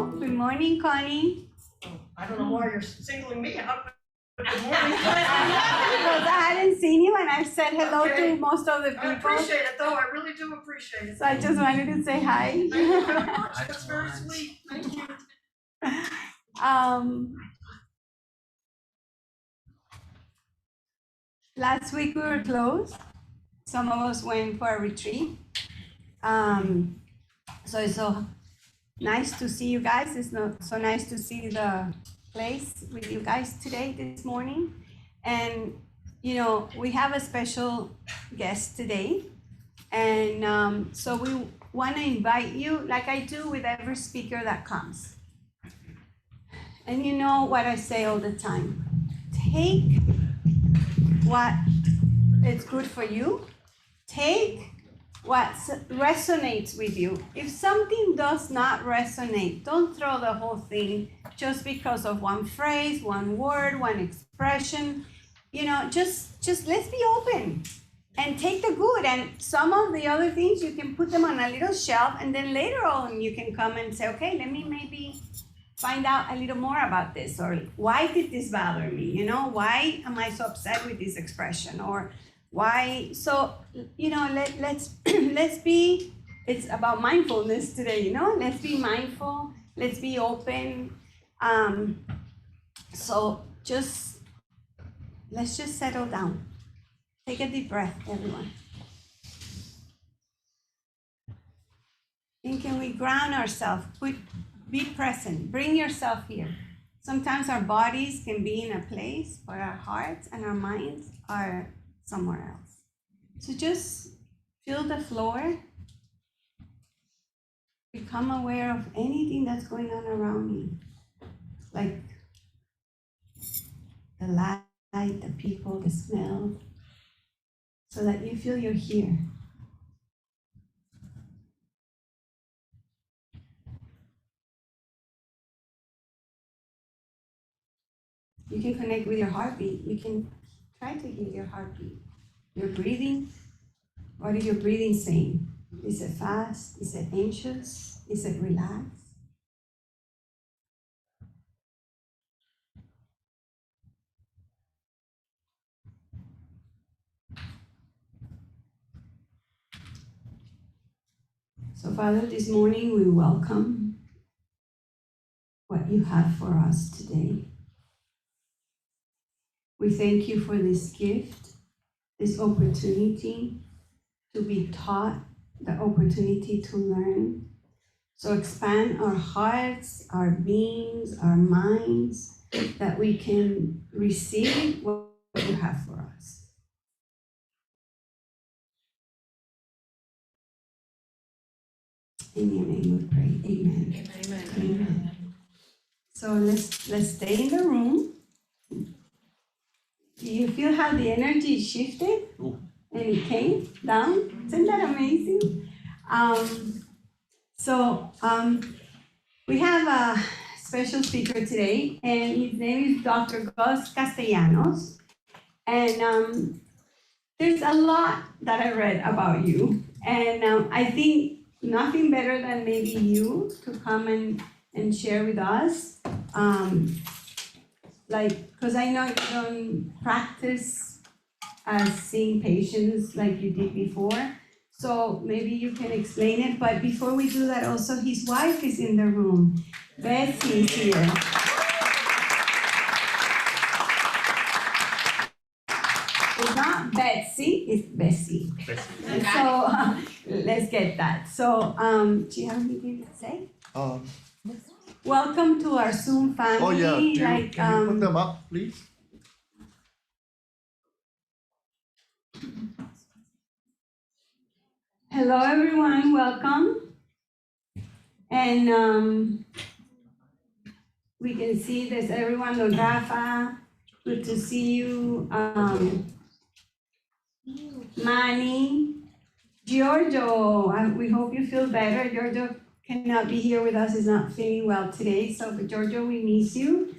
Hello, good morning, Connie. I don't know why you're singling me out, but good morning. Because I hadn't seen you and I've said hello to most of the people. I appreciate it though, I really do appreciate it. So I just wanted to say hi. Thank you very much, that's very sweet, thank you. Last week we were closed. Some of us went for a retreat. So it's so nice to see you guys. It's not so nice to see the place with you guys today, this morning. And, you know, we have a special guest today. And so we want to invite you, like I do with every speaker that comes. And you know what I say all the time. Take what is good for you. Take what resonates with you. If something does not resonate, don't throw the whole thing just because of one phrase, one word, one expression. You know, just let's be open and take the good. And some of the other things, you can put them on a little shelf, and then later on you can come and say, okay, let me maybe find out a little more about this, or why did this bother me? You know, why am I so upset with this expression? Or why? So, you know, let's be, it's about mindfulness today, you know, let's be mindful, let's be open. So let's just settle down. Take a deep breath, everyone. And can we ground ourselves? Be present, bring yourself here. Sometimes our bodies can be in a place, but our hearts and our minds are somewhere else. So just feel the floor. Become aware of anything that's going on around you. Like the light, the people, the smell. So that you feel you're here. You can connect with your heartbeat. You can try to hear your heartbeat. Your breathing. What is your breathing saying? Is it fast? Is it anxious? Is it relaxed? So, Father, this morning we welcome what you have for us today. We thank you for this gift, this opportunity to be taught, the opportunity to learn. So expand our hearts, our beings, our minds, that we can receive what you have for us. In your name we pray, amen. Amen. Amen. So let's stay in the room. Do you feel how the energy shifted? Ooh. And it came down? Isn't that amazing? We have a special speaker today, and his name is Dr. Gus Castellanos. And there's a lot that I read about you. And I think nothing better than maybe you to come and share with us. Because I know you don't practice as seeing patients like you did before. So maybe you can explain it. But before we do that, also his wife is in the room. Bessie is here. It's not Betsy, it's Bessie. So let's get that. So do you have anything to say? Welcome to our Zoom family. Oh yeah, can you put them up, please? Hello everyone, welcome. And we can see there's everyone, Don Rafa, good to see you. Manny, Giorgio, we hope you feel better. Giorgio cannot be here with us, is not feeling well today. So for Giorgio, we miss you.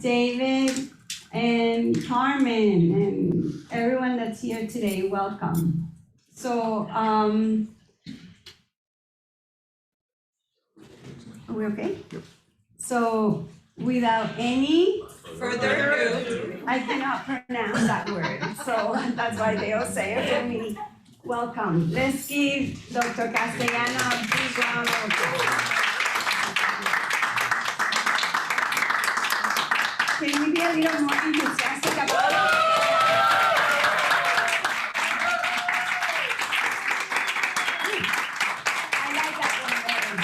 David and Carmen and everyone that's here today, welcome. So, Are we okay? Yep. So without any, Further ado. I cannot pronounce that word, so that's why they all say it for me. Welcome. Let's give Dr. Castellanos a big round of applause. Can we be a little more enthusiastic about it? I like that one better.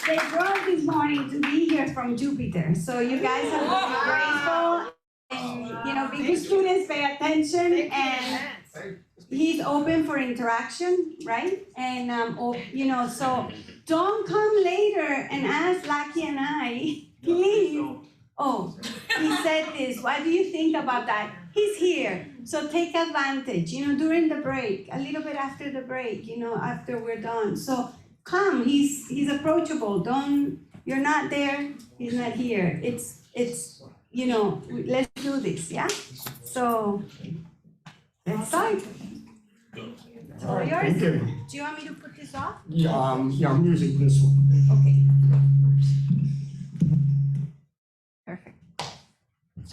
They drove this morning to be here from Jupiter, so you guys have to be grateful. And, be good students, pay attention, and he's open for interaction, right? And, so don't come later and ask Lucky and I, please. Oh, he said this, what do you think about that? He's here, so take advantage, during the break, a little bit after the break, after we're done. So come, he's approachable, you're not there, he's not here. It's let's do this, yeah? So, let's start. So yours, Thank you. do you want me to put this off? Yeah, I'm using this one. Okay. Perfect.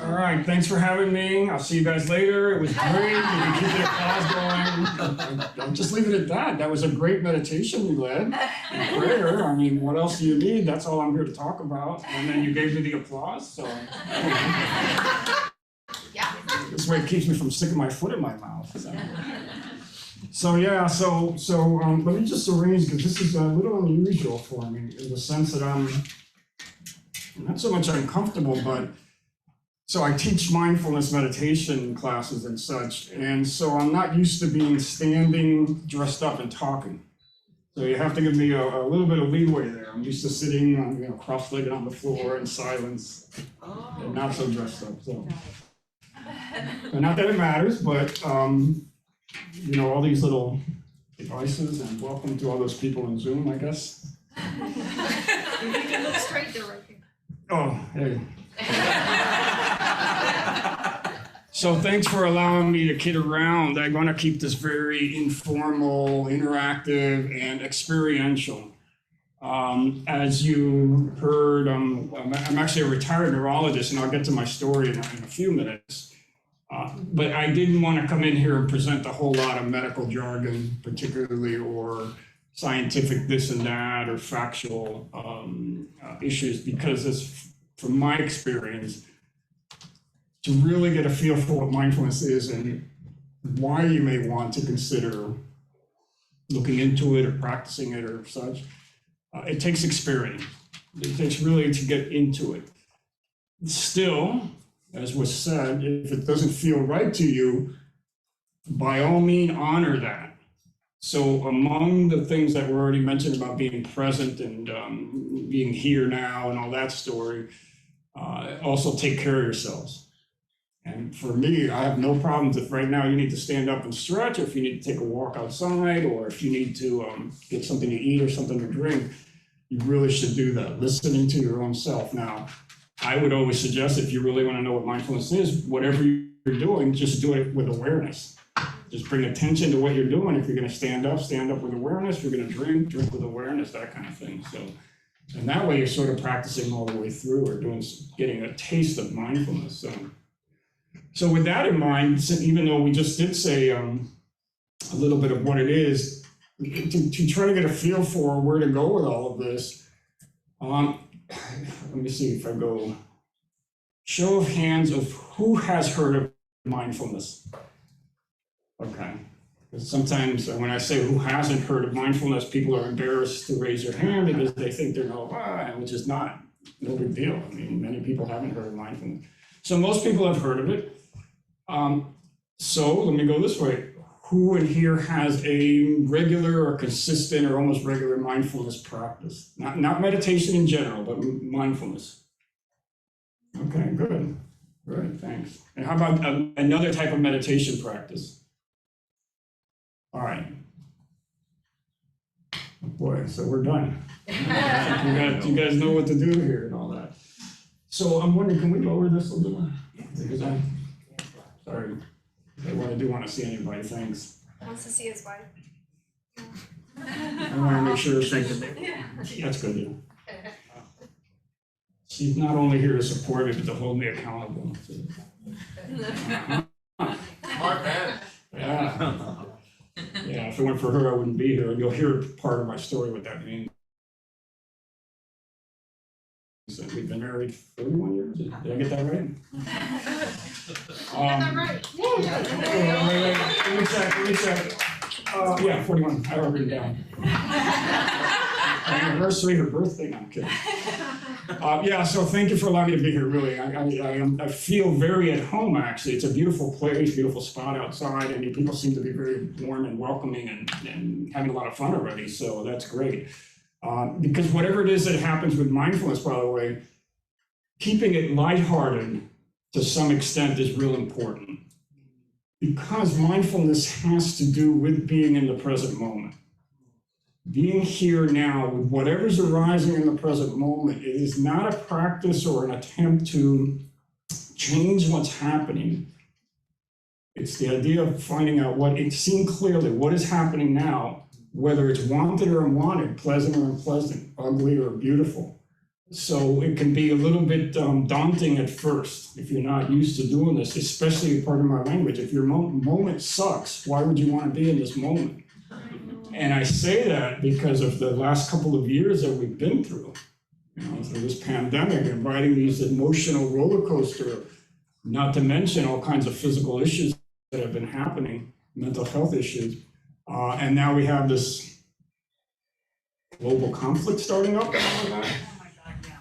All right, thanks for having me. I'll see you guys later. It was great. You can keep the applause going. I'll just leave it at that. That was a great meditation you led. Prayer. I mean, what else do you need? That's all I'm here to talk about. And then you gave me the applause, so. Yeah. This way it keeps me from sticking my foot in my mouth. So let me just arrange, because this is a little unusual for me in the sense that I'm not so much uncomfortable, but so I teach mindfulness meditation classes and such, and so I'm not used to being standing, dressed up, and talking. So you have to give me a little bit of leeway there. I'm used to sitting, cross-legged on the floor in silence, and not so dressed up. So, not that it matters, but all these little devices, and welcome to all those people in Zoom, I guess. You can look straight there, right here. Oh, hey. So thanks for allowing me to kid around. I want to keep this very informal, interactive, and experiential. As you heard, I'm actually a retired neurologist, and I'll get to my story in a few minutes. But I didn't want to come in here and present a whole lot of medical jargon, particularly, or scientific this and that, or factual issues, because from my experience, to really get a feel for what mindfulness is and why you may want to consider looking into it or practicing it or such, it takes experience. It takes really to get into it. Still, as was said, if it doesn't feel right to you, by all means, honor that. So among the things that were already mentioned about being present and being here now and all that story, also take care of yourselves. And for me, I have no problems if right now you need to stand up and stretch, or if you need to take a walk outside, or if you need to get something to eat or something to drink, you really should do that, listening to your own self. Now, I would always suggest, if you really want to know what mindfulness is, whatever you're doing, just do it with awareness. Just bring attention to what you're doing. If you're going to stand up with awareness. If you're going to drink with awareness, that kind of thing. So, and that way you're sort of practicing all the way through, or getting a taste of mindfulness. So with that in mind, even though we just did say a little bit of what it is, to try to get a feel for where to go with all of this, let me see if I go, show of hands of who has heard of mindfulness. Okay, because sometimes when I say who hasn't heard of mindfulness, people are embarrassed to raise their hand because they think they're which is no big deal. I mean, many people haven't heard of mindfulness. So most people have heard of it. So let me go this way. Who in here has a regular or consistent or almost regular mindfulness practice? Not meditation in general, but mindfulness. Okay, good. Good, thanks. And how about another type of meditation practice? All right. Boy, so we're done. You guys know what to do here and all that. So I'm wondering, can we lower this a little? Because sorry, I want to see anybody, thanks. Wants to see his wife. I want to make sure she's, that's good, yeah. She's not only here to support me, but to hold me accountable. Smart man. Yeah. Yeah, if it weren't for her, I wouldn't be here. And you'll hear part of my story what that means. So we've been married 41 years. Did I get that right? Let me check. Yeah, 41. I wrote it down. Anniversary, her birthday. No, I'm kidding. Yeah, so thank you for allowing me to be here, really. I feel very at home, actually. It's a beautiful place, beautiful spot outside, and people seem to be very warm and welcoming and having a lot of fun already, so that's great. Because whatever it is that happens with mindfulness, by the way, keeping it lighthearted to some extent is real important. Because mindfulness has to do with being in the present moment. Being here now with whatever's arising in the present moment, it is not a practice or an attempt to change what's happening. It's the idea of finding out seeing clearly what is happening now, whether it's wanted or unwanted, pleasant or unpleasant, ugly or beautiful. So it can be a little bit daunting at first if you're not used to doing this, especially part of my language. If your moment sucks, why would you want to be in this moment? And I say that because of the last couple of years that we've been through, through this pandemic and riding these emotional roller coaster, not to mention all kinds of physical issues that have been happening, mental health issues. And now we have this global conflict starting up and all of that.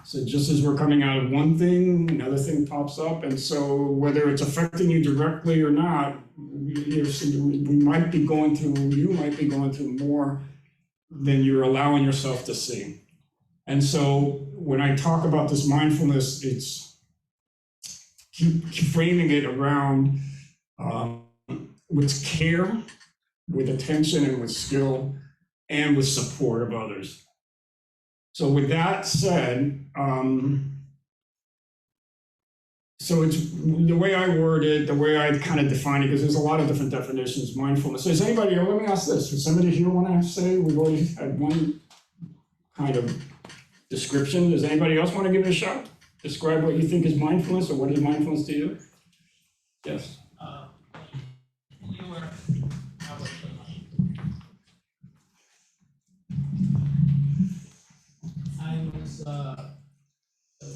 So just as we're coming out of one thing, another thing pops up. And so whether it's affecting you directly or not, you might be going through more than you're allowing yourself to see. And so when I talk about this mindfulness, it's keep framing it around with care, with attention and with skill, and with support of others. So with that said, so it's the way I word it, the way I kind of define it, because there's a lot of different definitions, mindfulness. So does anybody, let me ask this, does somebody here want to say, we've already had one kind of description. Does anybody else want to give it a shot? Describe what you think is mindfulness, or what is mindfulness to you? Yes. I was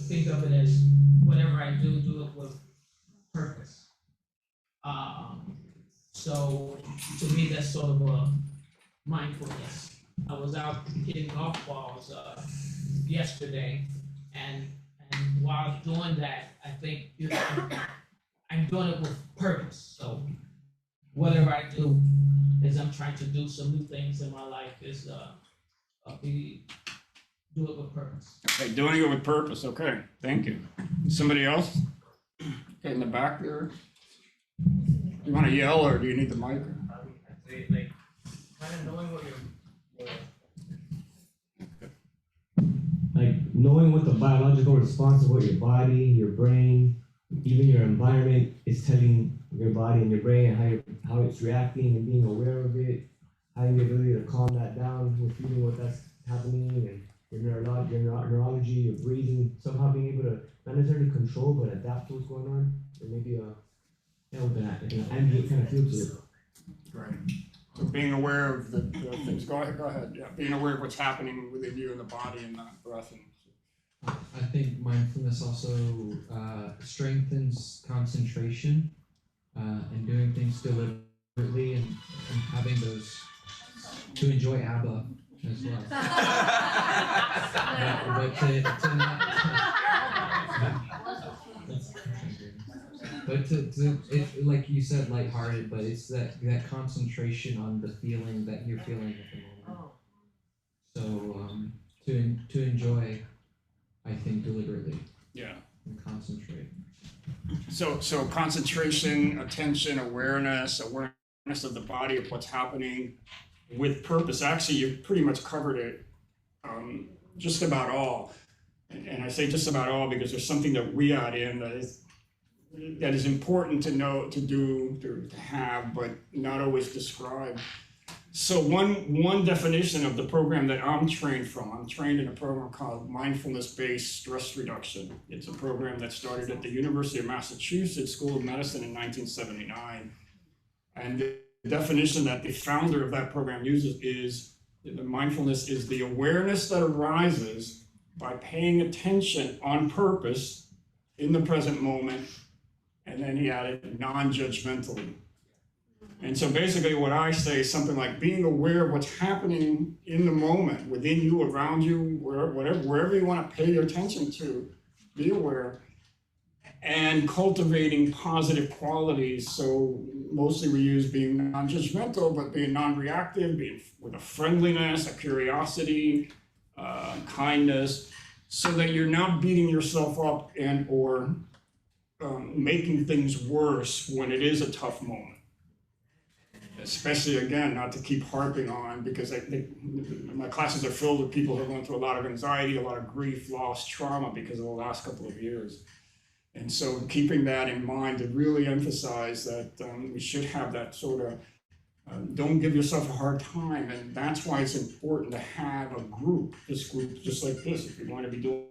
think of it as whatever I do it with purpose. So to me, that's sort of a mindfulness. I was out hitting golf balls yesterday, and while doing that, I think I'm doing it with purpose. So whatever I do is I'm trying to do some new things in my life is do it with purpose. Okay, doing it with purpose. Okay, thank you. Somebody else? Okay, in the back there. You want to yell, or do you need the mic? I'd say, like, kind of knowing what you're like knowing what the biological response of what your body, your brain, even your environment is telling your body and your brain, and how it's reacting, and being aware of it, having the ability to calm that down with feeling what that's happening, and your neurology, your breathing, somehow being able to not necessarily control but adapt to what's going on, or maybe with an ambient kind of feel to it. Right. So being aware of the things. Go ahead. Yeah, being aware of what's happening within you and the body and the breath. I think mindfulness also strengthens concentration and doing things deliberately and having those to enjoy ABBA as well. But it, like you said, lighthearted, but it's that concentration on the feeling that you're feeling at the moment. So to enjoy, I think, deliberately. Yeah. And concentrate. So concentration, attention, awareness of the body, of what's happening with purpose. Actually, you've pretty much covered it, just about all. And I say just about all because there's something that we add in that is important to know, to do, to have, but not always describe. So one definition of the program that I'm trained from, I'm trained in a program called Mindfulness-Based Stress Reduction. It's a program that started at the University of Massachusetts School of Medicine in 1979. And the definition that the founder of that program uses is that mindfulness is the awareness that arises by paying attention on purpose in the present moment. And then he added non-judgmentally. And so basically what I say is something like being aware of what's happening in the moment, within you, around you, wherever you want to pay your attention to, be aware, and cultivating positive qualities. So mostly we use being non-judgmental, but being non-reactive, being with a friendliness, a curiosity, kindness, so that you're not beating yourself up and or making things worse when it is a tough moment. Especially, again, not to keep harping on, because my classes are filled with people who are going through a lot of anxiety, a lot of grief, loss, trauma because of the last couple of years. And so keeping that in mind to really emphasize that we should have that sort of, don't give yourself a hard time. And that's why it's important to have a group, this group just like this, if you want to be doing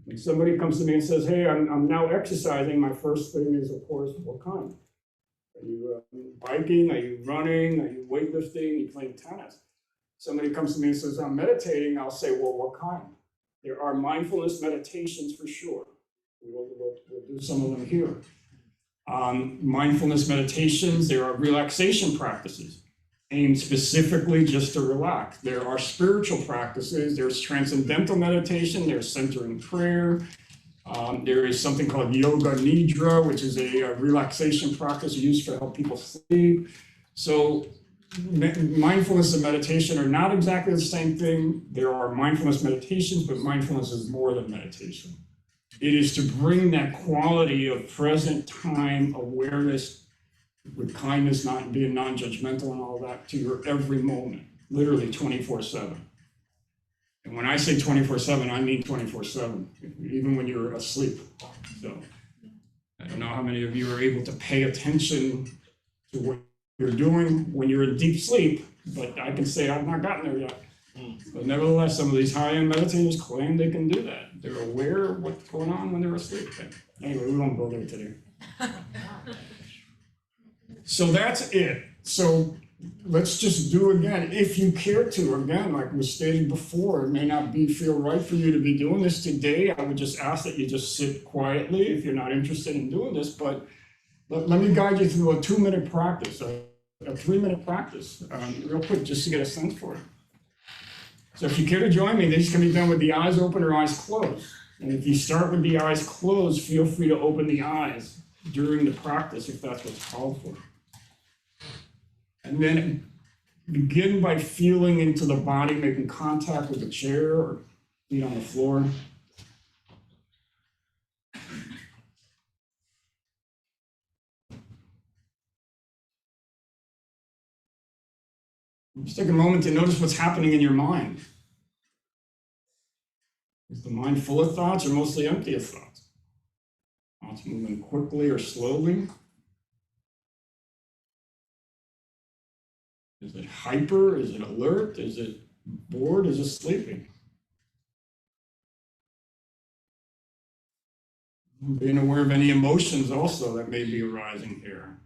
when somebody comes to me and says, hey, I'm now exercising, my first thing is, of course, what kind? Are you biking? Are you running? Are you weightlifting? Are you playing tennis? Somebody comes to me and says, I'm meditating. I'll say, well, what kind? There are mindfulness meditations for sure. We'll do some of them here. Mindfulness meditations, there are relaxation practices aimed specifically just to relax. There are spiritual practices. There's transcendental meditation. There's centering prayer. There is something called yoga nidra, which is a relaxation practice used to help people sleep. So mindfulness and meditation are not exactly the same thing. There are mindfulness meditations, but mindfulness is more than meditation. It is to bring that quality of present time awareness with kindness, not being non-judgmental and all that, to your every moment, literally 24/7. And when I say 24/7, I mean 24/7, even when you're asleep. So I don't know how many of you are able to pay attention to what you're doing when you're in deep sleep, but I can say I've not gotten there yet. But nevertheless, some of these high-end meditators claim they can do that. They're aware of what's going on when they're asleep. Anyway, we won't go there today. So that's it. So let's just do again, if you care to. Again, like was stated before, it may not feel right for you to be doing this today. I would just ask that you just sit quietly if you're not interested in doing this. But let me guide you through a 2-minute practice, a 3-minute practice, real quick, just to get a sense for it. So if you care to join me, this can be done with the eyes open or eyes closed. And if you start with the eyes closed, feel free to open the eyes during the practice if that's what's called for. And then begin by feeling into the body, making contact with the chair or feet on the floor. Just take a moment to notice what's happening in your mind. Is the mind full of thoughts or mostly empty of thoughts? Thoughts moving quickly or slowly? Is it hyper? Is it alert? Is it bored? Is it sleeping? Being aware of any emotions also that may be arising here.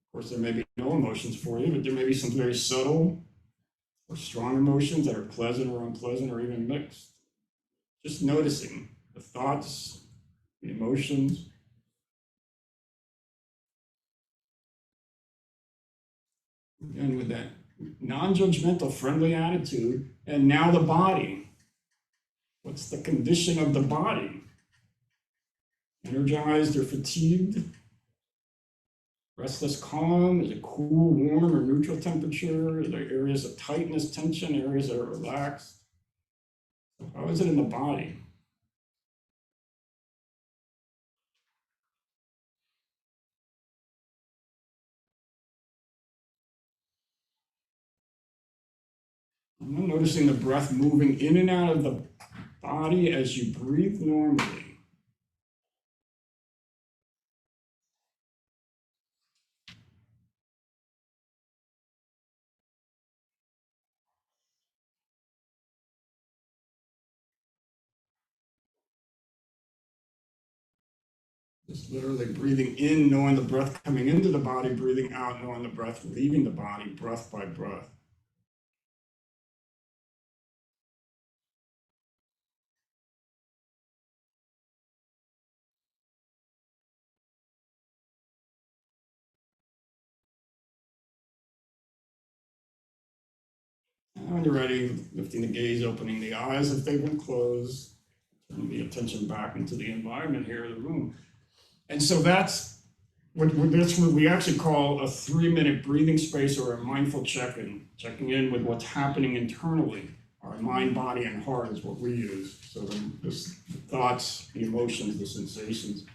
Of course, there may be no emotions for you, but there may be some very subtle or strong emotions that are pleasant or unpleasant or even mixed. Just noticing the thoughts, the emotions. And with that non-judgmental, friendly attitude, and now the body. What's the condition of the body? Energized or fatigued? Restless, calm? Is it cool, warm, or neutral temperature? Are there areas of tightness, tension, areas that are relaxed? How is it in the body? I'm noticing the breath moving in and out of the body as you breathe normally. Just literally breathing in, knowing the breath coming into the body, breathing out, knowing the breath leaving the body, breath by breath. And when you're ready, lifting the gaze, opening the eyes if they've been closed, turning the attention back into the environment here in the room. And so that's what we actually call a 3-minute breathing space, or a mindful check-in, checking in with what's happening internally. Our mind, body, and heart is what we use. So the thoughts, the emotions, the sensations.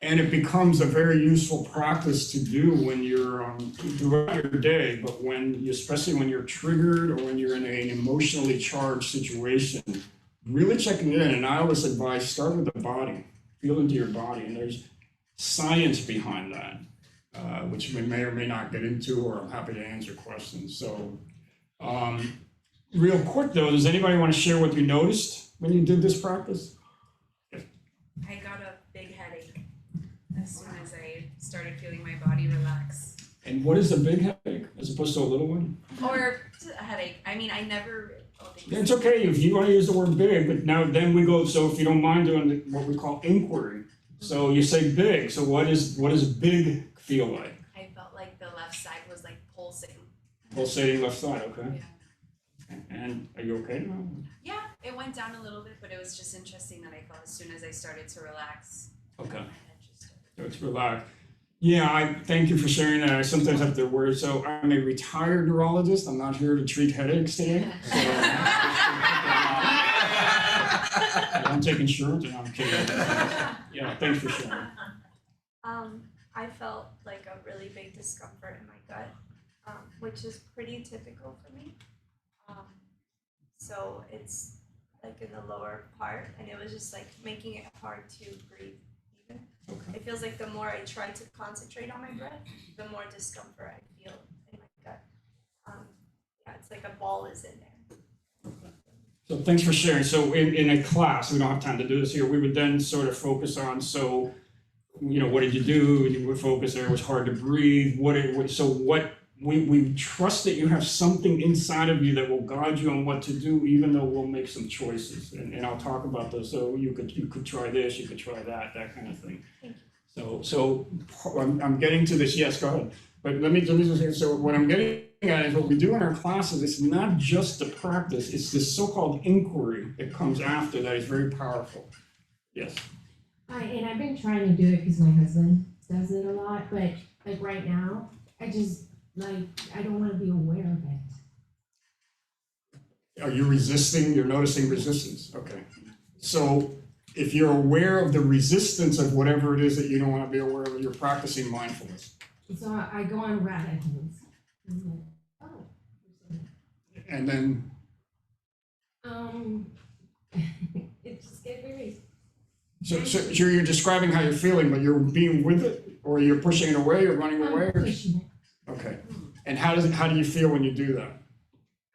And it becomes a very useful practice to do when you're throughout your day, but especially when you're triggered or when you're in an emotionally charged situation, really checking in. And I always advise, start with the body, feel into your body. And there's science behind that, which we may or may not get into, or I'm happy to answer questions. So real quick though, does anybody want to share what you noticed when you did this practice? I got a big headache as soon as I started feeling my body relax. And what is a big headache as opposed to a little one? Or a headache. I mean, I never. It's okay if you want to use the word big, but then we go, so if you don't mind doing what we call inquiry. So you say big, so what does big feel like? I felt like the left side was like pulsing. Pulsating left side, okay. Yeah. And are you okay now? Yeah, it went down a little bit, but it was just interesting that I felt as soon as I started to relax. Okay. My head just started. So it's relaxed. Yeah, I thank you for sharing that. I sometimes have to worry. So I'm a retired neurologist. I'm not here to treat headaches today. So I don't take insurance, and I'm kidding. Yeah, thanks for sharing. I felt like a really big discomfort in my gut, which is pretty typical for me. So it's like in the lower part, and it was just like making it hard to breathe even. Okay. It feels like the more I try to concentrate on my breath, the more discomfort I feel in my gut. Yeah, it's like a ball is in there. So thanks for sharing. So in a class, we don't have time to do this here, we would then sort of focus on, so, what did you do? You would focus there, it was hard to breathe. We trust that you have something inside of you that will guide you on what to do, even though we'll make some choices. And I'll talk about those. So you could try this, you could try that kind of thing. Thank you. So I'm getting to this, yes, go ahead. But let me just say, so what I'm getting at is what we do in our classes, it's not just the practice, it's this so-called inquiry that comes after that is very powerful. Yes. Hi, and I've been trying to do it because my husband does it a lot, but like right now, I don't want to be aware of it. Are you resisting? You're noticing resistance. Okay. So if you're aware of the resistance of whatever it is that you don't want to be aware of, you're practicing mindfulness. So I go on rabbit holes. I'm like, oh. And then? It just gets me. So you're describing how you're feeling, but you're being with it, or you're pushing it away, or running away? I'm pushing it. Okay. And how do you feel when you do that?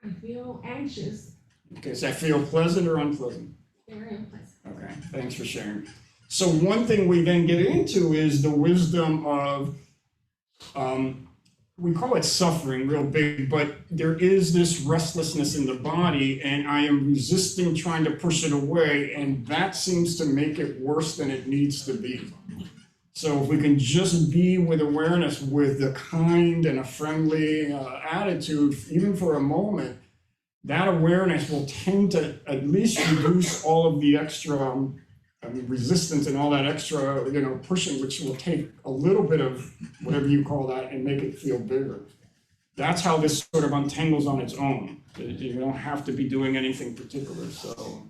I feel anxious. Okay, does that feel pleasant or unpleasant? Very unpleasant. Okay, thanks for sharing. So one thing we then get into is the wisdom of, we call it suffering real big, but there is this restlessness in the body, and I am resisting trying to push it away, and that seems to make it worse than it needs to be. So if we can just be with awareness, with a kind and a friendly attitude, even for a moment, that awareness will tend to at least reduce all of the extra resistance and all that extra, pushing, which will take a little bit of whatever you call that and make it feel bigger. That's how this sort of untangles on its own. You don't have to be doing anything particular. So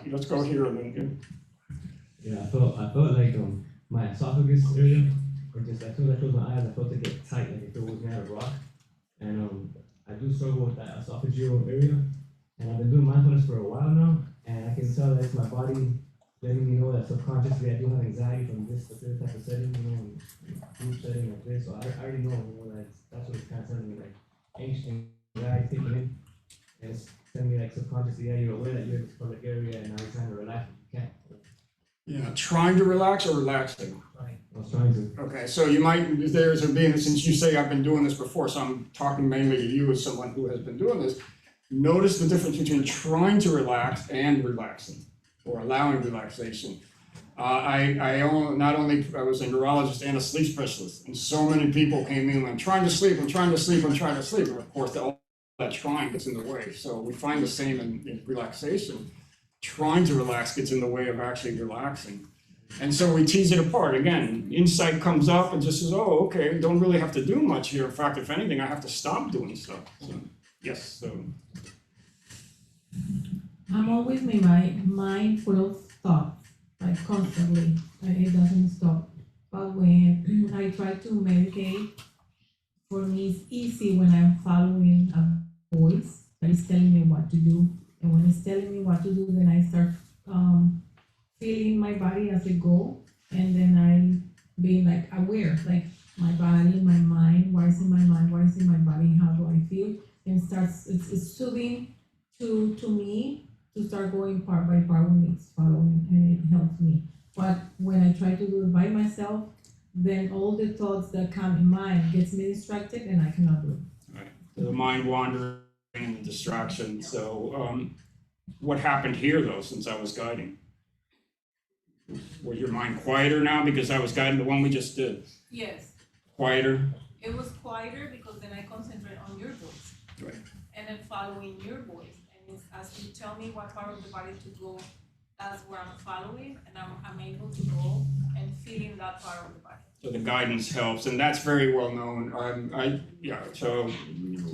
let's go here and then. Yeah, I felt like my esophagus area, or just as soon as I closed my eyes, I felt it get tight, like if it was made out of rock. And I do struggle with that esophageal area, and I've been doing mindfulness for a while now, and I can tell that it's my body letting me know that subconsciously I do have anxiety from this particular type of setting, you know, group setting like this. So I already know that's what it's kind of telling me, like anxiety kicking in, and it's telling me like subconsciously, yeah, you're aware that you're in this public area, and now you're trying to relax, but you can't. Yeah, trying to relax or relaxing? I was trying to. Okay, so you might, there's a being, since you say I've been doing this before, so I'm talking mainly to you as someone who has been doing this, notice the difference between trying to relax and relaxing, or allowing relaxation. I was a neurologist and a sleep specialist, and so many people came in, I'm trying to sleep, I'm trying to sleep, I'm trying to sleep, and of course all that trying gets in the way. So we find the same in relaxation. Trying to relax gets in the way of actually relaxing. And so we tease it apart. Again, insight comes up and just says, oh, okay, don't really have to do much here. In fact, if anything, I have to stop doing stuff. So, yes, so. I'm always in my mind full of thoughts, like constantly. It doesn't stop. But when I try to meditate, for me it's easy when I'm following a voice that is telling me what to do. And when it's telling me what to do, then I start feeling my body as it go, and then I being like aware, like my body, my mind, what is in my mind, what is in my body, how do I feel, and it's soothing to me to start going part by part when it's following, and it helps me. But when I try to do it by myself, then all the thoughts that come in mind gets me distracted, and I cannot do it. Right. The mind wandering and the distraction. So what happened here though, since I was guiding? Was your mind quieter now because I was guiding the one we just did? Yes. Quieter? It was quieter because then I concentrate on your voice. Right. And then following your voice. And it's, as you tell me what part of the body to go, that's where I'm following, and I'm able to go and feeling that part of the body. So the guidance helps, and that's very well known. So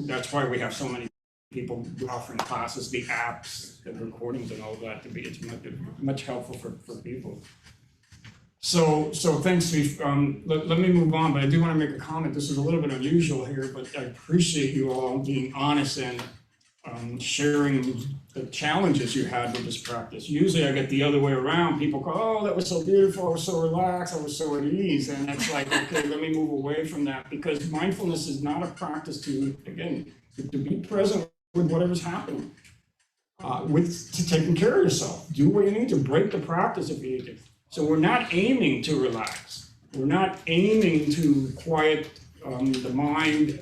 that's why we have so many people offering classes, the apps, the recordings, and all of that. It's much helpful for people. So thanks, Steve. Let me move on, but I do want to make a comment. This is a little bit unusual here, but I appreciate you all being honest and sharing the challenges you had with this practice. Usually I get the other way around. People go, oh, that was so beautiful, I was so relaxed, I was so at ease. And it's like, okay, let me move away from that, because mindfulness is not a practice to be present with whatever's happening, to taking care of yourself. Do what you need to, break the practice if you need to. So we're not aiming to relax. We're not aiming to quiet the mind,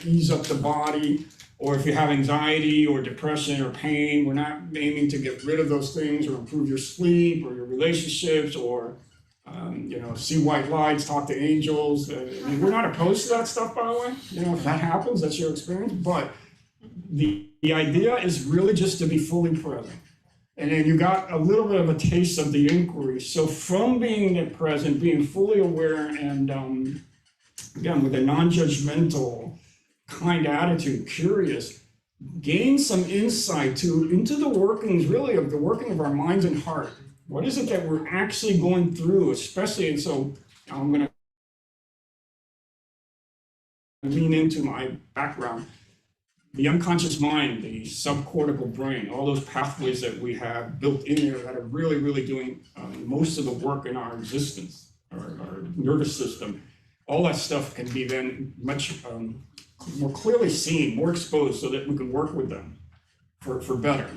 ease up the body. Or if you have anxiety or depression or pain, we're not aiming to get rid of those things or improve your sleep or your relationships or, see white lights, talk to angels. We're not opposed to that stuff, by the way. If that happens, that's your experience. But the idea is really just to be fully present. And then you got a little bit of a taste of the inquiry. So from being present, being fully aware, and again, with a non-judgmental, kind attitude, curious, gain some insight into the workings, really, of the working of our minds and heart. What is it that we're actually going through, especially, and so I'm going to lean into my background. The unconscious mind, the subcortical brain, all those pathways that we have built in there that are really, really doing most of the work in our existence, our nervous system, all that stuff can be then much more clearly seen, more exposed, so that we can work with them for better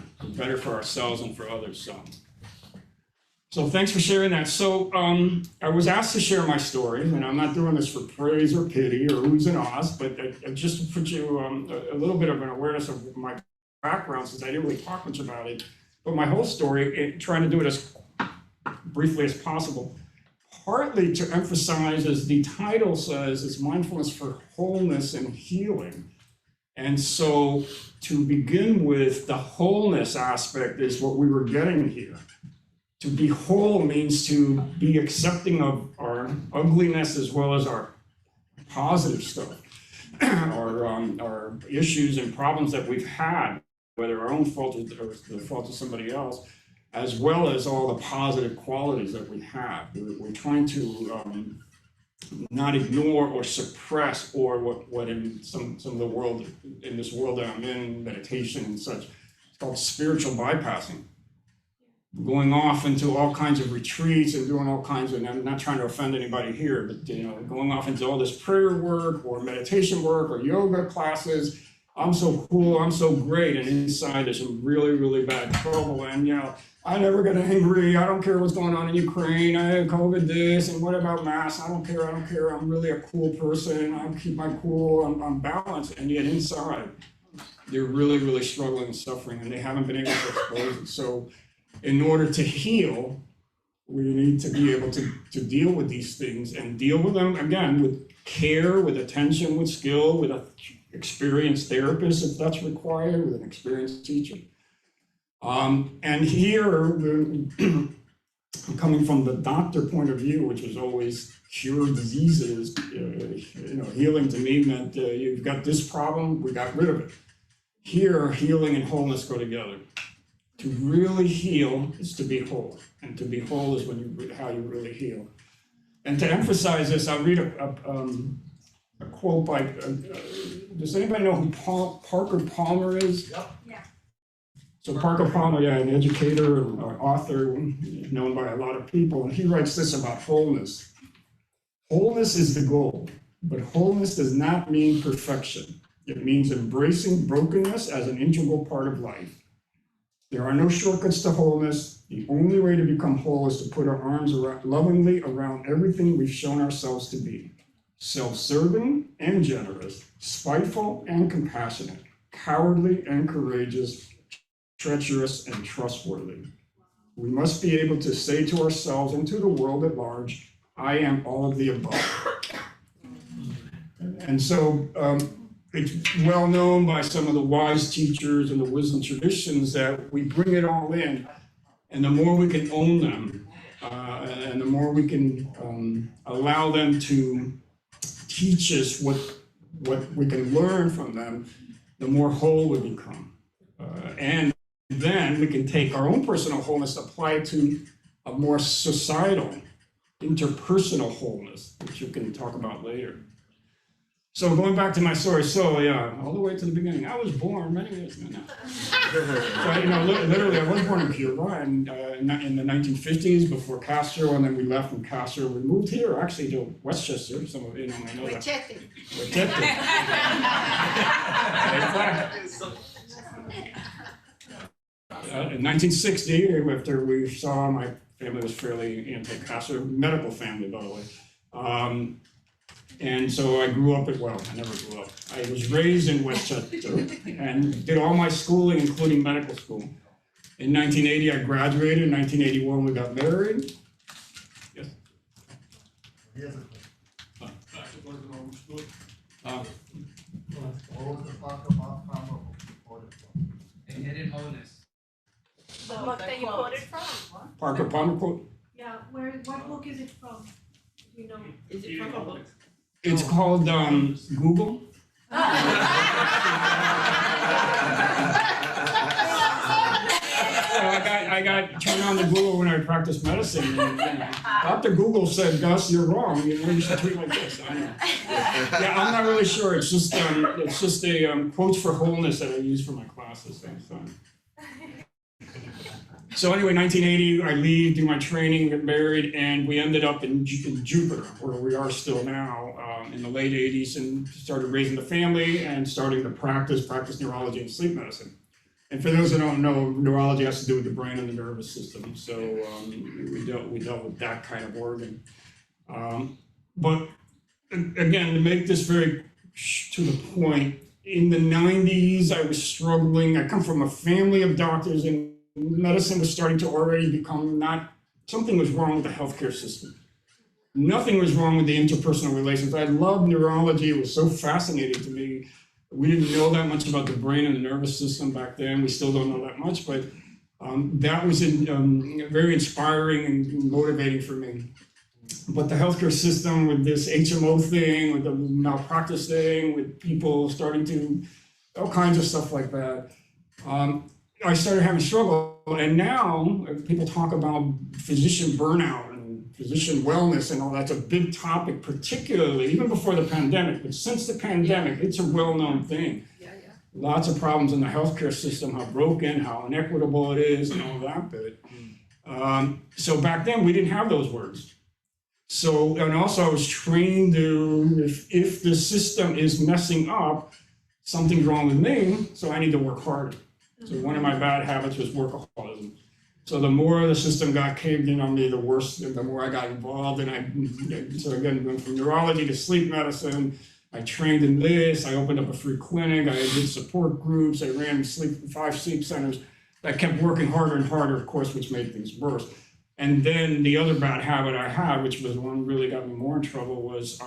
for ourselves and for others. So thanks for sharing that. So I was asked to share my story, and I'm not doing this for praise or pity or oohs and ahs, but just to put you a little bit of an awareness of my background, since I didn't really talk much about it. But my whole story, trying to do it as briefly as possible, partly to emphasize, as the title says, it's mindfulness for wholeness and healing. And so to begin with, the wholeness aspect is what we were getting here. To be whole means to be accepting of our ugliness as well as our positive stuff, our issues and problems that we've had, whether our own fault or the fault of somebody else, as well as all the positive qualities that we have. We're trying to not ignore or suppress, or what in some of the world, in this world that I'm in, meditation and such, it's called spiritual bypassing. Going off into all kinds of retreats and doing all kinds of, and I'm not trying to offend anybody here, but going off into all this prayer work or meditation work or yoga classes. I'm so cool, I'm so great, and inside there's some really, really bad trouble. And I never get angry. I don't care what's going on in Ukraine. I have COVID this, and what about masks? I don't care. I'm really a cool person. I keep my cool. I'm balanced. And yet inside, they're really, really struggling and suffering, and they haven't been able to expose it. So in order to heal, we need to be able to deal with these things and deal with them, again, with care, with attention, with skill, with an experienced therapist if that's required, with an experienced teacher. And here, coming from the doctor point of view, which was always cure diseases, healing to me meant you've got this problem, we got rid of it. Here, healing and wholeness go together. To really heal is to be whole, and to be whole is how you really heal. And to emphasize this, I'll read a quote by, does anybody know who Parker Palmer is? Yep. So Parker Palmer, an educator, author, known by a lot of people, and he writes this about wholeness. Wholeness is the goal, but wholeness does not mean perfection. It means embracing brokenness as an integral part of life. There are no shortcuts to wholeness. The only way to become whole is to put our arms lovingly around everything we've shown ourselves to be. Self-serving and generous, spiteful and compassionate, cowardly and courageous, treacherous and trustworthy. We must be able to say to ourselves and to the world at large, I am all of the above. And so it's well known by some of the wise teachers and the wisdom traditions that we bring it all in, and the more we can own them, and the more we can allow them to teach us what we can learn from them, the more whole we become. And then we can take our own personal wholeness, apply it to a more societal, interpersonal wholeness, which you can talk about later. So going back to my story, all the way to the beginning, I was born many years ago now. So, literally, I was born in Cuba and in the 1950s before Castro, and then we left from Castro. We moved here, actually, to Westchester. Some of may know that. Westchester. In 1960, after we saw, my family was fairly anti-Castro, medical family, by the way. And so I grew up I never grew up. I was raised in Westchester and did all my schooling, including medical school. In 1980, I graduated. In 1981, we got married. Yes? Yes. And hidden wholeness. The book that you quoted from? Parker Palmer quote? Yeah, what book is it from? Do you know? Is it from a book? It's called Google. I got turned on to Google when I practiced medicine. And, Dr. Google said, Gus, you're wrong. You should treat like this. I know. Yeah, I'm not really sure. It's just a quotes for wholeness that I use for my classes. So anyway, 1980, I leave, do my training, get married, and we ended up in Jupiter, where we are still now, in the late 80s, and started raising the family and starting to practice neurology and sleep medicine. And for those who don't know, neurology has to do with the brain and the nervous system. So we dealt with that kind of organ. But again, to make this very to the point, in the 90s, I was struggling. I come from a family of doctors, and medicine was starting to already become something was wrong with the healthcare system. Nothing was wrong with the interpersonal relations. I loved neurology. It was so fascinating to me. We didn't know that much about the brain and the nervous system back then. We still don't know that much, but that was very inspiring and motivating for me. But the healthcare system with this HMO thing, with the malpractice thing, with people starting to, all kinds of stuff like that, I started having struggle. And now people talk about physician burnout and physician wellness and all that's a big topic, particularly even before the pandemic. But since the pandemic, it's a well-known thing. Lots of problems in the healthcare system, how broken, how inequitable it is, and all that bit. So back then, we didn't have those words. So, and also I was trained to, if the system is messing up, something's wrong with me, so I need to work harder. So one of my bad habits was workaholism. So the more the system got caved in on me, the worse, the more I got involved. So again, went from neurology to sleep medicine. I trained in this, I opened up a free clinic, I did support groups, I ran 5 sleep centers. I kept working harder and harder, of course, which made things worse. And then the other bad habit I had, which was one that really got me more in trouble, was,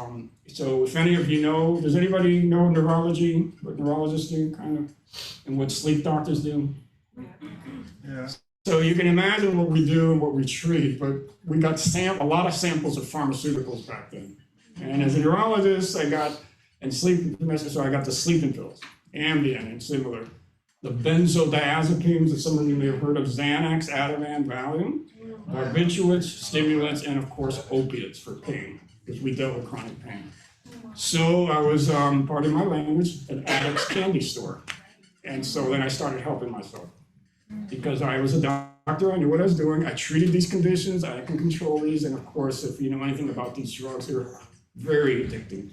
so if any of you know, does anybody know neurology, what neurologists do, kind of, and what sleep doctors do? Yeah. So you can imagine what we do and what we treat, but we got a lot of samples of pharmaceuticals back then. And as a neurologist, I got the sleeping pills, Ambien and similar. The benzodiazepines that some of you may have heard of, Xanax, Ativan, Valium, barbiturates, stimulants, and of course opiates for pain, because we dealt with chronic pain. So I was, pardon my language, an addict's candy store. And so then I started helping myself. Because I was a doctor, I knew what I was doing, I treated these conditions, I can control these, and of course, if you know anything about these drugs, they're very addicting.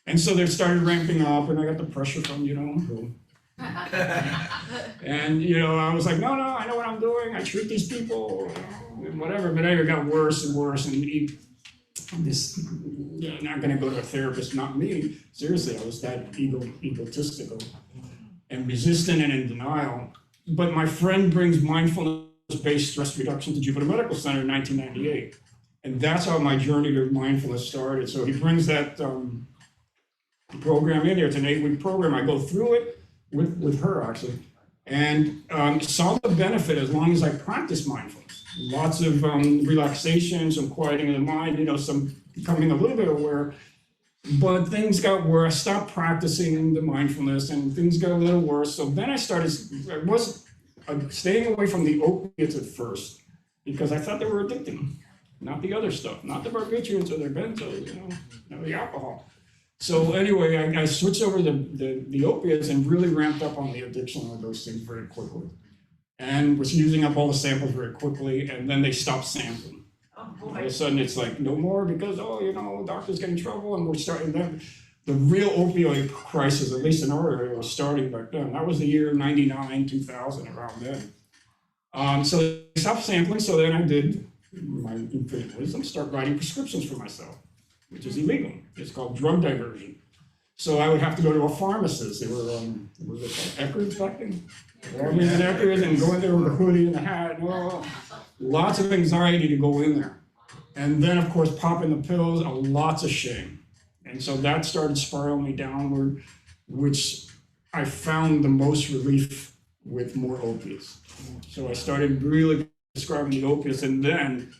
And so they started ramping up, and I got the pressure from, you know, who. And, you know, I was like, no, I know what I'm doing, I treat these people, and whatever, but anyway, it got worse and worse, and not gonna go to a therapist, not me, seriously, I was that egotistical and resistant and in denial. But my friend brings mindfulness-based stress reduction to Jupiter Medical Center in 1998. And that's how my journey to mindfulness started. So he brings that program in here. It's an 8-week program. I go through it with her, actually, and saw the benefit as long as I practice mindfulness. Lots of relaxation, some quieting of the mind, you know, some becoming a little bit aware. But things got worse. I stopped practicing the mindfulness and things got a little worse. So then I was staying away from the opiates at first because I thought they were addicting, not the other stuff, not the barbiturates or their benzos, you know, the alcohol. So anyway, I switched over to the opiates and really ramped up on the addiction of those things very quickly. And was using up all the samples very quickly, and then they stopped sampling. All of a sudden, it's like, no more because, you know, doctors get in trouble, and we're starting then. The real opioid crisis, at least in our area, was starting back then. That was the year 99, 2000, around then. So they stopped sampling, so then I did my infinite wisdom, start writing prescriptions for myself, which is illegal. It's called drug diversion. So I would have to go to a pharmacist. They were, what was it called, Eckerd's back then? Walgreens and Eckerd's, and go in there with a hoodie and a hat. Lots of anxiety to go in there. And then, of course, popping the pills, lots of shame. And so that started spiraling me downward, which I found the most relief with more opiates. So I started really prescribing the opiates, and then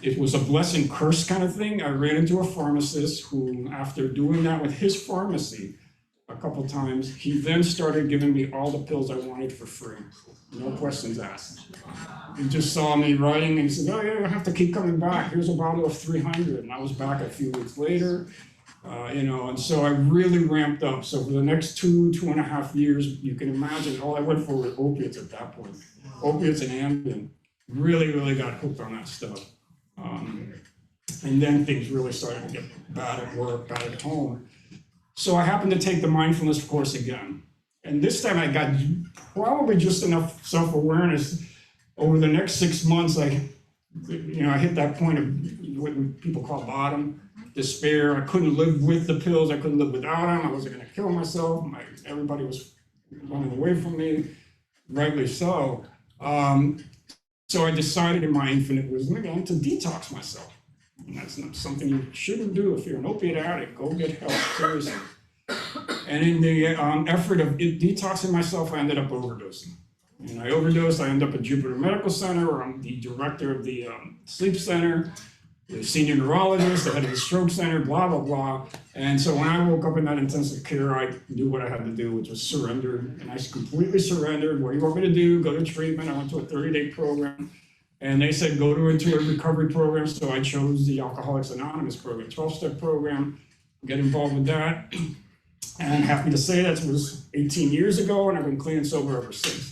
it was a blessing curse kind of thing. I ran into a pharmacist who, after doing that with his pharmacy a couple times, he then started giving me all the pills I wanted for free. No questions asked. He just saw me writing and he said, oh yeah, I have to keep coming back. Here's a bottle of 300. And I was back a few weeks later, you know, and so I really ramped up. So for the next 2.5 years, you can imagine all I went for were opiates at that point. Opiates and Ambien. Really got hooked on that stuff. And then things really started to get bad at work, bad at home. So I happened to take the mindfulness course again. And this time I got probably just enough self-awareness. Over the next 6 months, I hit that point of what people call bottom, despair. I couldn't live with the pills. I couldn't live without them. I wasn't going to kill myself. Everybody was running away from me, rightly so. So I decided in my infinite wisdom again to detox myself. And that's not something you shouldn't do if you're an opiate addict. Go get help, seriously. And in the effort of detoxing myself, I ended up overdosing. And I overdosed. I ended up at Jupiter Medical Center, where I'm the director of the sleep center, the senior neurologist, the head of the stroke center, blah, blah, blah. And so when I woke up in that intensive care, I knew what I had to do, which was surrender. And I completely surrendered. What do you want me to do? Go to treatment. I went to a 30-day program. And they said, go into a recovery program. So I chose the Alcoholics Anonymous program, 12-step program, get involved with that. And I'm happy to say that was 18 years ago, and I've been clean and sober ever since.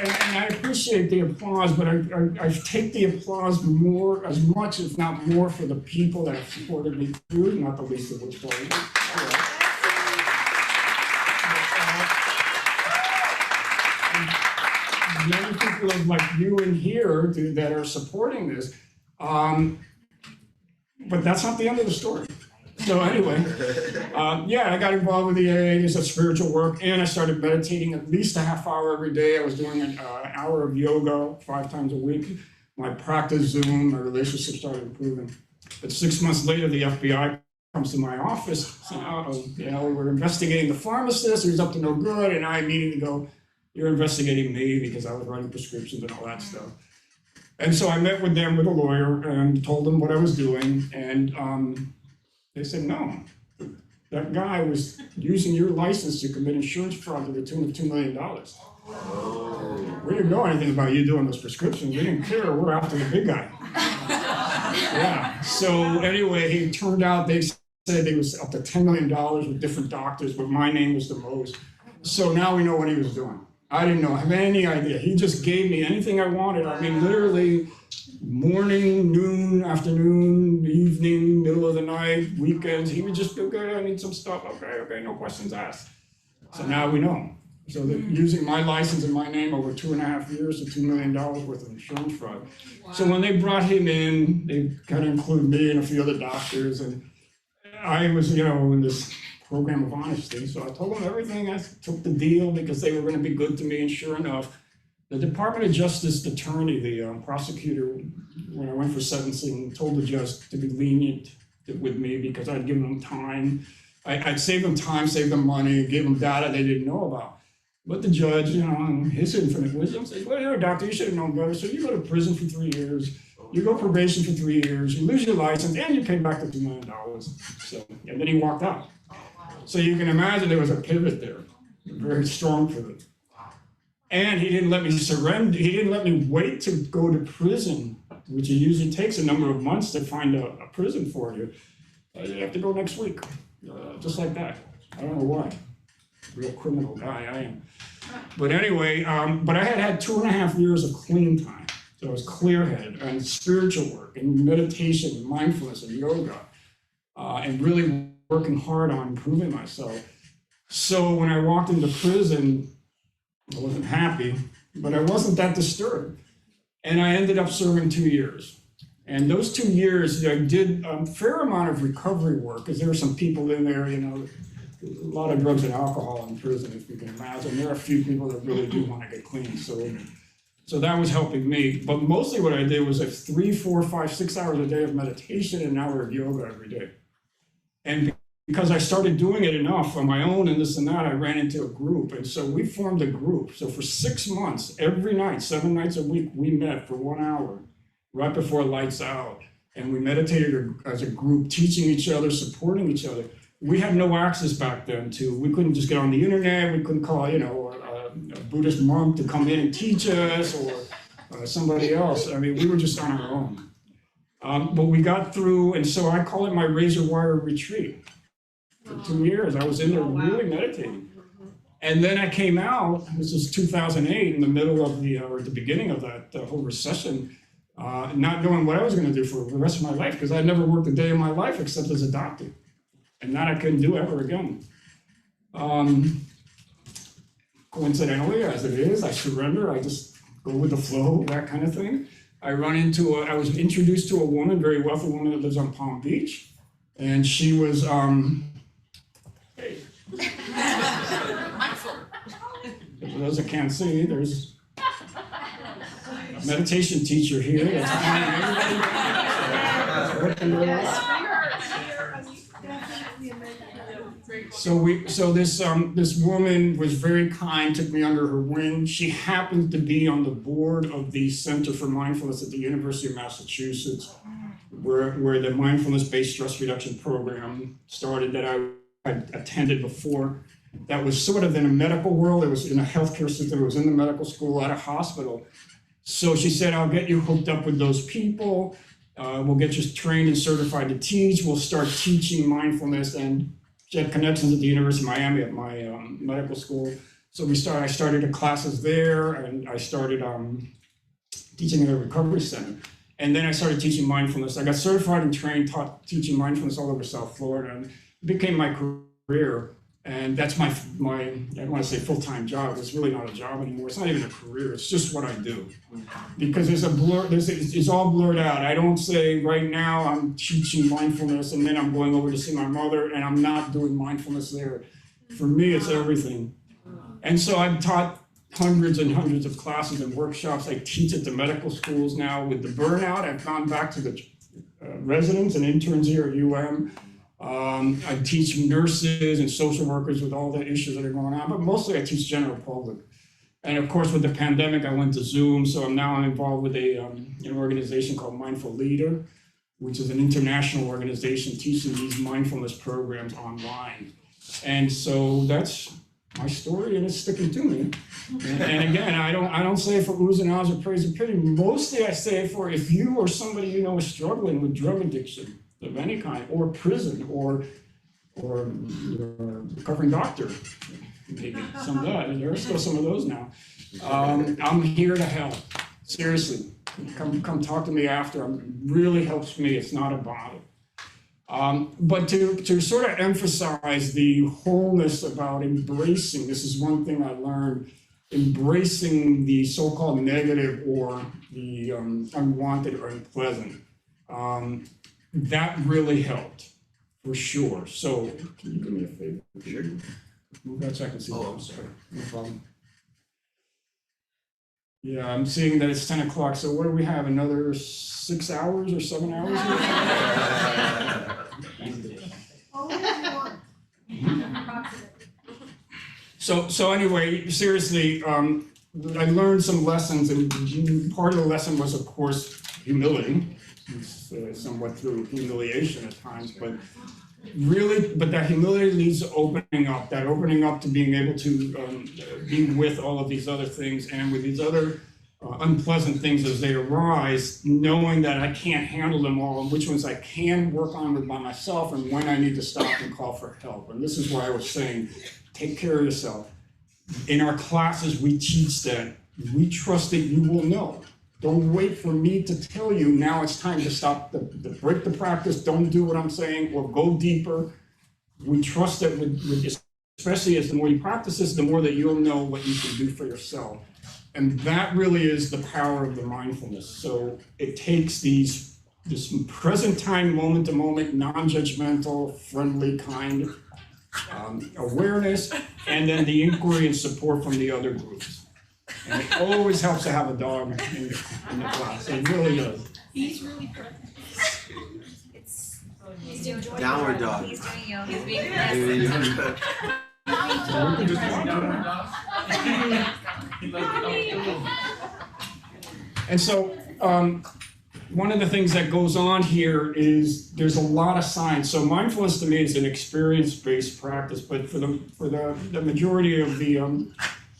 And I appreciate the applause, but I take the applause more, as much, if not more, for the people that have supported me through, not the least of which are you. Young people like you in here that are supporting this. But that's not the end of the story. So anyway, yeah, I got involved with the AAs of spiritual work, and I started meditating at least a half hour every day. I was doing an hour of yoga 5 times a week. My practice Zoom, my relationship started improving. But 6 months later, the FBI comes to my office, saying, you know, we're investigating the pharmacist who's up to no good, and I immediately go, you're investigating me because I was writing prescriptions and all that stuff. And so I met with them with a lawyer and told them what I was doing, and they said, no, that guy was using your license to commit insurance fraud to the tune of $2 million. We didn't know anything about you doing those prescriptions. We didn't care. We're after the big guy. Yeah. So anyway, it turned out they said it was up to $10 million with different doctors, but my name was the most. So now we know what he was doing. I didn't have any idea. He just gave me anything I wanted. I mean, literally morning, noon, afternoon, evening, middle of the night, weekends. He would just go, okay, I need some stuff. Okay, no questions asked. So now we know. So that using my license and my name over 2.5 years to $2 million worth of insurance fraud. Wow. So when they brought him in, they kind of included me and a few other doctors, and I was, you know, in this program of honesty. So I told them everything. I took the deal because they were going to be good to me, and sure enough, the Department of Justice attorney, the prosecutor, when I went for sentencing, told the judge to be lenient with me because I'd given them time. I'd save them time, save them money, gave them data they didn't know about. But the judge, you know, in his infinite wisdom, says, well, you're a doctor, you should have known better. So you go to prison for 3 years, you go probation for 3 years, you lose your license, and you pay back the $2 million. So, and then he walked out. So you can imagine there was a pivot there, a very strong pivot. And he didn't let me surrender. He didn't let me wait to go to prison, which it usually takes a number of months to find a prison for you. You have to go next week, just like that. I don't know why. Real criminal guy I am. But anyway, but I had 2.5 years of clean time. So I was clear-headed and spiritual work and meditation and mindfulness and yoga and really working hard on improving myself. So when I walked into prison, I wasn't happy, but I wasn't that disturbed. And I ended up serving 2 years. And those 2 years, I did a fair amount of recovery work, because there were some people in there, you know, a lot of drugs and alcohol in prison, if you can imagine. There are a few people that really do want to get clean. So that was helping me. But mostly what I did was like 3, 4, 5, 6 hours a day of meditation and an hour of yoga every day. And because I started doing it enough on my own and this and that, I ran into a group. And so we formed a group. So for 6 months, every night, 7 nights a week, we met for 1 hour right before lights out. And we meditated as a group, teaching each other, supporting each other. We had no access back then we couldn't just get on the internet. We couldn't call, you know, a Buddhist monk to come in and teach us, or somebody else. I mean, we were just on our own. But we got through, and so I call it my razor wire retreat. For 2 years, I was in there really meditating. And then I came out, this was 2008, in the middle of or at the beginning of that whole recession, not knowing what I was going to do for the rest of my life, because I'd never worked a day in my life except as a doctor. And that I couldn't do ever again. Coincidentally, as it is, I surrender, I just go with the flow, that kind of thing. I was introduced to a woman, very wealthy woman that lives on Palm Beach. And she was, hey. For those that can't see, there's a meditation teacher here. So this woman was very kind, took me under her wing. She happened to be on the board of the Center for Mindfulness at the University of Massachusetts. where the mindfulness-based stress reduction program started that I had attended before. That was sort of in a medical world. It was in a healthcare system. It was in the medical school at a hospital. So she said, I'll get you hooked up with those people. We'll get you trained and certified to teach. We'll start teaching mindfulness. And she had connections at the University of Miami at my medical school. So I started the classes there, and I started teaching at a recovery center. And then I started teaching mindfulness. I got certified and trained, teaching mindfulness all over South Florida, and it became my career. And that's my I don't want to say full-time job. It's really not a job anymore. It's not even a career. It's just what I do. Because it's all blurred out. I don't say right now I'm teaching mindfulness and then I'm going over to see my mother and I'm not doing mindfulness there. For me, it's everything. And so I've taught hundreds and hundreds of classes and workshops. I teach at the medical schools now. With the burnout, I've gone back to the residents and interns here at UM. I teach nurses and social workers with all the issues that are going on, but mostly I teach general public. And of course, with the pandemic, I went to Zoom, so I'm now involved with an organization called Mindful Leader, which is an international organization teaching these mindfulness programs online. And so that's my story, and it's sticking to me. And again, I don't say it for oohs and ahs or praise or pity. Mostly I say it for if you or somebody you know is struggling with drug addiction of any kind, or prison, or recovering doctor, maybe some of that, and there are still some of those now. I'm here to help. Seriously, come talk to me after. It really helps me. It's not about it. But to sort of emphasize the wholeness about embracing, this is one thing I learned, embracing the so-called negative or the unwanted or unpleasant. That really helped, for sure. So, can you do me a favor? Sure. Move that so I can see. Oh, I'm sorry. No problem. Yeah, I'm seeing that it's 10 o'clock. So what do we have? Another 6 hours or 7 hours? So anyway, seriously, I learned some lessons, and part of the lesson was, of course, humility. Somewhat through humiliation at times, but that humility leads to opening up to being able to be with all of these other things and with these other unpleasant things as they arise, knowing that I can't handle them all and which ones I can work on by myself and when I need to stop and call for help. And this is why I was saying, take care of yourself. In our classes, we teach that we trust that you will know. Don't wait for me to tell you, now it's time to stop, break the practice, don't do what I'm saying, or go deeper. We trust that, especially as the more you practice this, the more that you'll know what you can do for yourself. And that really is the power of the mindfulness. So it takes this present time, moment to moment, non-judgmental, friendly kind awareness, and then the inquiry and support from the other groups. And it always helps to have a dog in the class. It really does. He's really he's doing downward dog. He's doing yoga. He's being And so one of the things that goes on here is there's a lot of science. So mindfulness to me is an experience-based practice, but for the majority of the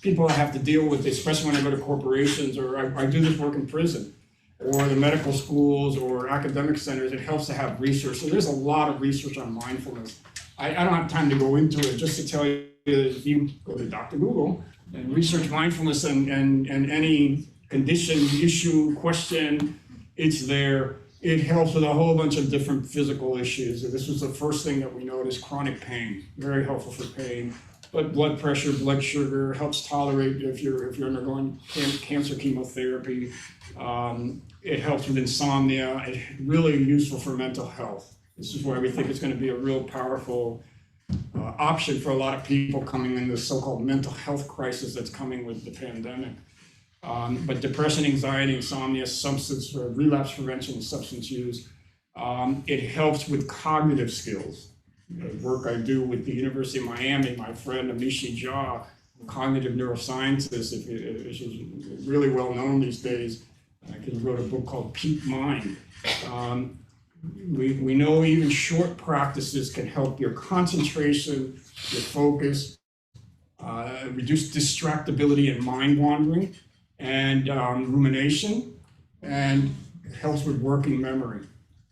people I have to deal with, especially when I go to corporations or I do this work in prison or the medical schools or academic centers, it helps to have research. So there's a lot of research on mindfulness. I don't have time to go into it, just to tell you that if you go to Dr. Google and research mindfulness and any condition, issue, question, it's there. It helps with a whole bunch of different physical issues. This was the first thing that we noticed, chronic pain, very helpful for pain. But blood pressure, blood sugar, helps tolerate if you're undergoing cancer chemotherapy. It helps with insomnia. It's really useful for mental health. This is why we think it's going to be a real powerful option for a lot of people coming in this so-called mental health crisis that's coming with the pandemic. But depression, anxiety, insomnia, relapse prevention, and substance use. It helps with cognitive skills. The work I do with the University of Miami, my friend Amishi Jha, cognitive neuroscientist, is really well known these days. He wrote a book called Peak Mind. We know even short practices can help your concentration, your focus, reduce distractibility and mind wandering, and rumination, and helps with working memory.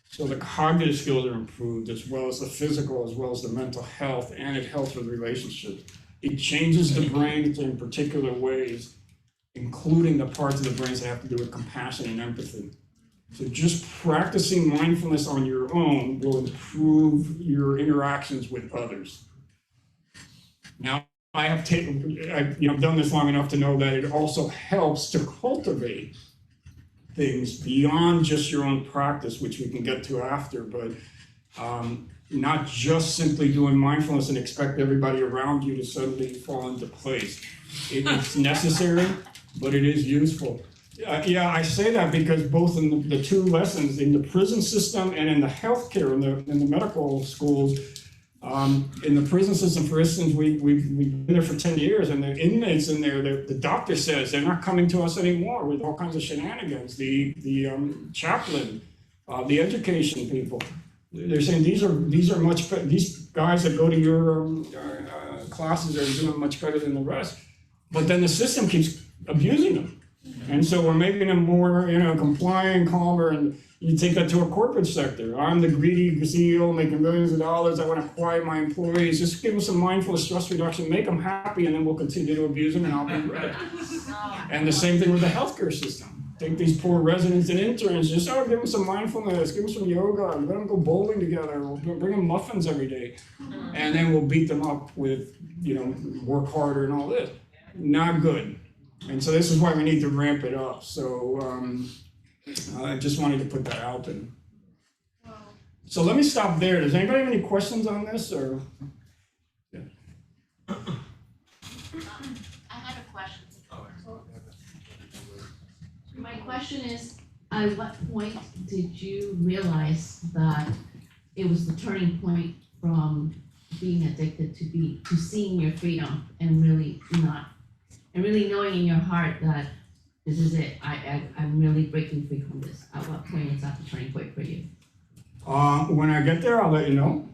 So the cognitive skills are improved, as well as the physical, as well as the mental health, and it helps with relationships. It changes the brain in particular ways, including the parts of the brains that have to do with compassion and empathy. So just practicing mindfulness on your own will improve your interactions with others. Now, I've done this long enough to know that it also helps to cultivate things beyond just your own practice, which we can get to after, but not just simply doing mindfulness and expect everybody around you to suddenly fall into place. It's necessary, but it is useful. Yeah, I say that because both in the two lessons, in the prison system and in the healthcare, in the medical schools, in the prison system, for instance, we've been there for 10 years, and the inmates in there, the doctor says they're not coming to us anymore with all kinds of shenanigans. The chaplain, the education people, they're saying these guys that go to your classes are doing much better than the rest. But then the system keeps abusing them. And so we're making them more, compliant, calmer, and you take that to a corporate sector. I'm the greedy CEO making millions of dollars. I want to quiet my employees. Just give them some mindfulness stress reduction, make them happy, and then we'll continue to abuse them, and I'll be ready. And the same thing with the healthcare system. Take these poor residents and interns, just give them some mindfulness, give them some yoga, let them go bowling together, we'll bring them muffins every day, and then we'll beat them up with, work harder and all this. Not good. And so this is why we need to ramp it up. So I just wanted to put that out there. So let me stop there. Does anybody have any questions on this? Or I had a question. My question is, at what point did you realize that it was the turning point from being addicted to seeing your freedom and really knowing in your heart that this is it, I'm really breaking free from this? At what point is that the turning point for you? When I get there, I'll let you know.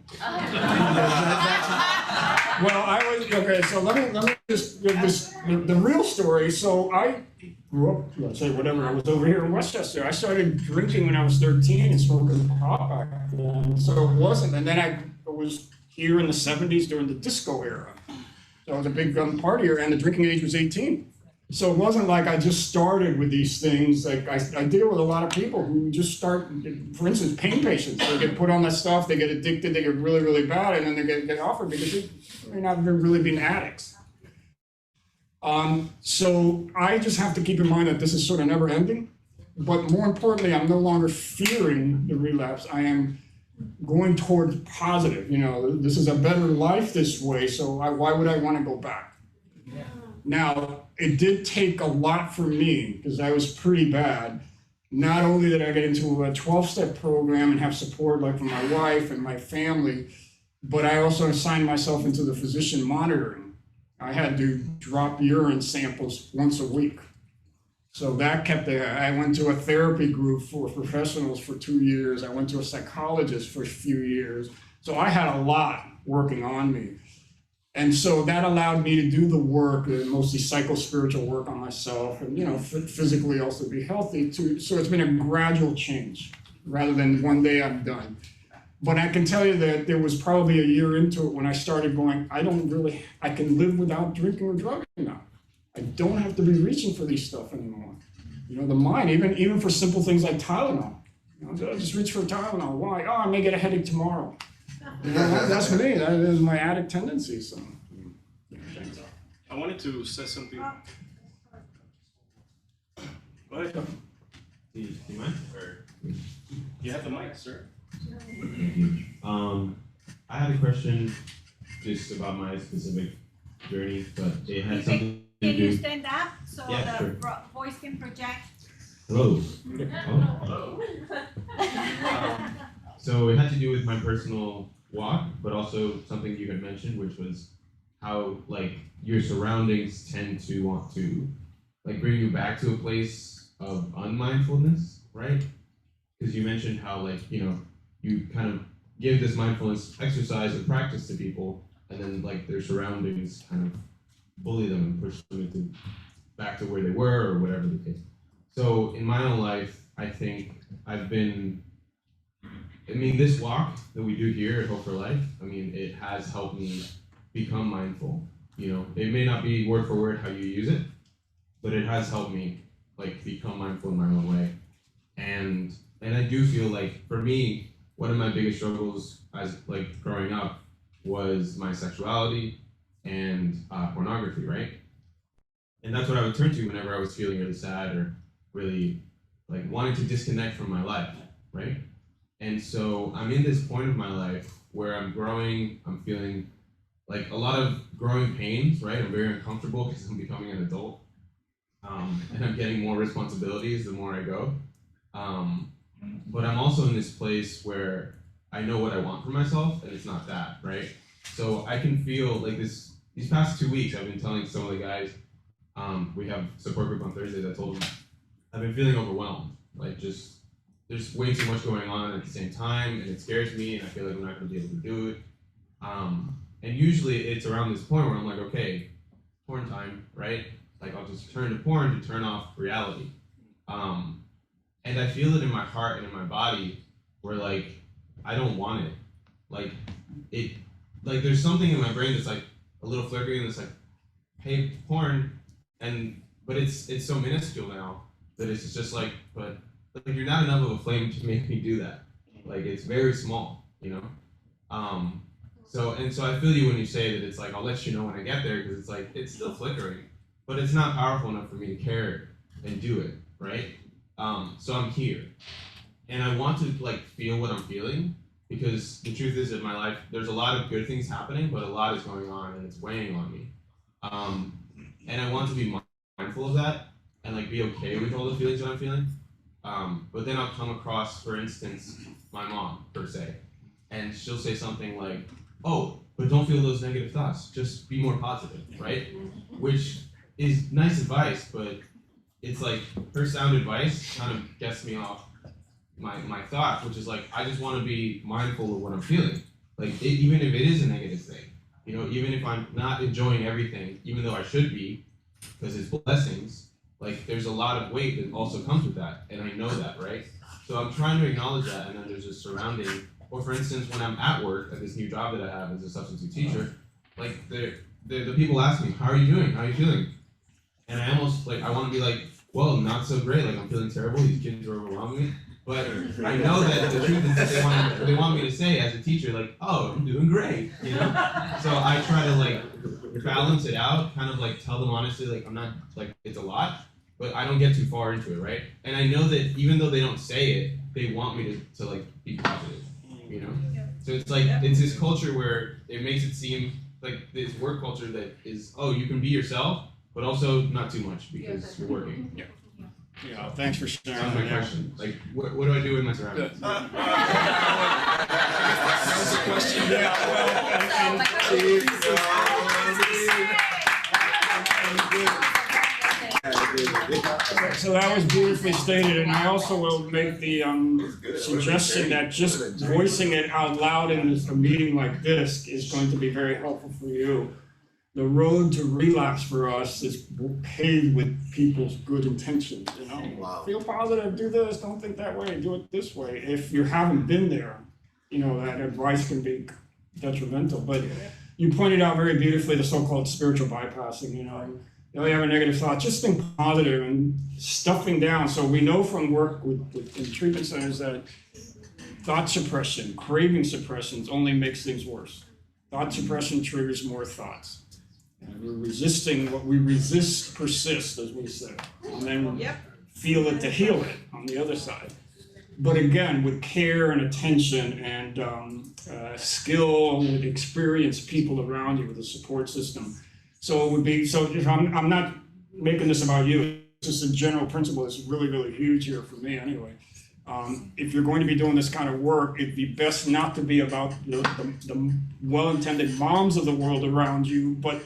Okay, so let me just give this, the real story. So I grew up, let's say whatever, I was over here in Westchester. I started drinking when I was 13 and smoking pot back then. So it wasn't, and then I was here in the 70s during the disco era. So I was a big partier, and the drinking age was 18. So it wasn't like I just started with these things. Like I deal with a lot of people who just start, for instance, pain patients. They get put on that stuff, they get addicted, they get really, really bad, and then they get offered because they're not really being addicts. So I just have to keep in mind that this is sort of never ending. But more importantly, I'm no longer fearing the relapse. I am going towards positive. This is a better life this way, so why would I want to go back? Yeah. Now, it did take a lot for me because I was pretty bad. Not only did I get into a 12-step program and have support like from my wife and my family, but I also assigned myself into the physician monitoring. I had to drop urine samples once a week. So that I went to a therapy group for professionals for 2 years. I went to a psychologist for a few years. So I had a lot working on me. And so that allowed me to do the work, mostly psycho-spiritual work on myself, and physically also be healthy too. So it's been a gradual change rather than one day I'm done. But I can tell you that there was probably a year into it when I started going, I can live without drinking or drugging now. I don't have to be reaching for these stuff anymore. The mind, even for simple things like Tylenol. I'll just reach for Tylenol. Why? Oh, I may get a headache tomorrow. That's me. That is my addict tendency. So, I wanted to say something. Go ahead. Do you mind? Or You have the mic, sir. thank you. I had a question just about my specific journey, but it had something to Can you do. stand up so Yeah, the sure. voice can project? Hello. Oh. So it had to do with my personal walk, but also something you had mentioned, which was how your surroundings tend to want to bring you back to a place of unmindfulness, right? Because you mentioned how you kind of give this mindfulness exercise or practice to people, and then like their surroundings kind of bully them and push them into back to where they were or whatever the case. So in my own life, I think this walk that we do here at Hope for Life, it has helped me become mindful. It may not be word for word how you use it, but it has helped me like become mindful in my own way. And I do feel like for me, one of my biggest struggles as like growing up was my sexuality and pornography, right? And that's what I would turn to whenever I was feeling really sad or really like wanting to disconnect from my life, right? And so I'm in this point of my life where I'm growing, I'm feeling like a lot of growing pains, right? I'm very uncomfortable because I'm becoming an adult. And I'm getting more responsibilities the more I go. But I'm also in this place where I know what I want for myself, and it's not that, right? So I can feel like these past 2 weeks, I've been telling some of the guys, we have support group on Thursdays, I told them, I've been feeling overwhelmed. Like there's way too much going on at the same time, and it scares me, and I feel like I'm not gonna be able to do it. And usually it's around this point where I'm like, okay, porn time, right? Like I'll just turn to porn to turn off reality. And I feel it in my heart and in my body where like, I don't want it. Like there's something in my brain that's like a little flickering that's like, hey, porn, but it's so minuscule now that it's just like, but like you're not enough of a flame to make me do that. Like it's very small, So I feel you when you say that it's like, I'll let you know when I get there, because it's like, it's still flickering, but it's not powerful enough for me to care and do it, right? So I'm here, and I want to like feel what I'm feeling, because the truth is in my life, there's a lot of good things happening, but a lot is going on and it's weighing on me. And I want to be mindful of that and like be okay with all the feelings that I'm feeling. But then I'll come across, for instance, my mom per se, and she'll say something like, oh, but don't feel those negative thoughts, just be more positive, right? Which is nice advice, but it's like her sound advice kind of gets me off my thought, which is like, I just want to be mindful of what I'm feeling. Like even if it is a negative thing, even if I'm not enjoying everything, even though I should be, because it's blessings, like there's a lot of weight that also comes with that, and I know that, right? So I'm trying to acknowledge that, and then there's a surrounding, or for instance, when I'm at work at this new job that I have as a substitute teacher, like the people ask me, how are you doing? How are you feeling? And I almost like, I want to be like, well, not so great, like I'm feeling terrible, these kids are overwhelming me. But I know that the truth is that they want me to say as a teacher, like, oh, I'm doing great, So I try to like balance it out, kind of like tell them honestly, like I'm not, like it's a lot, but I don't get too far into it, right? And I know that even though they don't say it, they want me to like be positive, So it's like, it's this culture where it makes it seem like this work culture that is, oh, you can be yourself, but also not too much because you're working. Yeah, thanks for sharing. That's my question. Like, what do I do with my surroundings? That was the question. So that was beautifully stated, and I also will make the suggestion that just voicing it out loud in a meeting like this is going to be very helpful for you. The road to relapse for us is paved with people's good intentions, Wow. Feel positive, do this, don't think that way, do it this way. If you haven't been there, that advice can be detrimental. But you pointed out very beautifully the so-called spiritual bypassing, you have a negative thought, just think positive and stuffing down. So we know from work in treatment centers that thought suppression, craving suppressions only makes things worse. Thought suppression triggers more thoughts. And we're resisting what we resist persists, as we say, and then feel it to heal it on the other side. But again, with care and attention and skill, with experienced people around you, with a support system. So it would be, if I'm not making this about you, it's just a general principle that's really, really huge here for me anyway. If you're going to be doing this kind of work, it'd be best not to be about the well-intended moms of the world around you, but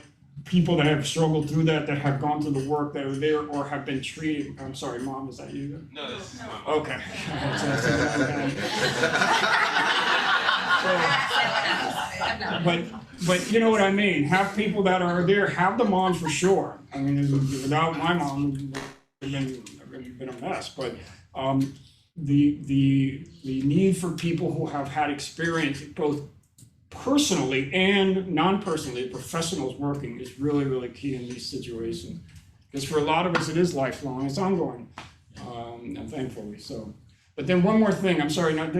people that have struggled through that have gone through the work that are there or have been treated. I'm sorry, Mom, is that you? No, this is my mom. Okay. But you know what I mean. Have people that are there. Have the moms for sure. I mean, without my mom, it would have been a mess. But the need for people who have had experience both personally and non-personally, professionals working is really, really key in these situations. Because for a lot of us, it is lifelong, it's ongoing, and thankfully so. But then one more thing, I'm sorry, but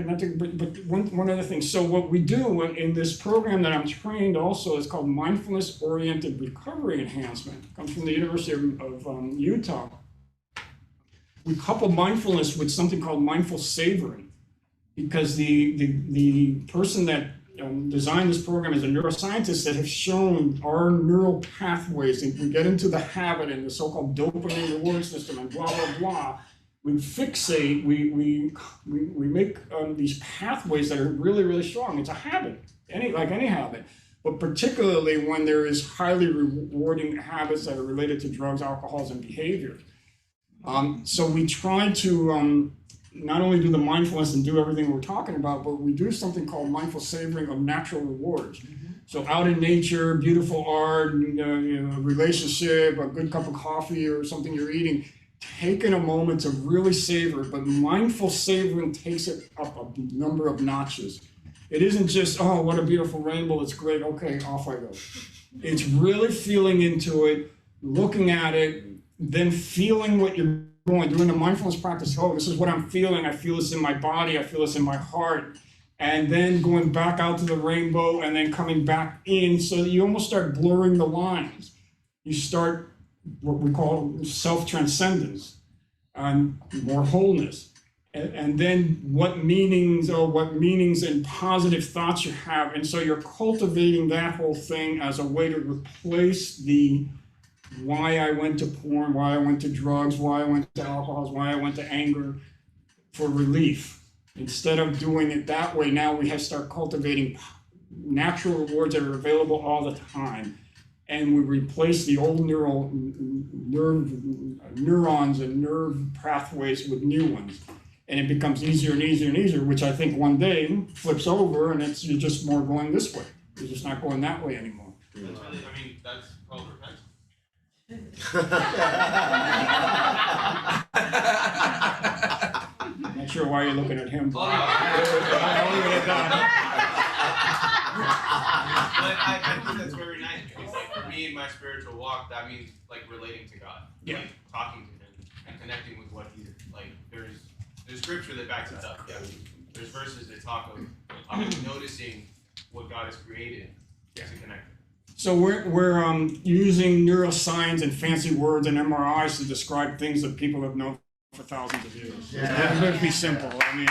one other thing. So what we do in this program that I'm trained also is called Mindfulness-Oriented Recovery Enhancement. It comes from the University of Utah. We couple mindfulness with something called mindful savoring, because the person that designed this program is a neuroscientist that have shown our neural pathways, and we get into the habit and the so-called dopamine reward system and blah, blah, blah. We fixate, we make these pathways that are really, really strong. It's a habit, like any habit, but particularly when there is highly rewarding habits that are related to drugs, alcohols, and behaviors. So we try to not only do the mindfulness and do everything we're talking about, but we do something called mindful savoring of natural rewards. So out in nature, beautiful art, relationship, a good cup of coffee or something you're eating, taking a moment to really savor it. But mindful savoring takes it up a number of notches. It isn't just, oh, what a beautiful rainbow, it's great, okay, off I go. It's really feeling into it, looking at it, then feeling what you're doing the mindfulness practice. Oh, this is what I'm feeling. I feel this in my body. I feel this in my heart. And then going back out to the rainbow and then coming back in, so that you almost start blurring the lines. You start what we call self-transcendence and more wholeness. And then what meanings and positive thoughts you have. And so you're cultivating that whole thing as a way to replace the why I went to porn, why I went to drugs, why I went to alcohol, why I went to anger, for relief. Instead of doing it that way, now we have to start cultivating natural rewards that are available all the time. And we replace the old neurons and nerve pathways with new ones. And it becomes easier and easier and easier, which I think one day flips over and you're just more going this way. You're just not going that way anymore. That's really, I mean, that's called repentance. Not sure why you're looking at him. But I think that's very nice, because like for me in my spiritual walk, that means like relating to God, like talking to Him and connecting with what He's like. There's scripture that backs it up. Yeah. There's verses that talk of noticing what God has created to connect. So we're using neuroscience and fancy words and MRIs to describe things that people have known for thousands of years. Yeah. Let's be simple. I mean,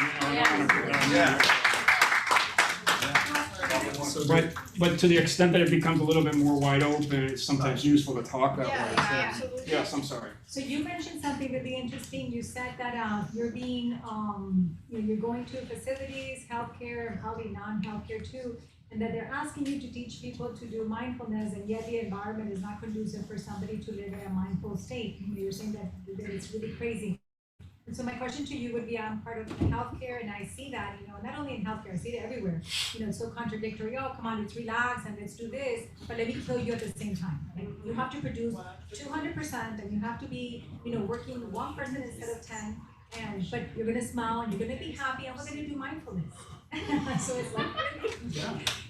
but to the extent that it becomes a little bit more wide open, it's sometimes useful to talk that way. Absolutely. Yes, I'm sorry. So you mentioned something really interesting. You said that you're being, you're going to facilities, healthcare, probably non-healthcare too, and that they're asking you to teach people to do mindfulness, and yet the environment is not conducive for somebody to live in a mindful state. You're saying that it's really crazy. And so my question to you would be, I'm part of healthcare, and I see that, not only in healthcare, I see it everywhere. It's so contradictory. Oh, come on, let's relax and let's do this, but let me kill you at the same time. Like, you have to produce 200%, and you have to be, working 1% instead of 10. But you're gonna smile, and you're gonna be happy, and we're gonna do mindfulness. So it's like,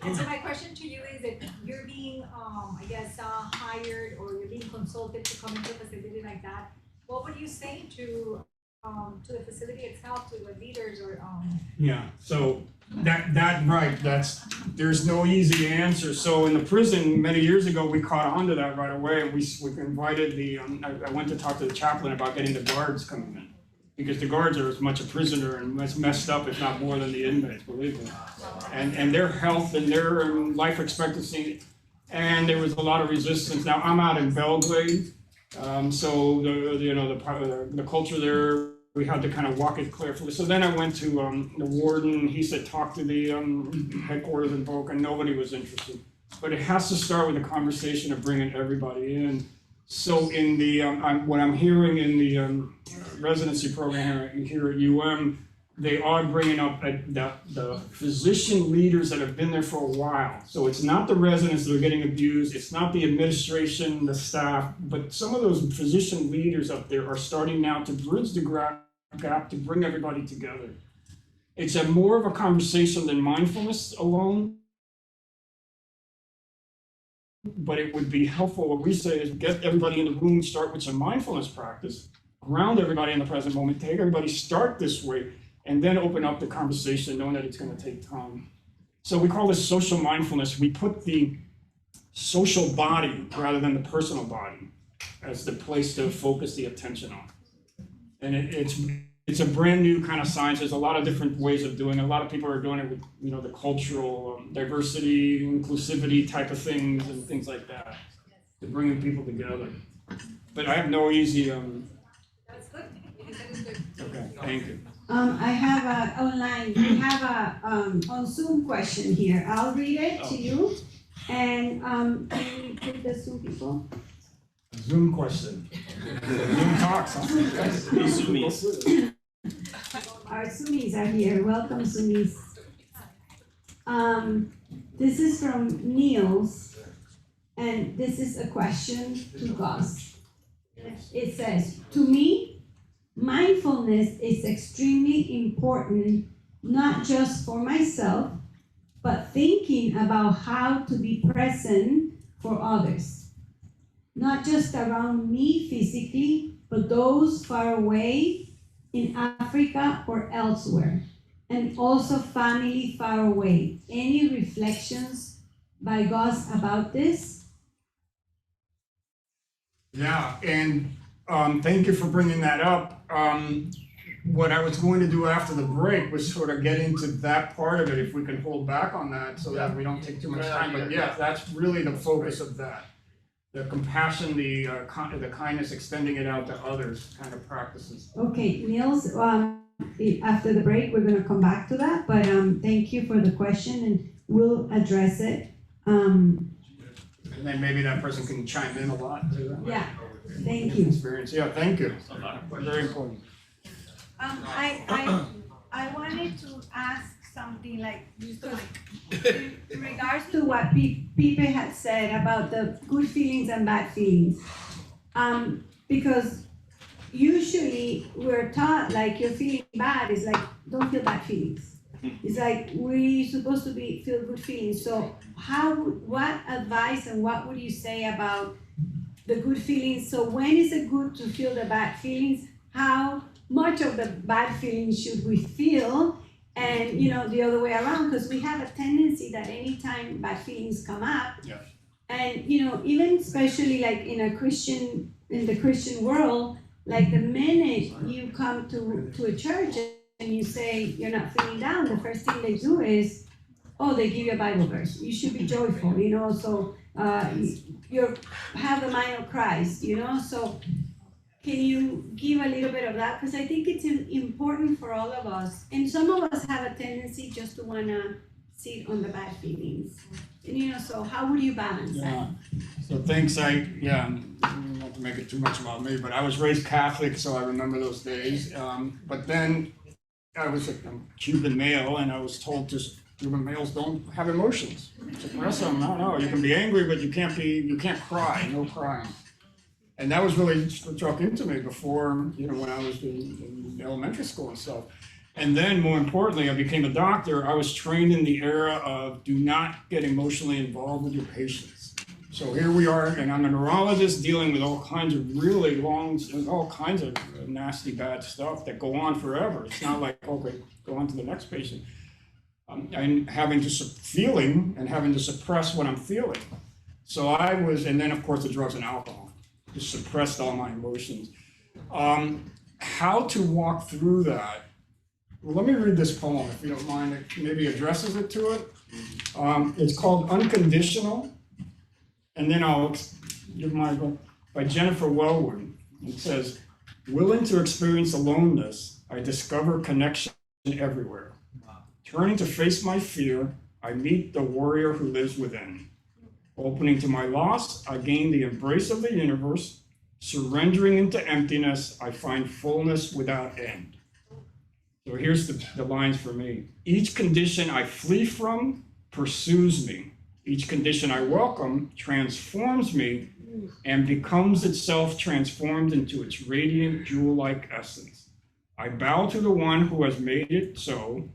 and so my question to you is, if you're being, hired, or you're being consulted to come into a facility like that, what would you say to the facility itself, to the leaders, or Yeah, so there's no easy answer. So in the prison many years ago, we caught on to that right away, and we invited I went to talk to the chaplain about getting the guards coming in, because the guards are as much a prisoner and as messed up, if not more, than the inmates, believe me. And their health and their life expectancy, and there was a lot of resistance. Now I'm out in Belgrade. So the culture there, we had to kind of walk it carefully. So then I went to the warden. He said, talk to the headquarters in Boca, and nobody was interested. but it has to start with a conversation of bringing everybody in. So in the, what I'm hearing in the residency program here at UM, they are bringing up the physician leaders that have been there for a while. So it's not the residents that are getting abused, it's not the administration, the staff, but some of those physician leaders up there are starting now to bridge the gap to bring everybody together. It's a more of a conversation than mindfulness alone, but it would be helpful. What we say is get everybody in the room, start with some mindfulness practice, ground everybody in the present moment, take everybody start this way, and then open up the conversation knowing that it's going to take time. So we call this social mindfulness. We put the social body rather than the personal body as the place to focus the attention on. And it's a brand new kind of science. There's a lot of different ways of doing it. A lot of people are doing it with, you know, the cultural diversity, inclusivity type of things and things like that, to bringing people together. But I have no easy. That's good. You said it's good. Okay, thank you. I have a online. We have a on Zoom question here. I'll read it to you, and can you put the Zoom people? Zoom question. Zoom talks. Huh? Zoomies. Our Zoomies are here. Welcome, Zoomies. This is from Niels, and this is a question to Gus. It says, to me, mindfulness is extremely important, not just for myself, but thinking about how to be present for others. Not just around me physically, but those far away in Africa or elsewhere, and also family far away. Any reflections by Gus about this? Yeah, and thank you for bringing that up. What I was going to do after the break was sort of get into that part of it, if we can hold back on that so that we don't take too much time. But yeah, that's really the focus of that. The compassion, the kindness, extending it out to others kind of practices. Okay, Niels, after the break, we're going to come back to that, but thank you for the question and we'll address it. And then maybe that person can chime in a lot too. Yeah, thank you. Experience. Yeah, thank you. Very important. I wanted to ask something like, in regards to what Pipe had said about the good feelings and bad feelings. Because usually we're taught like you're feeling bad is like, don't feel bad feelings. It's like we're supposed to feel good feelings. So what advice and what would you say about the good feelings? So when is it good to feel the bad feelings? How much of the bad feelings should we feel? And you know, the other way around, because we have a tendency that anytime bad feelings come up, yeah. And you know, even especially like in the Christian world, like the minute you come to a church and you say you're not feeling down, the first thing they do is, oh, they give you a Bible verse. You should be joyful, you know. So you have the mind of Christ, you know. So can you give a little bit of that? Because I think it's important for all of us. And some of us have a tendency just to want to sit on the bad feelings. And you know, so how would you balance that? So thanks, I don't want to make it too much about me, but I was raised Catholic, so I remember those days. But then I was a Cuban male, and I was told just Cuban males don't have emotions. Suppress them. No, you can be angry, but you can't cry, no crying. And that was really struck into me before, you know, when I was in elementary school and stuff. And then more importantly, I became a doctor. I was trained in the era of do not get emotionally involved with your patients. So here we are, and I'm a neurologist dealing with all kinds of really all kinds of nasty, bad stuff that go on forever. It's not like, okay, go on to the next patient. I'm having to feeling and having to suppress what I'm feeling. So I was, and then of course the drugs and alcohol just suppressed all my emotions. How to walk through that? Well, let me read this poem, if you don't mind. It maybe addresses it to it. It's called Unconditional. And then I'll give my book by Jennifer Wellwood. It says, willing to experience aloneness, I discover connection everywhere. Turning to face my fear, I meet the warrior who lives within. Opening to my loss, I gain the embrace of the universe. Surrendering into emptiness, I find fullness without end. So here's the lines for me. Each condition I flee from pursues me. Each condition I welcome transforms me and becomes itself transformed into its radiant jewel-like essence. I bow to the one who has made it so,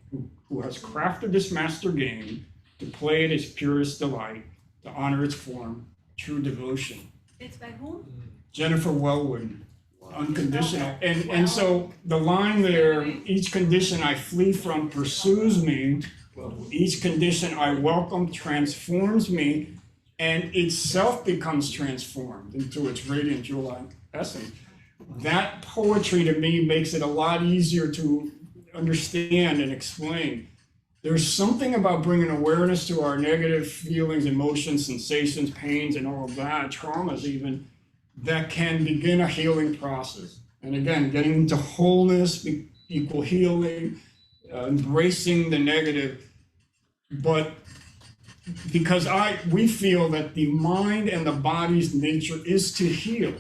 who has crafted this master game to play it as purest delight, to honor its form, true devotion. It's by whom? Jennifer Wellwood, unconditional. And so the line there, each condition I flee from pursues me, each condition I welcome transforms me, and itself becomes transformed into its radiant jewel-like essence. That poetry to me makes it a lot easier to understand and explain. There's something about bringing awareness to our negative feelings, emotions, sensations, pains, and all of that, traumas even, that can begin a healing process. And again, getting into wholeness, equal healing, embracing the negative. But because we feel that the mind and the body's nature is to heal.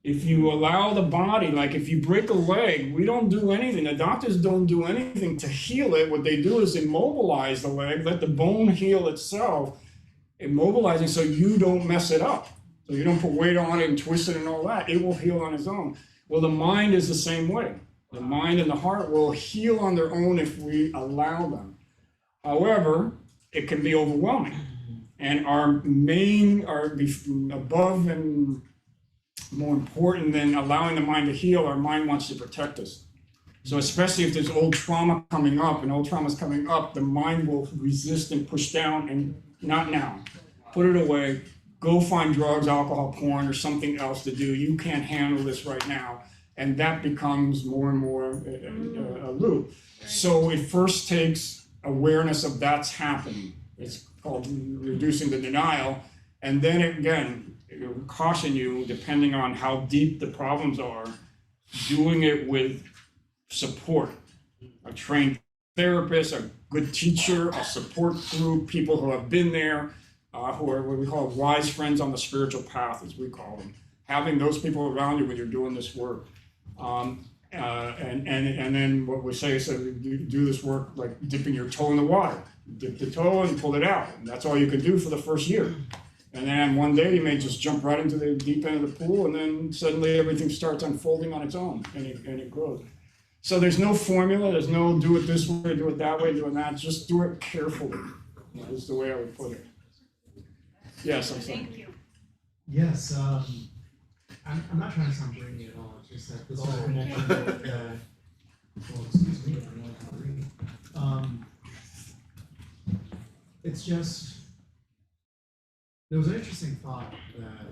If you allow the body, like if you break a leg, we don't do anything. The doctors don't do anything to heal it. What they do is immobilize the leg, let the bone heal itself, immobilizing so you don't mess it up. So you don't put weight on it and twist it and all that. It will heal on its own. Well, the mind is the same way. The mind and the heart will heal on their own if we allow them. However, it can be overwhelming. And our above and more important than allowing the mind to heal, our mind wants to protect us. So especially if there's old trauma coming up, and old trauma's coming up, the mind will resist and push down and not now. Put it away, go find drugs, alcohol, porn, or something else to do. You can't handle this right now. And that becomes more and more a loop. So it first takes awareness of that's happening. It's called reducing the denial. And then again, caution you, depending on how deep the problems are, doing it with support. A trained therapist, a good teacher, a support group, people who have been there, who are what we call wise friends on the spiritual path, as we call them. Having those people around you when you're doing this work. And then what we say is do this work like dipping your toe in the water. Dip the toe and pull it out. And that's all you can do for the first year. And then one day you may just jump right into the deep end of the pool, and then suddenly everything starts unfolding on its own, and it grows. So there's no formula. There's no do it this way, do it that way, doing that. Just do it carefully. Is the way I would put it. Yes, I'm sorry. Thank you. Yes, I'm not trying to sound brainy at all. It's just that this whole connection with, well, excuse me, I don't want to agree. It's just, there was an interesting thought that,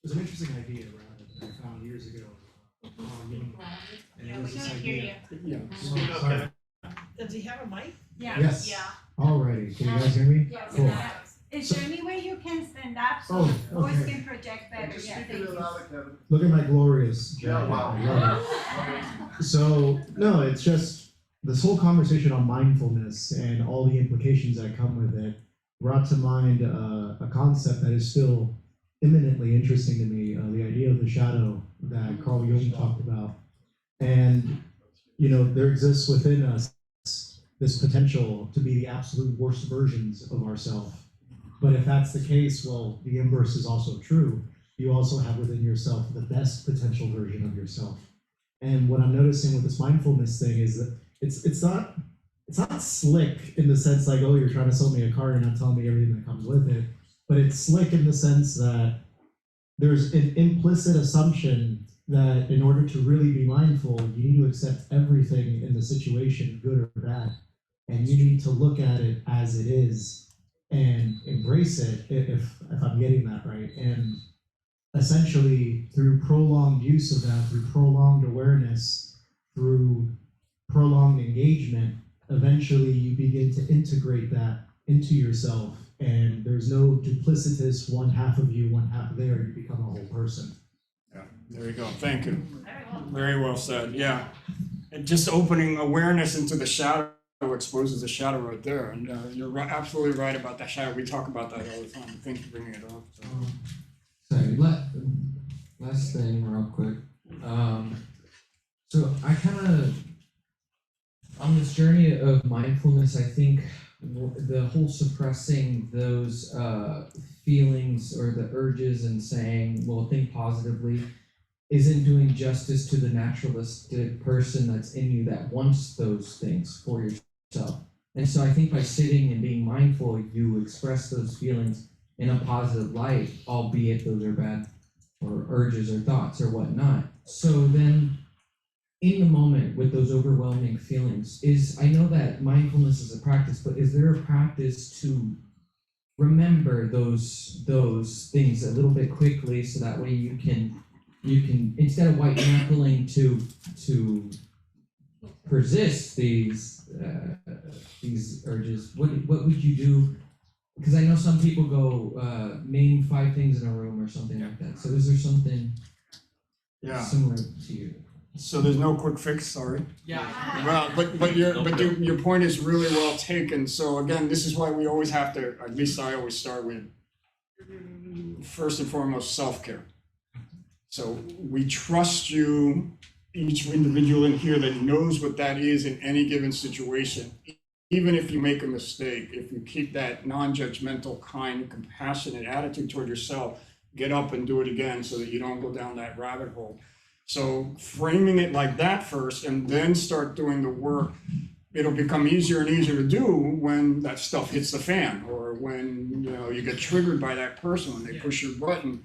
there's an interesting idea rather that I found years ago. And it was this idea. Yeah. Oh, sorry. Does he have a mic? Yes. Yeah. Alrighty. Can you guys hear me? Yes. Cool. Is there any way you can stand up so Oh, the voice okay. can project better? Yeah, thank you. Look at my glorious jacket. Yeah, wow. I love it. So, no, it's just this whole conversation on mindfulness and all the implications that come with it brought to mind a concept that is still eminently interesting to me, the idea of the shadow that Carl Jung talked about. And, you know, there exists within us this potential to be the absolute worst versions of ourselves. But if that's the case, well, the inverse is also true. You also have within yourself the best potential version of yourself. And what I'm noticing with this mindfulness thing is that it's not slick in the sense like, oh, you're trying to sell me a car, you're not telling me everything that comes with it. But it's slick in the sense that there's an implicit assumption that in order to really be mindful, you need to accept everything in the situation, good or bad. And you need to look at it as it is and embrace it, if I'm getting that right. And essentially, through prolonged use of that, through prolonged awareness, through prolonged engagement, eventually you begin to integrate that into yourself. And there's no duplicitous one half of you, one half there. You become a whole person. Yeah, there you go. Thank you. Very well said. Yeah. And just opening awareness into the shadow exposes the shadow right there. And you're right, absolutely right about that shadow. We talk about that all the time. Thank you for bringing it up. So. Sorry, last thing real quick. So I kind of, on this journey of mindfulness, I think the whole suppressing those feelings or the urges and saying, well, think positively, isn't doing justice to the naturalistic person that's in you that wants those things for yourself. And so I think by sitting and being mindful, you express those feelings in a positive light, albeit those are bad or urges or thoughts or whatnot. So then in the moment with those overwhelming feelings, I know that mindfulness is a practice, but is there a practice to remember those things a little bit quickly so that way you can instead of white knuckling to persist these urges, what would you do? Because I know some people go name 5 things in a room or something like that. So is there something similar to you? So there's no quick fix, sorry. Yeah. Well, but your point is really well taken. So again, this is why we always have to, at least I always start with, first and foremost, self-care. So we trust you, each individual in here that knows what that is in any given situation. Even if you make a mistake, if you keep that non-judgmental, kind, compassionate attitude toward yourself, get up and do it again so that you don't go down that rabbit hole. So framing it like that first and then start doing the work, it'll become easier and easier to do when that stuff hits the fan or when you get triggered by that person when they push your button.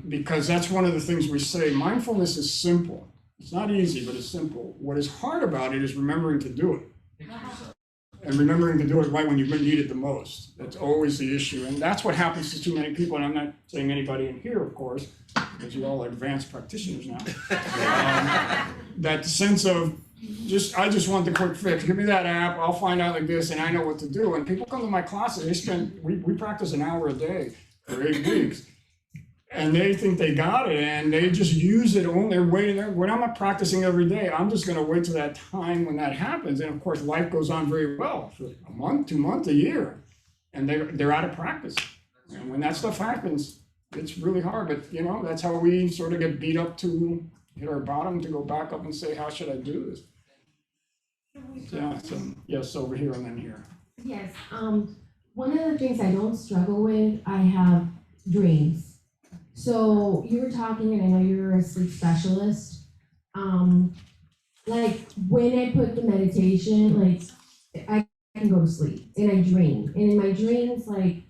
Because that's one of the things we say, mindfulness is simple. It's not easy, but it's simple. What is hard about it is remembering to do it. And remembering to do it right when you need it the most. That's always the issue. And that's what happens to too many people. And I'm not saying anybody in here, of course, because you all are advanced practitioners now. That sense of I just want the quick fix. Give me that app, I'll find out like this, and I know what to do. And people come to my classes, we practice an hour a day for 8 weeks. And they think they got it, and they just use it only. They're waiting there. When I'm not practicing every day, I'm just going to wait till that time when that happens. And of course, life goes on very well for a month, 2 months, a year, and they're out of practice. And when that stuff happens, it's really hard. But that's how we sort of get beat up to hit our bottom to go back up and say, how should I do this? Yeah. So yes, over here and then here. Yes. One of the things I don't struggle with, I have dreams. So you were talking, and I know you're a sleep specialist. Like when I put the meditation, like I can go to sleep and I dream. And in my dreams, like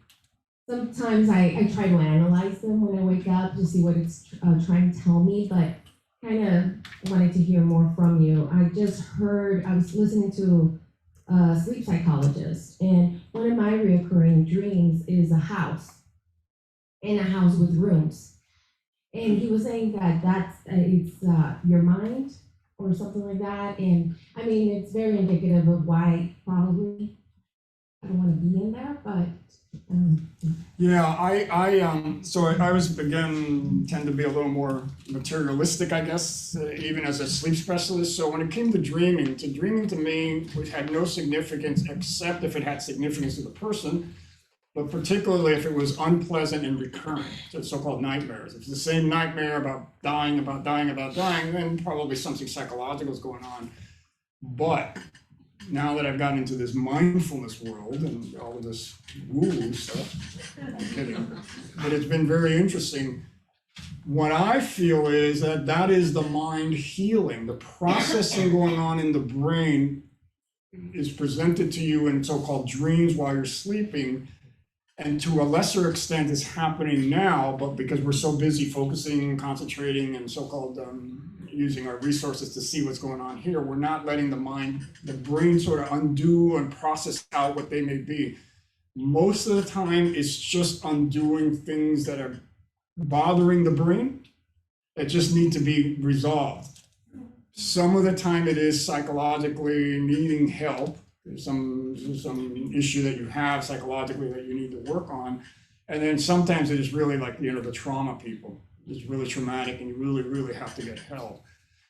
sometimes I try to analyze them when I wake up to see what it's trying to tell me, but kind of wanted to hear more from you. I was listening to a sleep psychologist, and one of my reoccurring dreams is a house. In a house with rooms, and he was saying that it's your mind or something like that, and I mean it's very indicative of why probably I don't want to be in there, but so I was again tend to be a little more materialistic, I guess, even as a sleep specialist. So when it came to dreaming to me had no significance except if it had significance to the person. But particularly if it was unpleasant and recurring, so-called nightmares. If it's the same nightmare about dying, then probably something psychological is going on. But now that I've gotten into this mindfulness world and all of this woo-woo stuff, I'm kidding, but it's been very interesting. What I feel is that is the mind healing. The processing going on in the brain is presented to you in so-called dreams while you're sleeping. And to a lesser extent is happening now, but because we're so busy focusing, concentrating, and so-called using our resources to see what's going on here, we're not letting the brain sort of undo and process out what they may be. Most of the time, it's just undoing things that are bothering the brain that just need to be resolved. Some of the time it is psychologically needing help. There's some issue that you have psychologically that you need to work on. And then sometimes it is really like, the trauma people. It's really traumatic and you really, really have to get help.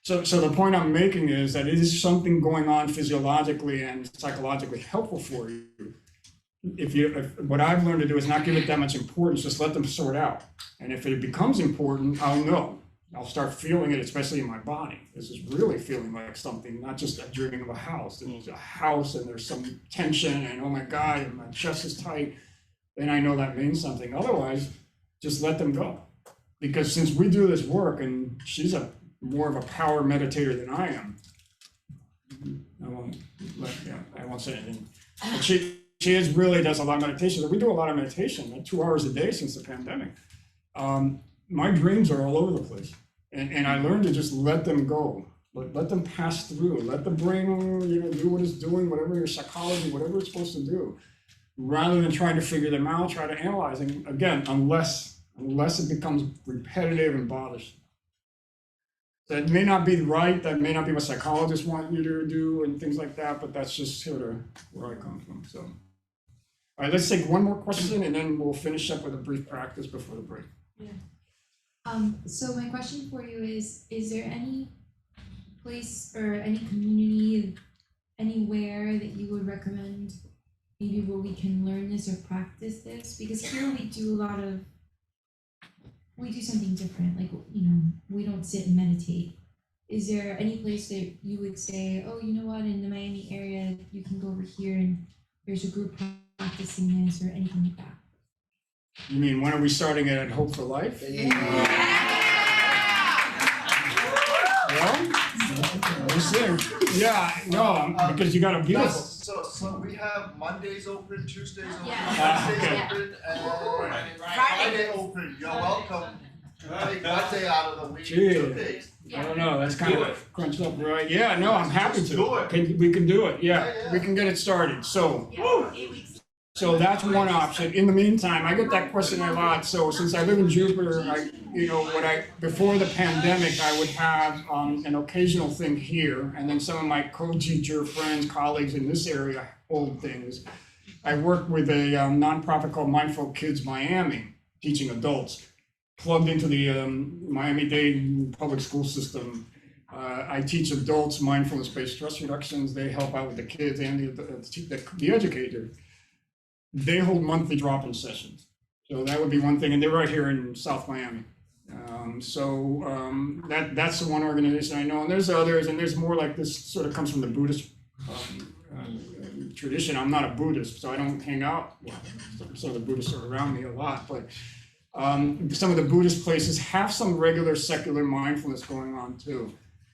So the point I'm making is that it is something going on physiologically and psychologically helpful for you. If what I've learned to do is not give it that much importance, just let them sort out. And if it becomes important, I'll know. I'll start feeling it, especially in my body. This is really feeling like something, not just a dreaming of a house. There's a house and there's some tension and oh my God, and my chest is tight. Then I know that means something. Otherwise, just let them go. Because since we do this work, and she's more of a power meditator than I am, I won't say anything. But she really does a lot of meditation. We do a lot of meditation, like 2 hours a day since the pandemic. My dreams are all over the place. And I learned to just let them go. Let them pass through. Let the brain, do what it's doing, whatever your psychology, whatever it's supposed to do. Rather than trying to figure them out, try to analyze them. Again, unless it becomes repetitive and bothersome. That may not be right, that may not be what psychologists want you to do and things like that, but that's just sort of where I come from. So, all right, let's take one more question and then we'll finish up with a brief practice before the break. Yeah. So my question for you is there any place or any community, anywhere that you would recommend maybe where we can learn this or practice this? Because here we do something different, like, we don't sit and meditate. Is there any place that you would say, oh, you know what, in the Miami area, you can go over here and there's a group practicing this or anything like that? You mean, when are we starting it at Hope for Life? Well, we'll see. Yeah, no, because you got a beautiful. So we have Mondays open, Tuesdays open, Yeah. Wednesdays open, and Friday open. You're welcome to take one day out of the week, 2 days. I don't know, that's kind of crunched up, right? Yeah, no, I'm happy to. Do it. We can do it, yeah. We can get it started, so. So that's one option. In the meantime, I get that question a lot. So since I live in Jupiter, before the pandemic, I would have an occasional thing here, and then some of my co-teacher friends, colleagues in this area hold things. I work with a nonprofit called Mindful Kids Miami, teaching adults, plugged into the Miami-Dade public school system. I teach adults mindfulness-based stress reductions. They help out with the kids and the educator. They hold monthly drop-in sessions. So that would be one thing, and they're right here in South Miami. That's the one organization I know, and there's others, and there's more like this sort of comes from the Buddhist tradition. I'm not a Buddhist, so I don't hang out. Well, some of the Buddhists are around me a lot, but some of the Buddhist places have some regular secular mindfulness going on too.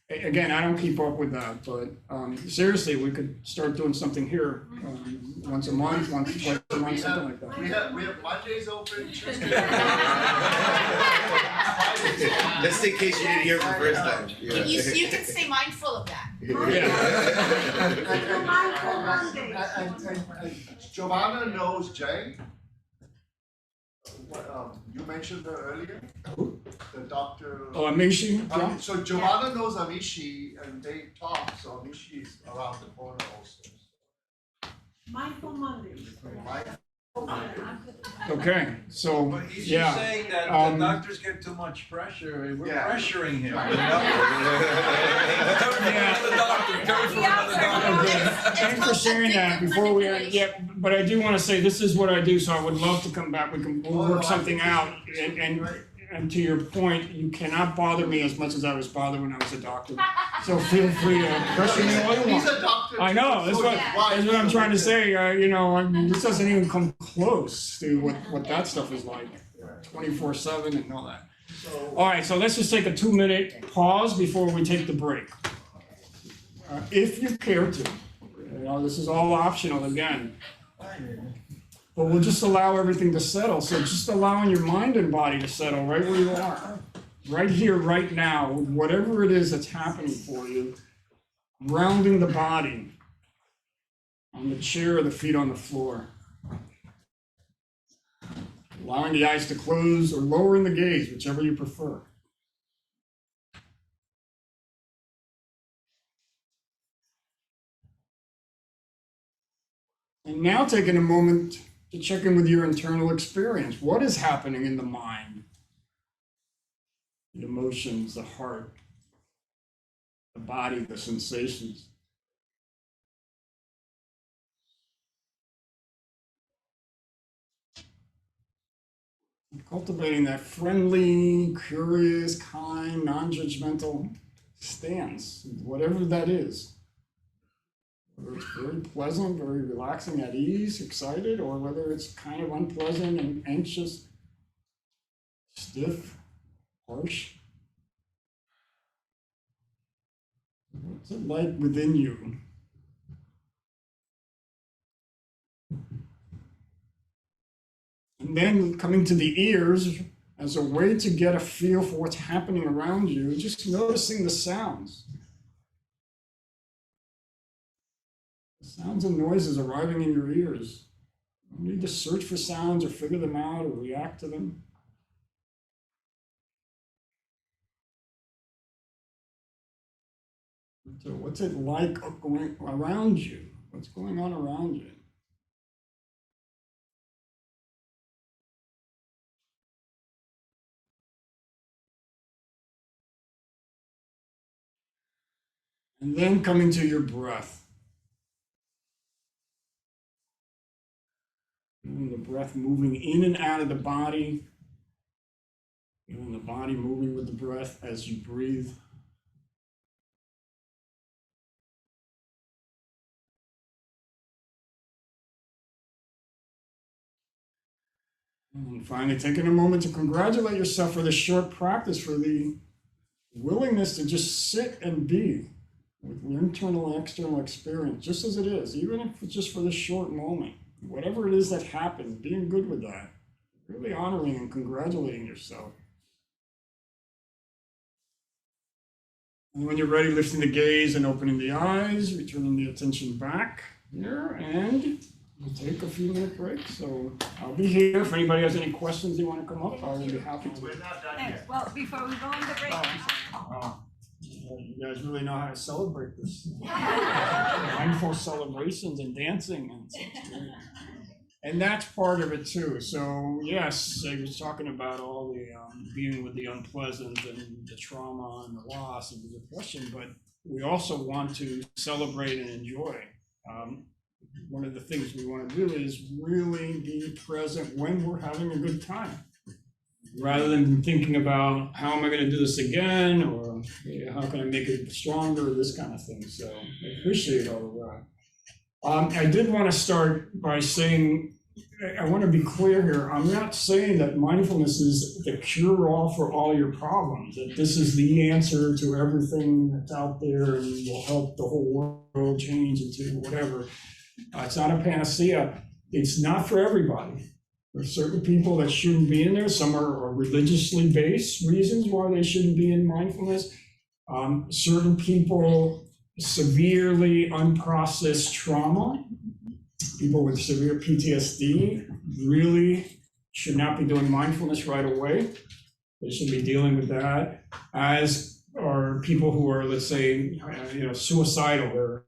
Again, I don't keep up with that, but seriously, we could start doing something here once a month, twice a month, something like that. We have Mondays open, Tuesdays. Just in case you didn't hear it the first time. Yeah. You can stay mindful of that. And Giovanna knows Jay. You mentioned her earlier. Who? The doctor. Oh, Amishi? Yeah. So Giovanna knows Amishi, and they talk. So Amishi is around the corner also. Mindful Mondays. Okay, so But he's yeah. just saying that the doctors get too much pressure, and we're pressuring him. Thanks for sharing that before we, but I do want to say this is what I do, so I would love to come back. We'll work something out. And to your point, you cannot bother me as much as I was bothered when I was a doctor. So feel free to pressure me all you want. He's a doctor. I know, that's what I'm trying to say. This doesn't even come close to what that stuff is like. 24/7 and all that. All right, so let's just take a 2-minute pause before we take the break. If you care to. This is all optional again. But we'll just allow everything to settle. So just allowing your mind and body to settle right where you are. Right here, right now, whatever it is that's happening for you. Grounding the body on the chair or the feet on the floor. Allowing the eyes to close or lowering the gaze, whichever you prefer. And now taking a moment to check in with your internal experience. What is happening in the mind, the emotions, the heart? the body, the sensations. Cultivating that friendly, curious, kind, non-judgmental stance, whatever that is. Whether it's very pleasant, very relaxing, at ease, excited, or whether it's kind of unpleasant and anxious, stiff, harsh. What's it like within you? And then coming to the ears as a way to get a feel for what's happening around you, just noticing the sounds. The sounds and noises arriving in your ears. You don't need to search for sounds or figure them out or react to them. So what's it like going around you? What's going on around you? And then coming to your breath. Feeling the breath moving in and out of the body. Feeling the body moving with the breath as you breathe. And finally, taking a moment to congratulate yourself for this short practice, for the willingness to just sit and be with your internal and external experience, just as it is, even if it's just for this short moment. Whatever it is that happened, being good with that, really honoring and congratulating yourself. And when you're ready, lifting the gaze and opening the eyes, returning the attention back here, and we'll take a few minute break. So I'll be here. If anybody has any questions they want to come up, I will be happy to. We're not done yet. Well, before we go on the break. You guys really know how to celebrate this. Mindful celebrations and dancing and such. And that's part of it too. So yes, I was talking about all the being with the unpleasant and the trauma and the loss and the depression, but we also want to celebrate and enjoy. One of the things we want to do is really be present when we're having a good time, rather than thinking about how am I going to do this again, or how can I make it stronger, this kind of thing. So I appreciate all of that. I did want to start by saying, I want to be clear here. I'm not saying that mindfulness is the cure-all for all your problems, that this is the answer to everything that's out there and will help the whole world change into whatever. It's not a panacea. It's not for everybody. There's certain people that shouldn't be in there. Some are religiously based reasons why they shouldn't be in mindfulness. Certain people, severely unprocessed trauma, people with severe PTSD really should not be doing mindfulness right away. They should be dealing with that, as are people who are, let's say, suicidal. They're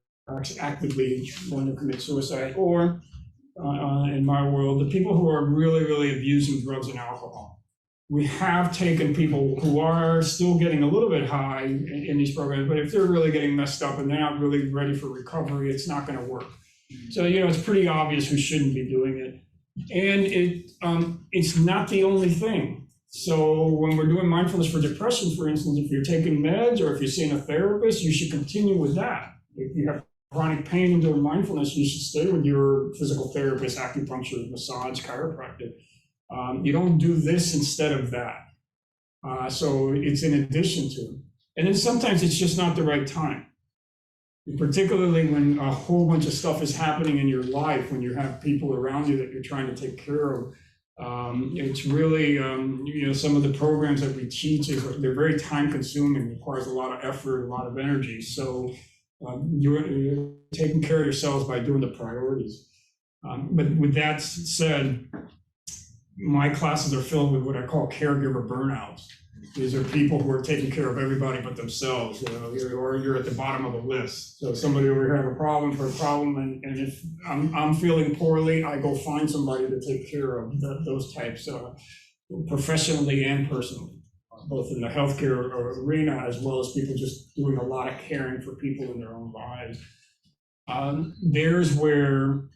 actively going to commit suicide, or in my world, the people who are really, really abusing drugs and alcohol. We have taken people who are still getting a little bit high in these programs, but if they're really getting messed up and they're not really ready for recovery, it's not going to work. So, it's pretty obvious who shouldn't be doing it. And it's not the only thing. So when we're doing mindfulness for depression, for instance, if you're taking meds or if you're seeing a therapist, you should continue with that. If you have chronic pain and doing mindfulness, you should stay with your physical therapist, acupuncture, massage, chiropractic. You don't do this instead of that. So it's in addition to. And then sometimes it's just not the right time. Particularly when a whole bunch of stuff is happening in your life, when you have people around you that you're trying to take care of. It's really, some of the programs that we teach, they're very time consuming, requires a lot of effort, a lot of energy. So you're taking care of yourselves by doing the priorities. But with that said, my classes are filled with what I call caregiver burnouts. These are people who are taking care of everybody but themselves, or you're at the bottom of the list. So somebody over here have a problem, and if I'm feeling poorly, I go find somebody to take care of those types, professionally and personally. both in the healthcare arena as well as people just doing a lot of caring for people in their own lives. There's where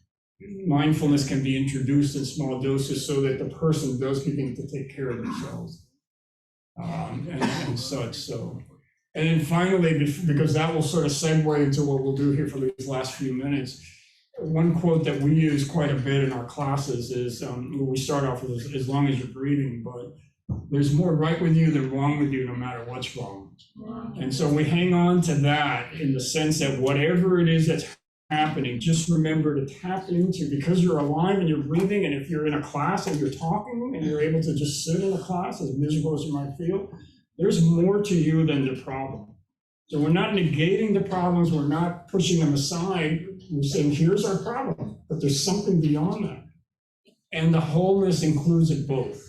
mindfulness can be introduced in small doses so that the person does begin to take care of themselves and such. So, and then finally, because that will sort of segue into what we'll do here for these last few minutes, one quote that we use quite a bit in our classes is, we start off with as long as you're breathing, but there's more right with you than wrong with you no matter what's wrong. And so we hang on to that in the sense that whatever it is that's happening, just remember to tap into, because you're alive and you're breathing, and if you're in a class and you're talking and you're able to just sit in a class, as miserable as you might feel, there's more to you than the problem. So we're not negating the problems, we're not pushing them aside, we're saying here's our problem, but there's something beyond that. And the wholeness includes it both.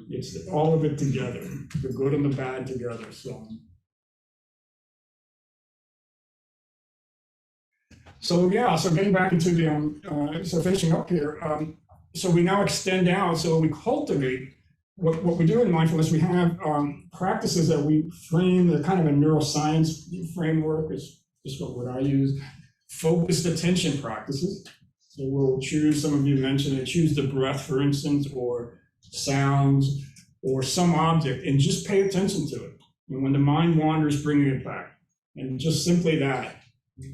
It's all of it together, the good and the bad together. So yeah, so getting back into the, so finishing up here, so we now extend out, so we cultivate, what we do in mindfulness, we have practices that we frame, the kind of a neuroscience framework is just what I use, focused attention practices. So we'll choose, some of you mentioned it, choose the breath, for instance, or sounds, or some object, and just pay attention to it. And when the mind wanders, bringing it back. And just simply that.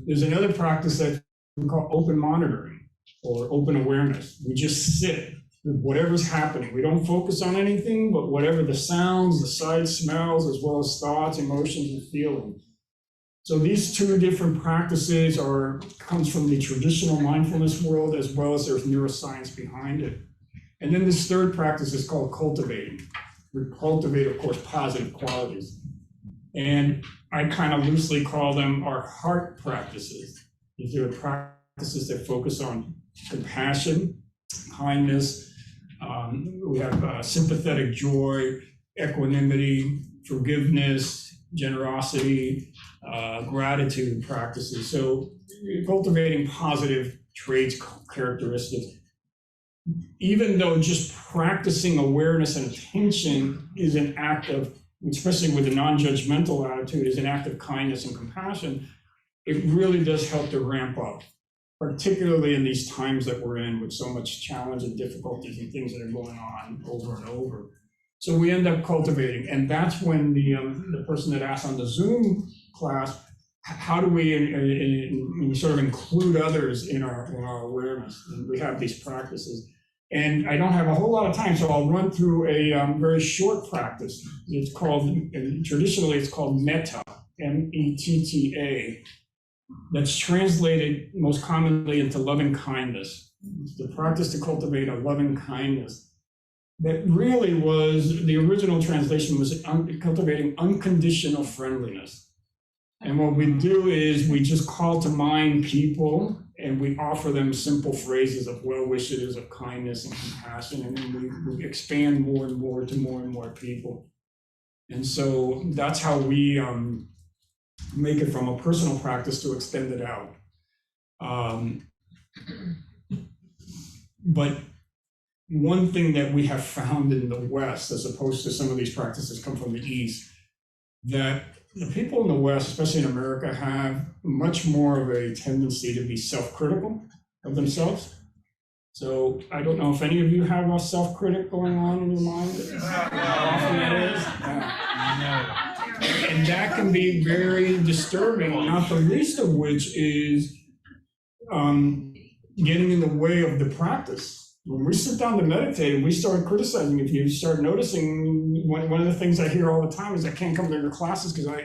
There's another practice that we call open monitoring or open awareness. We just sit with whatever's happening. We don't focus on anything, but whatever the sounds, the sights, smells, as well as thoughts, emotions, and feelings. So these two different practices comes from the traditional mindfulness world, as well as there's neuroscience behind it. And then this third practice is called cultivating. We cultivate, of course, positive qualities. And I kind of loosely call them our heart practices. These are practices that focus on compassion, kindness. We have sympathetic joy, equanimity, forgiveness, generosity, gratitude practices. So cultivating positive traits, characteristics. Even though just practicing awareness and attention is an act of, especially with a non-judgmental attitude, is an act of kindness and compassion, it really does help to ramp up, particularly in these times that we're in with so much challenge and difficulties and things that are going on over and over. So we end up cultivating, and that's when the person that asked on the Zoom class, how do we sort of include others in our awareness? And we have these practices. And I don't have a whole lot of time, so I'll run through a very short practice. It's called, traditionally it's called metta, M-E-T-T-A. That's translated most commonly into loving kindness. It's the practice to cultivate a loving kindness. That really was, the original translation was cultivating unconditional friendliness. And what we do is we just call to mind people and we offer them simple phrases of well wishes, of kindness and compassion, and then we expand more and more to more and more people. And so that's how we make it from a personal practice to extend it out. But one thing that we have found in the West, as opposed to some of these practices come from the East, that the people in the West, especially in America, have much more of a tendency to be self-critical of themselves. So I don't know if any of you have a self-critic going on in your mind. How often that is. And that can be very disturbing, not the least of which is getting in the way of the practice. When we sit down to meditate and we start criticizing, if you start noticing, one of the things I hear all the time is I can't come to your classes because I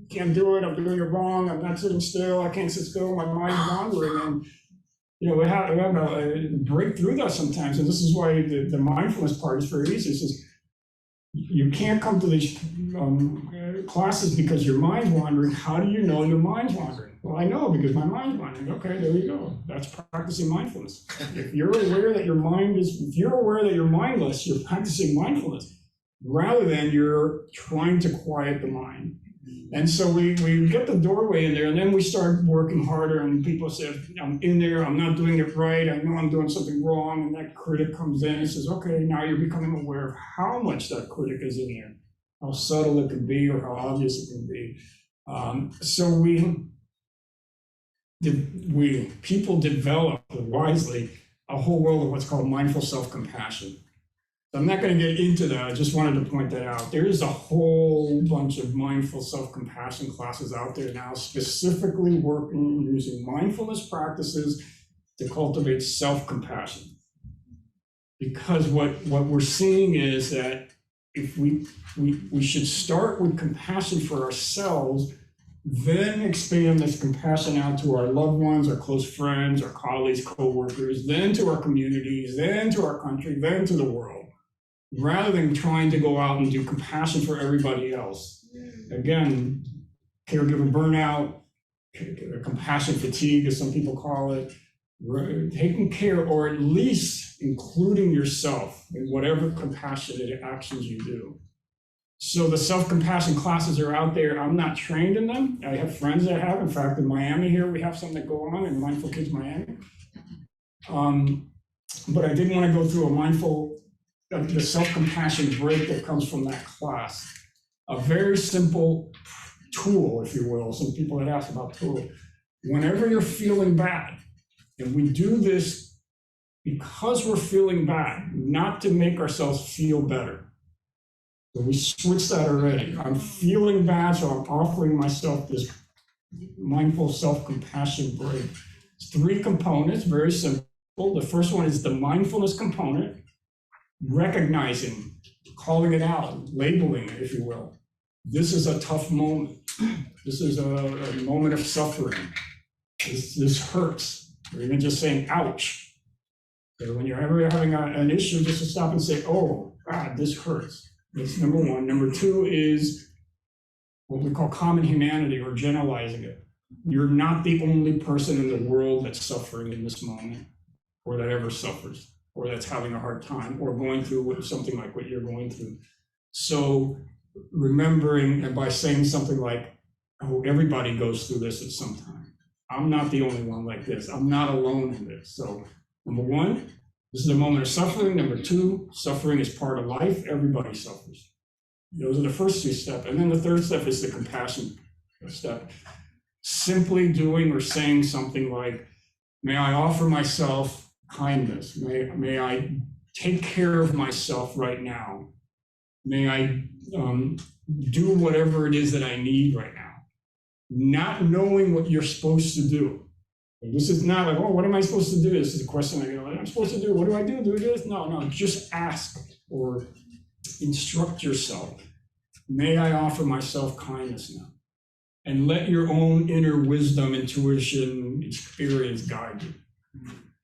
can't do it, I'm doing it wrong, I'm not sitting still, I can't sit still, my mind's wandering. And we have to break through that sometimes. And this is why the mindfulness part is very easy. It's just, you can't come to these classes because your mind's wandering. How do you know your mind's wandering? Well, I know because my mind's wandering. Okay, there you go. That's practicing mindfulness. If you're aware that you're mindless, you're practicing mindfulness rather than you're trying to quiet the mind. And so we get the doorway in there, and then we start working harder, and people say, I'm in there, I'm not doing it right, I know I'm doing something wrong, and that critic comes in and says, okay, now you're becoming aware of how much that critic is in there. how subtle it can be or how obvious it can be. So people develop wisely a whole world of what's called mindful self-compassion. So I'm not going to get into that. I just wanted to point that out. There is a whole bunch of mindful self-compassion classes out there now, specifically working using mindfulness practices to cultivate self-compassion. Because what we're seeing is that if we should start with compassion for ourselves, then expand this compassion out to our loved ones, our close friends, our colleagues, co-workers, then to our communities, then to our country, then to the world, rather than trying to go out and do compassion for everybody else. Again, caregiver burnout, compassion fatigue, as some people call it, taking care, or at least including yourself in whatever compassionate actions you do. So the self-compassion classes are out there. I'm not trained in them. I have friends that have. In fact, in Miami here, we have something that go on in Mindful Kids Miami. But I didn't want to go through the self-compassion break that comes from that class. A very simple tool, if you will. Some people had asked about tool. Whenever you're feeling bad, and we do this because we're feeling bad, not to make ourselves feel better. So we switched that already. I'm feeling bad, so I'm offering myself this mindful self-compassion break. It's 3 components, very simple. The first one is the mindfulness component, recognizing, calling it out, labeling it, if you will. This is a tough moment. This is a moment of suffering. This hurts. Or even just saying, ouch. So when you're ever having an issue, just to stop and say, oh, God, this hurts. That's number 1. Number 2 is what we call common humanity, or generalizing it. You're not the only person in the world that's suffering in this moment, or that ever suffers, or that's having a hard time, or going through something like what you're going through. So remembering, and by saying something like, oh, everybody goes through this at some time. I'm not the only one like this. I'm not alone in this. So number 1, this is a moment of suffering. Number 2, suffering is part of life. Everybody suffers. Those are the first 2 steps. And then the third step is the compassion step. Simply doing or saying something like, may I offer myself kindness? May I take care of myself right now? May I do whatever it is that I need right now? Not knowing what you're supposed to do. And this is not like, oh, what am I supposed to do? This is a question I go, what am I supposed to do? What do I do? Do this? No, just ask or instruct yourself. May I offer myself kindness now? And let your own inner wisdom, intuition, experience guide you.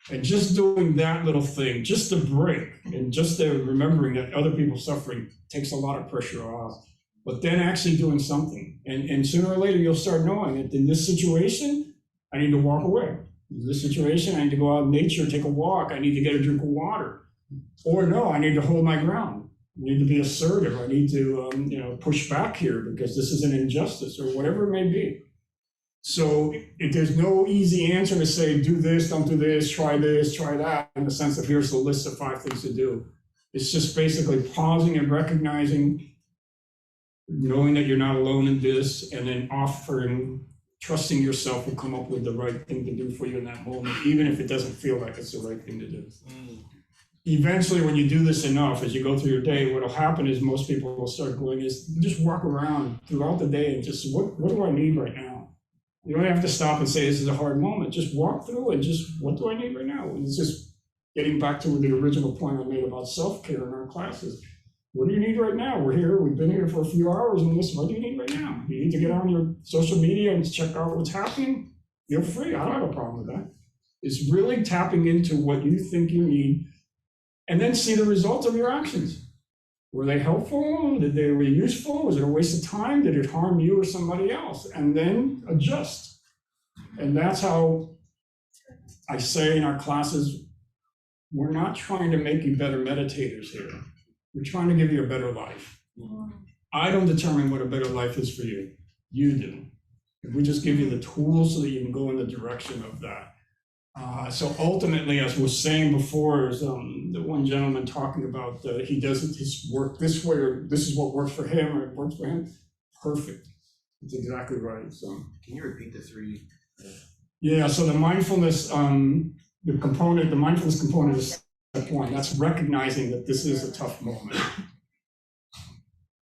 And just doing that little thing, just a break, and just remembering that other people suffering takes a lot of pressure off. But then actually doing something. And sooner or later, you'll start knowing that in this situation, I need to walk away. In this situation, I need to go out in nature, take a walk. I need to get a drink of water. Or no, I need to hold my ground. I need to be assertive. I need to push back here because this is an injustice, or whatever it may be. So there's no easy answer to say, do this, don't do this, try that, in the sense of here's the list of 5 things to do. It's just basically pausing and recognizing, knowing that you're not alone in this, and then trusting yourself will come up with the right thing to do for you in that moment, even if it doesn't feel like it's the right thing to do. Eventually, when you do this enough, as you go through your day, what will happen is most people will start going is just walk around throughout the day and just, what do I need right now? You don't have to stop and say, this is a hard moment. Just walk through and just, what do I need right now? And it's just getting back to the original point I made about self-care in our classes. What do you need right now? We're here, we've been here for a few hours, and listen, what do you need right now? You need to get on your social media and check out what's happening? Feel free, I don't have a problem with that. It's really tapping into what you think you need, and then see the results of your actions. Were they helpful? Were they useful? Was it a waste of time? Did it harm you or somebody else? And then adjust. And that's how I say in our classes, we're not trying to make you better meditators here. We're trying to give you a better life. I don't determine what a better life is for you. You do. If we just give you the tools so that you can go in the direction of that. So ultimately, as we were saying before, is the one gentleman talking about he does his work this way, or this is what works for him, or it works for him. Perfect. That's exactly right. So Can you repeat the three? yeah, so the mindfulness, the mindfulness component is step one. That's recognizing that this is a tough moment.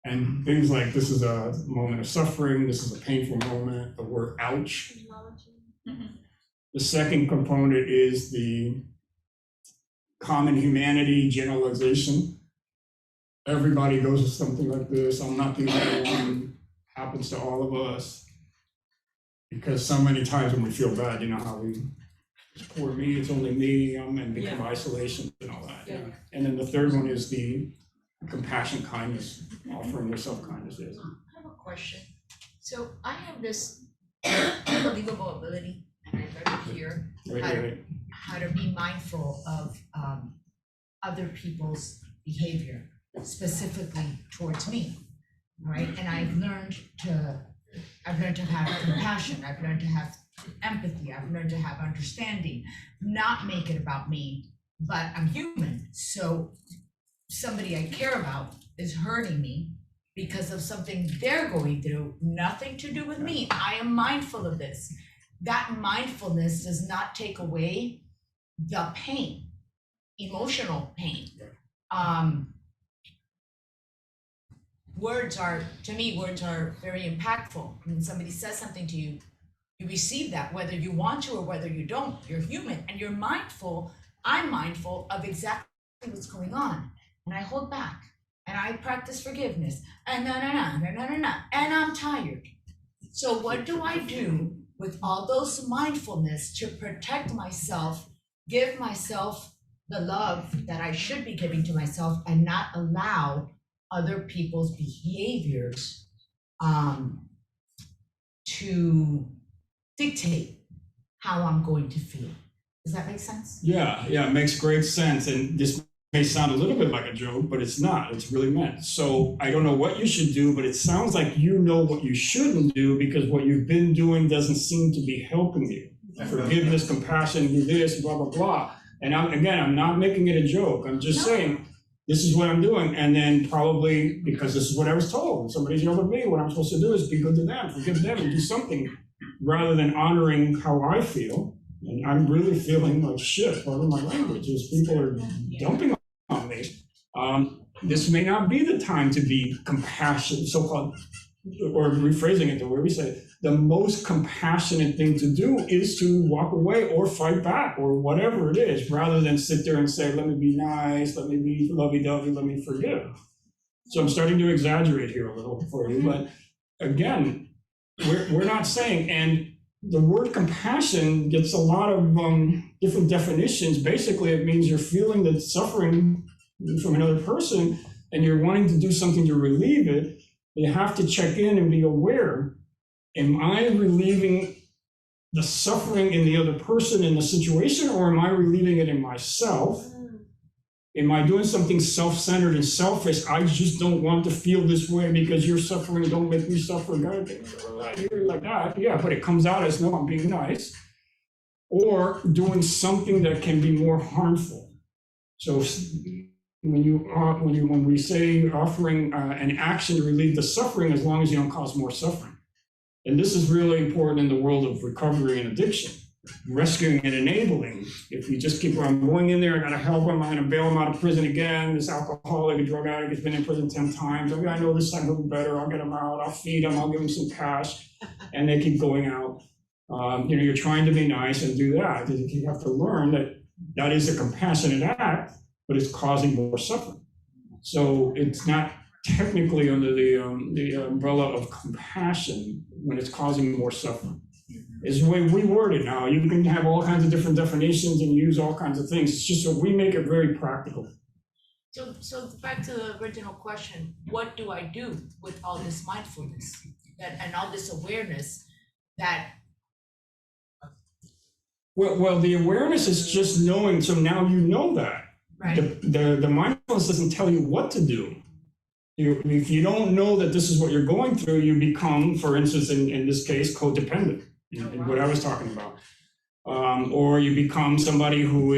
And things like this is a moment of suffering, this is a painful moment, the word ouch. The second component is the common humanity generalization. Everybody goes through something like this. I'm not the only one. Happens to all of us. Because so many times when we feel bad, you know how it's poor me, it's only me, and become isolation and all that. Yeah. And then the third one is the compassion, kindness, offering yourself kindness. Yes. I have a question. So I have this unbelievable ability, and I learned here how to be mindful of other people's behavior, specifically towards me, right? And I've learned to have compassion. I've learned to have empathy. I've learned to have understanding. Not make it about me, but I'm human. So somebody I care about is hurting me because of something they're going through, nothing to do with me. I am mindful of this. That mindfulness does not take away the pain, emotional pain. Words are very impactful. When somebody says something to you, you receive that, whether you want to or whether you don't. You're human and you're mindful. I'm mindful of exactly what's going on. And I hold back and I practice forgiveness and and I'm tired. So what do I do with all those mindfulness to protect myself, give myself the love that I should be giving to myself, and not allow other people's behaviors to dictate how I'm going to feel? Does that make sense? Yeah, it makes great sense. And this may sound a little bit like a joke, but it's not. It's really meant. So I don't know what you should do, but it sounds like you know what you shouldn't do because what you've been doing doesn't seem to be helping you. Forgiveness, compassion, do this, blah, blah, blah. And I'm not making it a joke. I'm just saying, this is what I'm doing. And then probably because this is what I was told. Somebody's yelled at me. What I'm supposed to do is be good to them, forgive them, and do something rather than honoring how I feel. And I'm really feeling like shit. Part of my language is people are dumping on me. This may not be the time to be compassionate, so-called, or rephrasing it the way we say, the most compassionate thing to do is to walk away or fight back or whatever it is, rather than sit there and say, let me be nice, let me be lovey-dovey, let me forgive. So I'm starting to exaggerate here a little for you, but again, we're not saying, and the word compassion gets a lot of different definitions. Basically, it means you're feeling the suffering from another person and you're wanting to do something to relieve it. You have to check in and be aware. Am I relieving the suffering in the other person in the situation, or am I relieving it in myself? Am I doing something self-centered and selfish? I just don't want to feel this way because you're suffering, don't make me suffer. Like that, yeah, but it comes out as, no, I'm being nice. Or doing something that can be more harmful. So when we say offering an action to relieve the suffering, as long as you don't cause more suffering. And this is really important in the world of recovery and addiction, rescuing and enabling. If you just keep on going in there, I gotta help him, I'm gonna bail him out of prison again, this alcoholic, a drug addict has been in prison 10 times, okay, I know this time he'll be better, I'll get him out, I'll feed him, I'll give him some cash, and they keep going out. You're trying to be nice and do that. You have to learn that that is a compassionate act, but it's causing more suffering. So it's not technically under the umbrella of compassion when it's causing more suffering. Is the way we word it now. You can have all kinds of different definitions and use all kinds of things. It's just that we make it very practical. So back to the original question, what do I do with all this mindfulness and all this awareness that? Well, the awareness is just knowing, so now you know that. Right. The mindfulness doesn't tell you what to do. If you don't know that this is what you're going through, you become, for instance, in this case, codependent, in what I was talking about. Or you become somebody who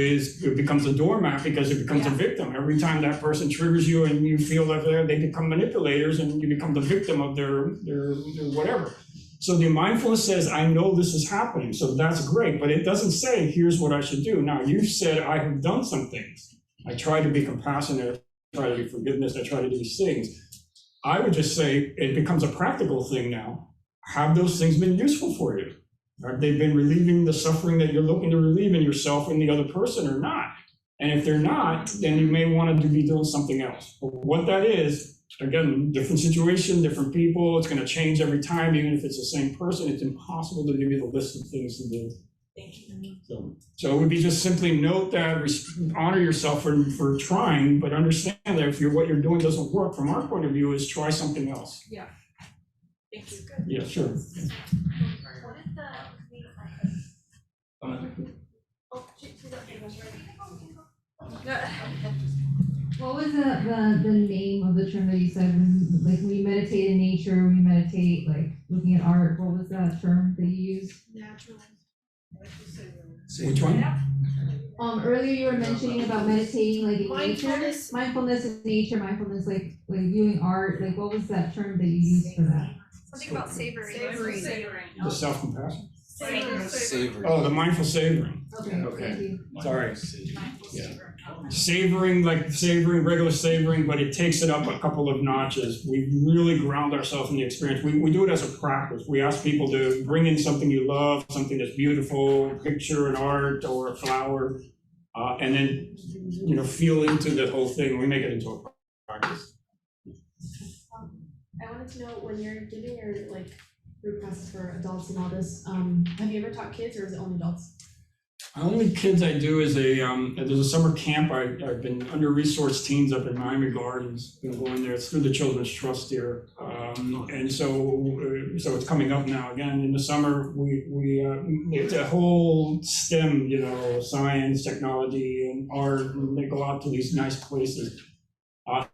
becomes a doormat because it becomes a victim. Every time that person triggers you and you feel that they become manipulators and you become the victim of their whatever. So the mindfulness says, I know this is happening, so that's great, but it doesn't say, here's what I should do. Now, you've said, I have done some things. I try to be compassionate, I try to be forgiveness, I try to do these things. I would just say it becomes a practical thing now. Have those things been useful for you? Have they been relieving the suffering that you're looking to relieve in yourself and the other person or not? And if they're not, then you may want to be doing something else. But what that is, again, different situation, different people, it's going to change every time, even if it's the same person. It's impossible to give you the list of things to do. Thank you. So it would be just simply note that, honor yourself for trying, but understand that if what you're doing doesn't work, from our point of view, is try something else. Yeah. Thank you. Yeah, sure. What is the What was the name of the term that you said when, like, we meditate in nature, we meditate, like, looking at art? What was that term that you used? Natural. Which one? Earlier you were mentioning about meditating, like, in nature, mindfulness in nature, mindfulness, like viewing art. Like, what was that term that you used for that? Something about savoring. The self-compassion? Savoring. Oh, the mindful savoring. Okay. Sorry. Yeah. Savoring, like savoring, regular savoring, but it takes it up a couple of notches. We really ground ourselves in the experience. We do it as a practice. We ask people to bring in something you love, something that's beautiful, a picture, an art, or a flower, and then, feel into the whole thing. We make it into a practice. I wanted to know, when you're giving your group classes for adults and all this, have you ever taught kids or is it only adults? Only kids I do is there's a summer camp. I've been under-resourced teens up in Miami Gardens. Been going there. It's through the Children's Trust here, and so it's coming up now again in the summer. It's a whole STEM, science, technology, and art, and they go out to these nice places.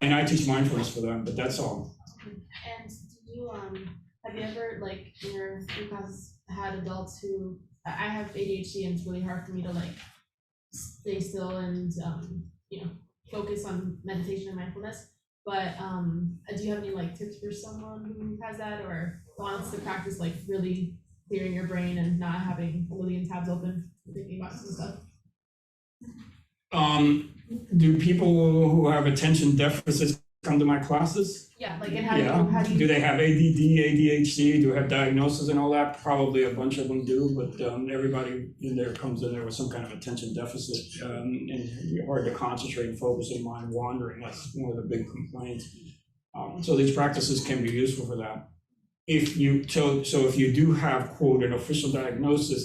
And I teach mindfulness for them, but that's all. And have you ever, in your group classes, had adults who, I have ADHD and it's really hard for me to stay still and focus on meditation and mindfulness, but do you have any tips for someone who has that or wants to practice really clearing your brain and not having a million tabs open, thinking about some stuff? Do people who have attention deficits come to my classes? Yeah, how do you do they have ADD, ADHD? Do they have diagnosis and all that? Probably a bunch of them do, but everybody in there comes in there with some kind of attention deficit, and it's hard to concentrate and focus and mind wandering. That's one of the big complaints. So these practices can be useful for that. If you do have, quote, an official diagnosis,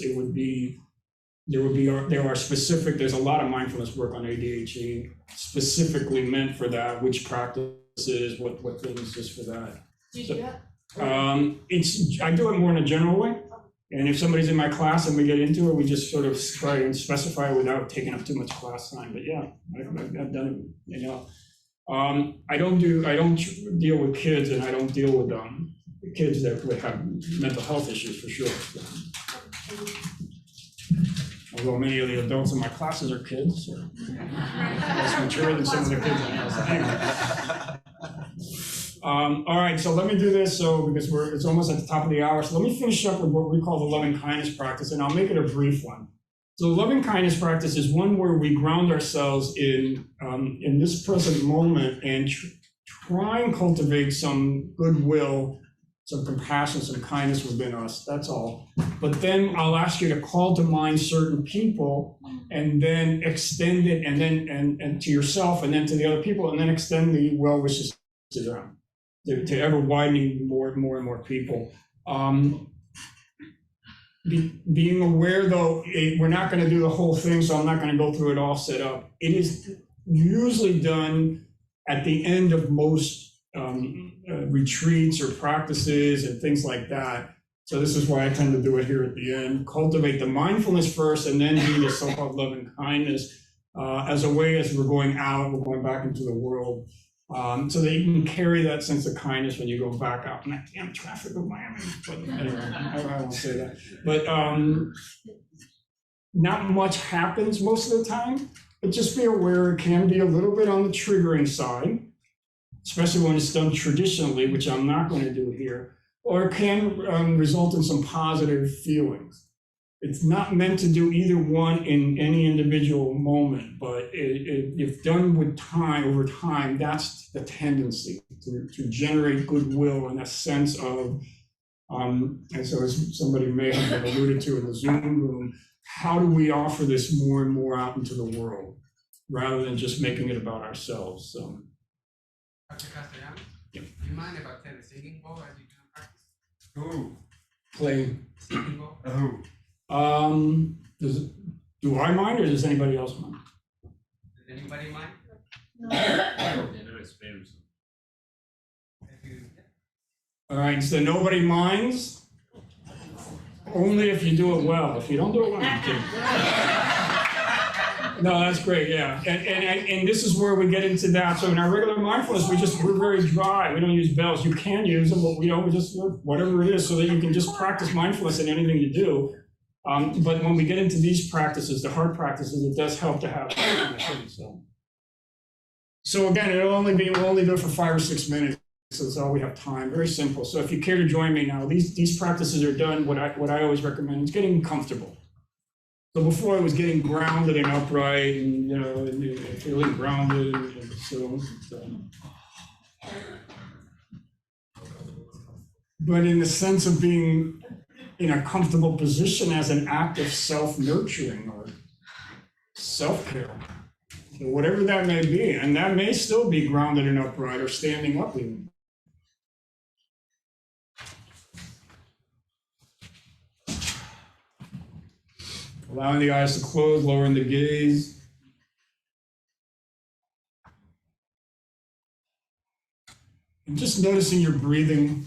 there's a lot of mindfulness work on ADHD specifically meant for that, which practices, what things just for that. Do you do that? I do it more in a general way. And if somebody's in my class and we get into it, we just sort of try and specify without taking up too much class time. But yeah, I've done it, I don't deal with kids, and I don't deal with kids that have mental health issues for sure. Although many of the adults in my classes are kids, so less mature than some of the kids in my class. All right, so let me do this. Because it's almost at the top of the hour, so let me finish up with what we call the loving kindness practice, and I'll make it a brief one. So the loving kindness practice is one where we ground ourselves in this present moment and try and cultivate some goodwill, some compassion, some kindness within us. That's all. But then I'll ask you to call to mind certain people, and then extend it, and to yourself, and then to the other people, and then extend the well wishes to them, to ever widening more and more people. Being aware, though, we're not going to do the whole thing, so I'm not going to go through it all set up. It is usually done at the end of most retreats or practices and things like that. So this is why I tend to do it here at the end. Cultivate the mindfulness first, and then do the so-called loving kindness as a way, as we're going out, we're going back into the world, so that you can carry that sense of kindness when you go back out in that damn traffic of Miami. But anyway, I won't say that. But not much happens most of the time, but just be aware it can be a little bit on the triggering side, especially when it's done traditionally, which I'm not going to do here, or it can result in some positive feelings. It's not meant to do either one in any individual moment, but if done with time, over time, that's the tendency to generate goodwill and a sense of, and so as somebody may have been alluded to in the Zoom room, how do we offer this more and more out into the world, rather than just making it about ourselves? So. Dr. Castellanos, Yep. do you mind if I play the singing bowl as you do in practice? Who? Play. Singing bowl? Who? Do I mind or does anybody else mind? Does anybody mind? All right, so nobody minds. Only if you do it well. If you don't do it well, I'm kidding. No, that's great, yeah. And this is where we get into that. So in our regular mindfulness, we're very dry. We don't use bells. You can use them, but we just whatever it is, so that you can just practice mindfulness in anything you do. But when we get into these practices, the hard practices, it does help to have mindfulness. So again, we'll only do it for 5 or 6 minutes. So that's all we have time. Very simple. So if you care to join me now, these practices are done. What I always recommend is getting comfortable. So before I was getting grounded and upright, and and feeling grounded, and so. But in the sense of being in a comfortable position as an act of self-nurturing or self-care, so whatever that may be, and that may still be grounded and upright or standing up even. Allowing the eyes to close, lowering the gaze. And just noticing your breathing.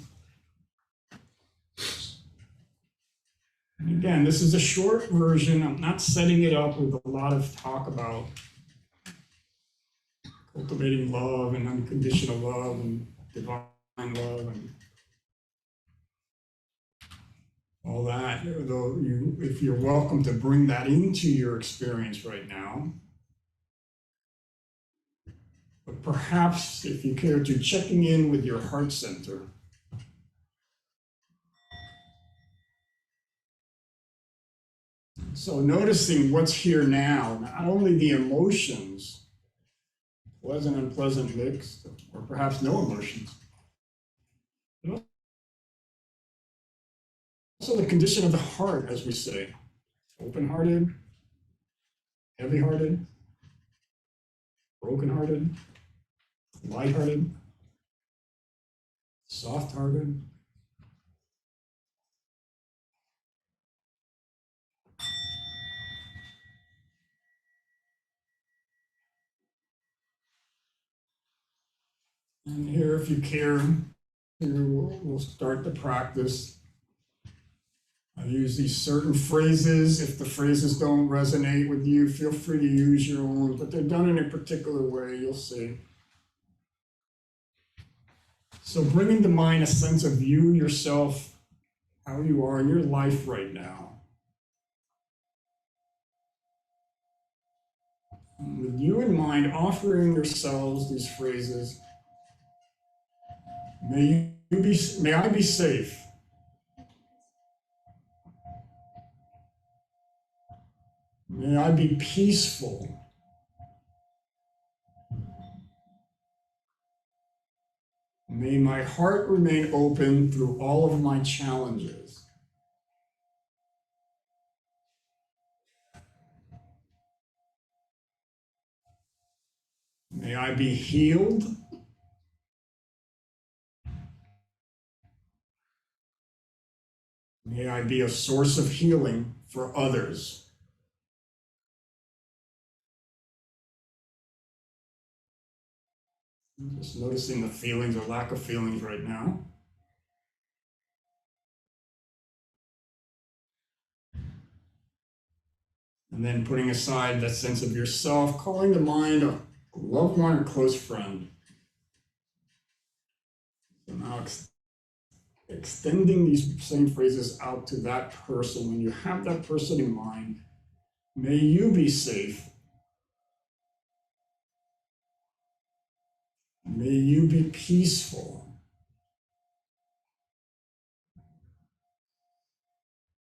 And again, this is a short version. I'm not setting it up with a lot of talk about cultivating love and unconditional love and divine love and all that, though if you're welcome to bring that into your experience right now. But perhaps, if you care to, checking in with your heart center. So noticing what's here now, not only the emotions, pleasant, unpleasant mixed, or perhaps no emotions, but also the condition of the heart, as we say, open-hearted, heavy-hearted, broken-hearted, light-hearted, soft-hearted. And here, if you care, we'll start the practice. I use these certain phrases. If the phrases don't resonate with you, feel free to use your own, but they're done in a particular way, you'll see. So bringing to mind a sense of you, yourself, how you are in your life right now. And with you in mind, offering yourselves these phrases. May I be safe. May I be peaceful. May my heart remain open through all of my challenges. May I be healed. May I be a source of healing for others. Just noticing the feelings or lack of feelings right now. And then putting aside that sense of yourself, calling to mind a loved one or close friend. So now extending these same phrases out to that person. When you have that person in mind, May you be safe. May you be peaceful.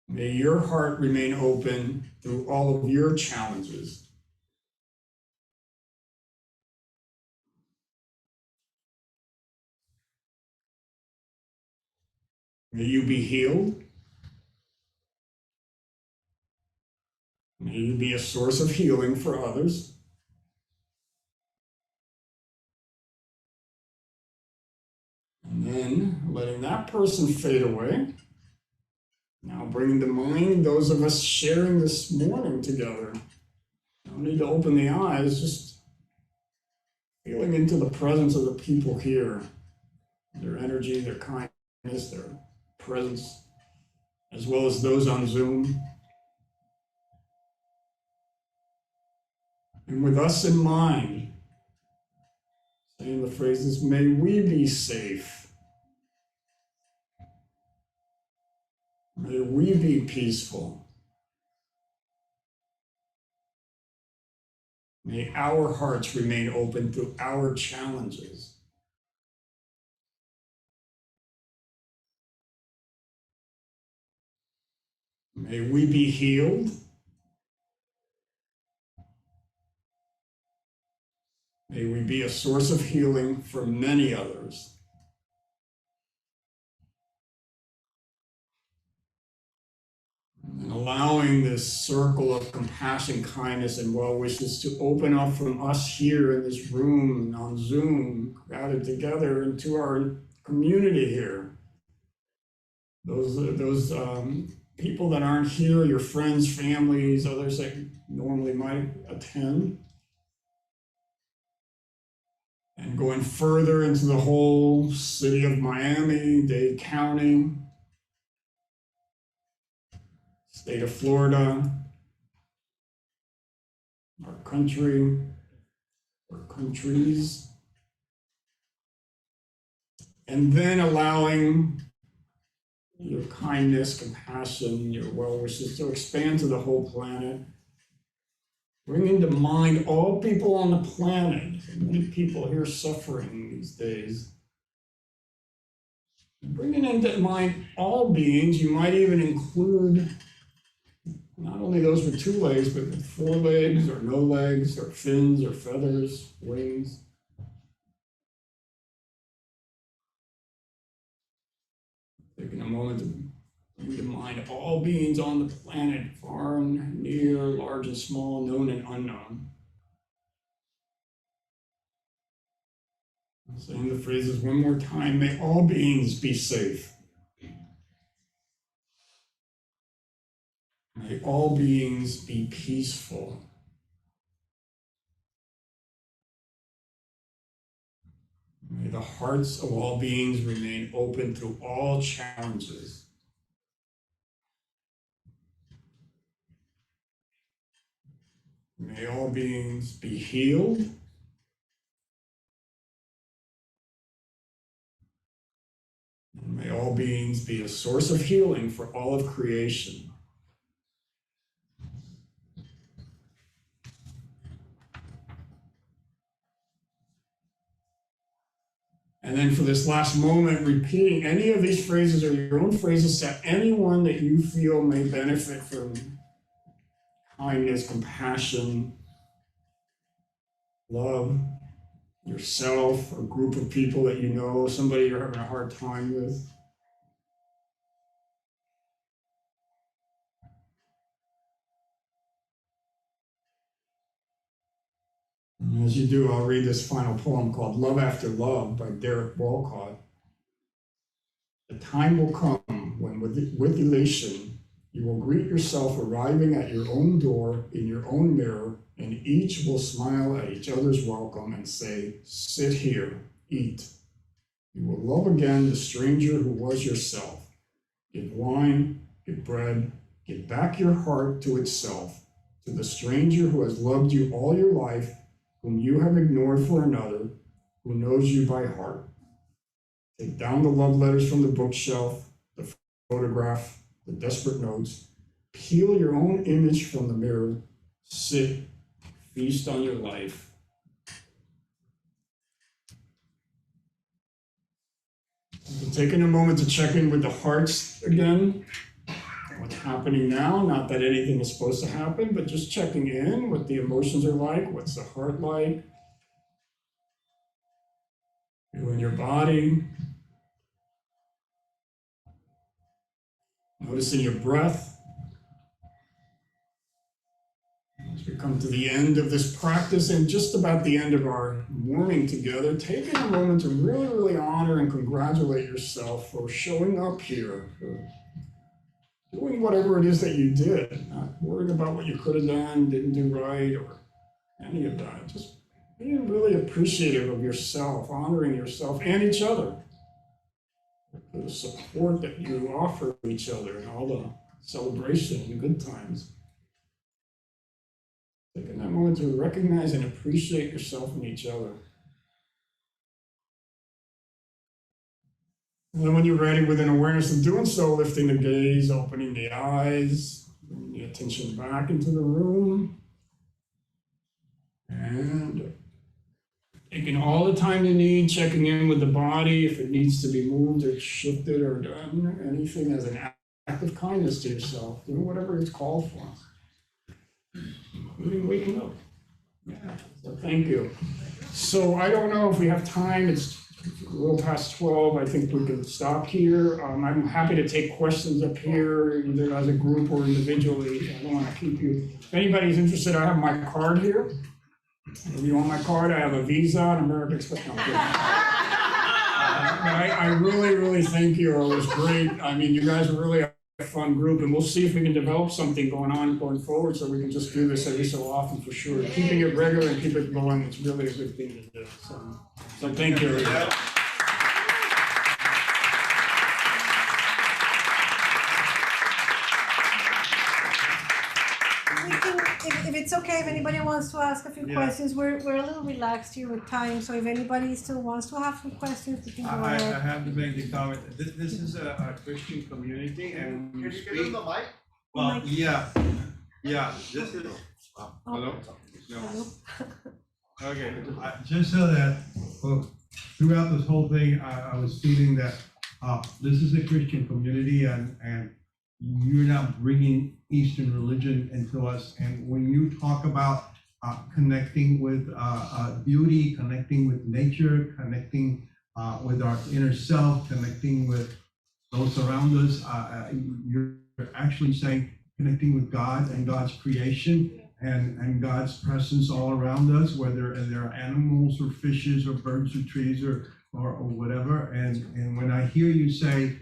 May your heart remain open through all of your challenges. May you be healed. May you be a source of healing for others. And then letting that person fade away. Now bringing to mind those of us sharing this morning together. No need to open the eyes, just feeling into the presence of the people here. Their energy, their kindness, their presence, as well as those on Zoom. And with us in mind, saying the phrases, may we be safe. May we be peaceful. May our hearts remain open to our challenges. May we be healed. May we be a source of healing for many others. And allowing this circle of compassion, kindness, and well wishes to open up from us here in this room and on Zoom, gathered together into our community here. Those people that aren't here, your friends, families, others that normally might attend. And going further into the whole city of Miami, Dade County, state of Florida, our country, our countries, and then allowing your kindness, compassion, your well wishes to expand to the whole planet. Bringing to mind all people on the planet. Many people here suffering these days. Bringing into mind all beings, you might even include not only those with 2 legs, but with 4 legs, or no legs, or fins, or feathers, wings. Taking a moment to bring to mind all beings on the planet, far and near, large and small, known and unknown. Saying the phrases one more time, may all beings be safe. May all beings be peaceful. May the hearts of all beings remain open to all challenges. May all beings be healed. And may all beings be a source of healing for all of creation. And then for this last moment, repeating any of these phrases or your own phrases to anyone that you feel may benefit from kindness, compassion, love, yourself, a group of people that you know, somebody you're having a hard time with. And as you do, I'll read this final poem called Love After Love by Walcott. The time will come when with elation, you will greet yourself arriving at your own door in your own mirror, and each will smile at each other's welcome and say, sit here, eat. You will love again the stranger who was yourself. Give wine, give bread, give back your heart to itself, to the stranger who has loved you all your life, whom you have ignored for another, who knows you by heart. Take down the love letters from the bookshelf, the photograph, the desperate notes. Peel your own image from the mirror sit, feast on your life. Taking a moment to check in with the hearts again. What's happening now? Not that anything is supposed to happen, but just checking in what the emotions are like, what's the heart like, feeling your body, noticing your breath. As we come to the end of this practice and just about the end of our morning together, taking a moment to really, really honor and congratulate yourself for showing up here, for doing whatever it is that you did, not worrying about what you could have done, didn't do right, or any of that. Just being really appreciative of yourself, honoring yourself and each other, for the support that you offer each other and all the celebration and good times. Taking that moment to recognize and appreciate yourself and each other. And then when you're ready, with an awareness of doing so, lifting the gaze, opening the eyes, bringing the attention back into the room, and taking all the time you need, checking in with the body, if it needs to be moved or shifted or done, anything as an act of kindness to yourself, doing whatever it's called for. Including waking up. Yeah, so thank you. So I don't know if we have time, it's a little past 12, I think we can stop here. I'm happy to take questions up here, either as a group or individually. I don't want to keep you. If anybody's interested, I have my card here. If you want my card, I have a Visa, an American Express. No, I really, really thank you. It was great. I mean, you guys are really a fun group, and we'll see if we can develop something going forward so we can just do this every so often for sure. Keeping it regular and keep it going, it's really a good thing to do. So thank you, everybody. If it's okay, if anybody wants to ask a few questions, we're a little relaxed here with time, so if anybody still wants to have some questions, we can go I ahead. have to make the comment, this is a Christian community and Can we you give speak. him the mic? Well, yeah, this is, hello? No. Okay, just so that, well, throughout this whole thing, I was feeling that this is a Christian community and you're not bringing Eastern religion into us. And when you talk about connecting with beauty, connecting with nature, connecting with our inner self, connecting with those around us, you're actually saying connecting with God and God's creation and God's presence all around us, whether there are animals or fishes or birds or trees or whatever. And when I hear you say,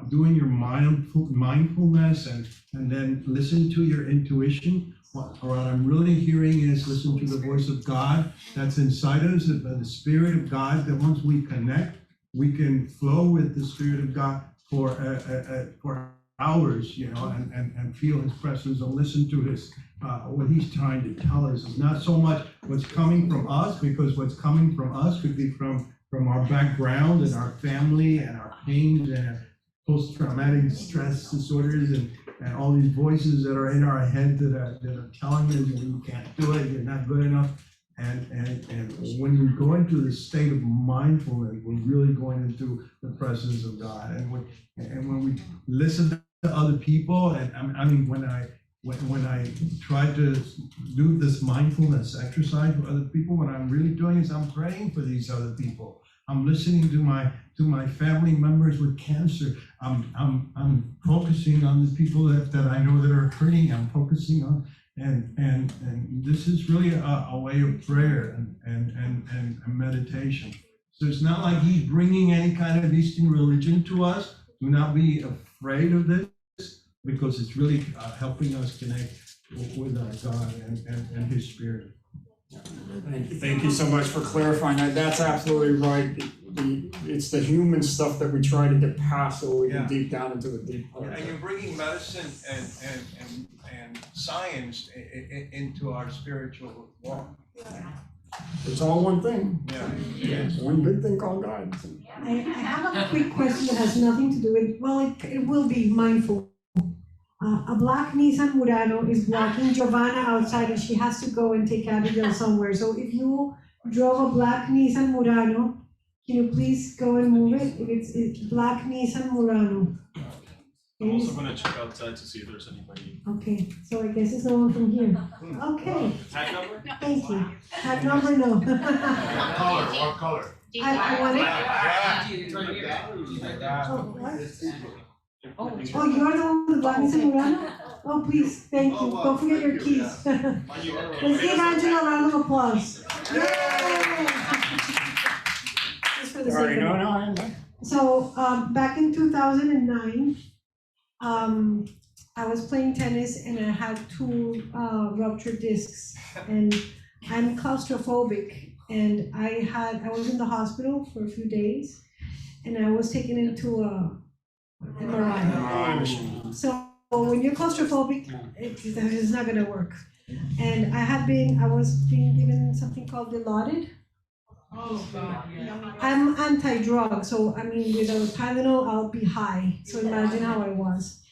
doing your mindfulness and then listen to your intuition, what I'm really hearing is listen to the voice of God that's inside us, the Spirit of God, that once we connect, we can flow with the Spirit of God for hours, you know, and feel His presence and listen to His what He's trying to tell us. It's not so much what's coming from us, because what's coming from us could be from our background and our family and our pains and our post-traumatic stress disorders and all these voices that are in our head that are telling us you can't do it, you're not good enough. And when we go into the state of mindfulness, we're really going into the presence of God. And when we listen to other people, and I mean when I try to do this mindfulness exercise with other people, what I'm really doing is I'm praying for these other people. I'm listening to my family members with cancer. I'm focusing on the people that I know that are hurting. I'm focusing on, and this is really a way of prayer and meditation. So it's not like He's bringing any kind of Eastern religion to us. Do not be afraid of this, because it's really helping us connect with our God and His Spirit. Thank you so much for clarifying that. That's absolutely right. It's the human stuff that we try to get past so we can deep down into the deep part. And you're bringing medicine and science into our spiritual walk. It's all one thing. Yeah. One big thing called God. I have a quick question that has nothing to do with, well, it will be mindful. A black Nissan Murano is blocking Giovanna outside and she has to go and take Abigail somewhere. So if you drove a black Nissan Murano, can you please go and move it? If it's black Nissan Murano. I'm also gonna check outside to see if there's anybody. Okay, so I guess it's no one from here. Okay, Tag number? thank you. Tag number, no. What color? I want it. Oh, you're the one with the black Nissan Murano? Oh, please, thank you. Don't forget your keys. Let's give Angela a round of applause. Yay! Just for the sake of it. So, back in 2009, I was playing tennis and I had 2 ruptured discs, and I'm claustrophobic, and I was in the hospital for a few days, and I was taken into a MRI. So when you're claustrophobic, it's not gonna work. And I was being given something called Dilaudid. Oh, God, yeah. I'm anti-drug, so I mean, with a Tylenol, I'll be high. So imagine how I was.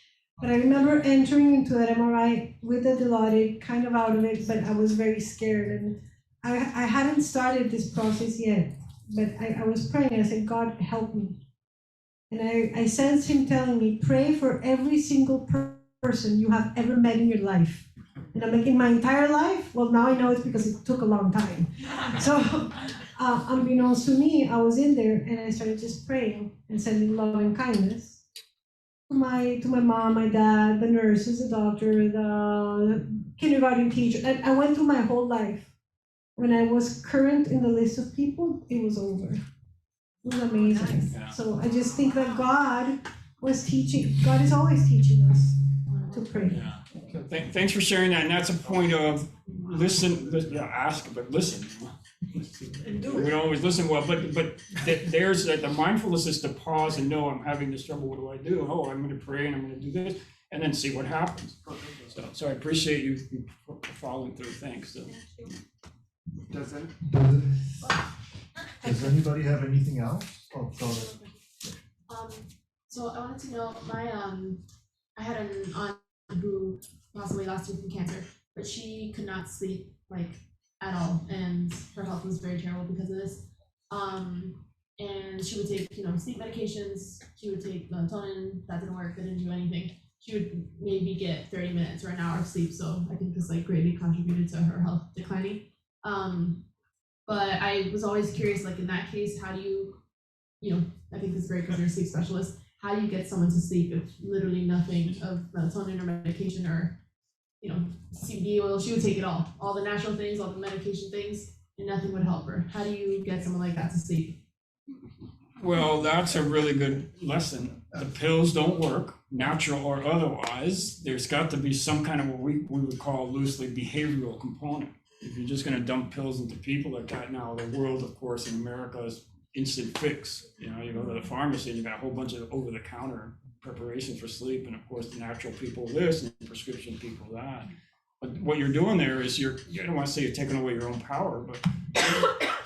But I remember entering into that MRI with the Dilaudid, kind of out of it, but I was very scared. And I hadn't started this process yet, but I was praying. I said, God, help me. And I sensed him telling me, pray for every single person you have ever met in your life. And I'm like, in my entire life? Well, now I know it's because it took a long time. So, unbeknownst to me, I was in there and I started just praying and sending love and kindness to my mom, my dad, the nurses, the doctor, the kindergarten teacher. And I went through my whole life. When I was current in the list of people, it was over. It was amazing. Yeah. So I just think that God is always teaching us to pray. Yeah. So thanks for sharing that. And that's a point of ask, but listen. We don't always listen well, but there's the mindfulness is to pause and know I'm having this trouble. What do I do? Oh, I'm going to pray and I'm going to do this, and then see what happens. So I appreciate you following through. Thanks. So. Does anybody have anything else? Oh, sorry. So I wanted to know, I had an aunt who passed away last year from cancer, but she could not sleep at all, and her health was very terrible because of this. And she would take, sleep medications. She would take melatonin. That didn't work. That didn't do anything. She would maybe get 30 minutes or an hour of sleep. So I think this greatly contributed to her health declining. But I was always curious, in that case, how do you, I think this is great because you're a sleep specialist. How do you get someone to sleep if literally nothing of melatonin or medication or, CBD oil? She would take it all the natural things, all the medication things, and nothing would help her. How do you get someone like that to sleep? Well, that's a really good lesson. The pills don't work, natural or otherwise. There's got to be some kind of what we would call loosely behavioral component. If you're just going to dump pills into people like that, now the world, of course, in America is instant fix. You go to the pharmacy and you got a whole bunch of over-the-counter preparation for sleep, and of course the natural people this and the prescription people that. But what you're doing there is I don't want to say you're taking away your own power, but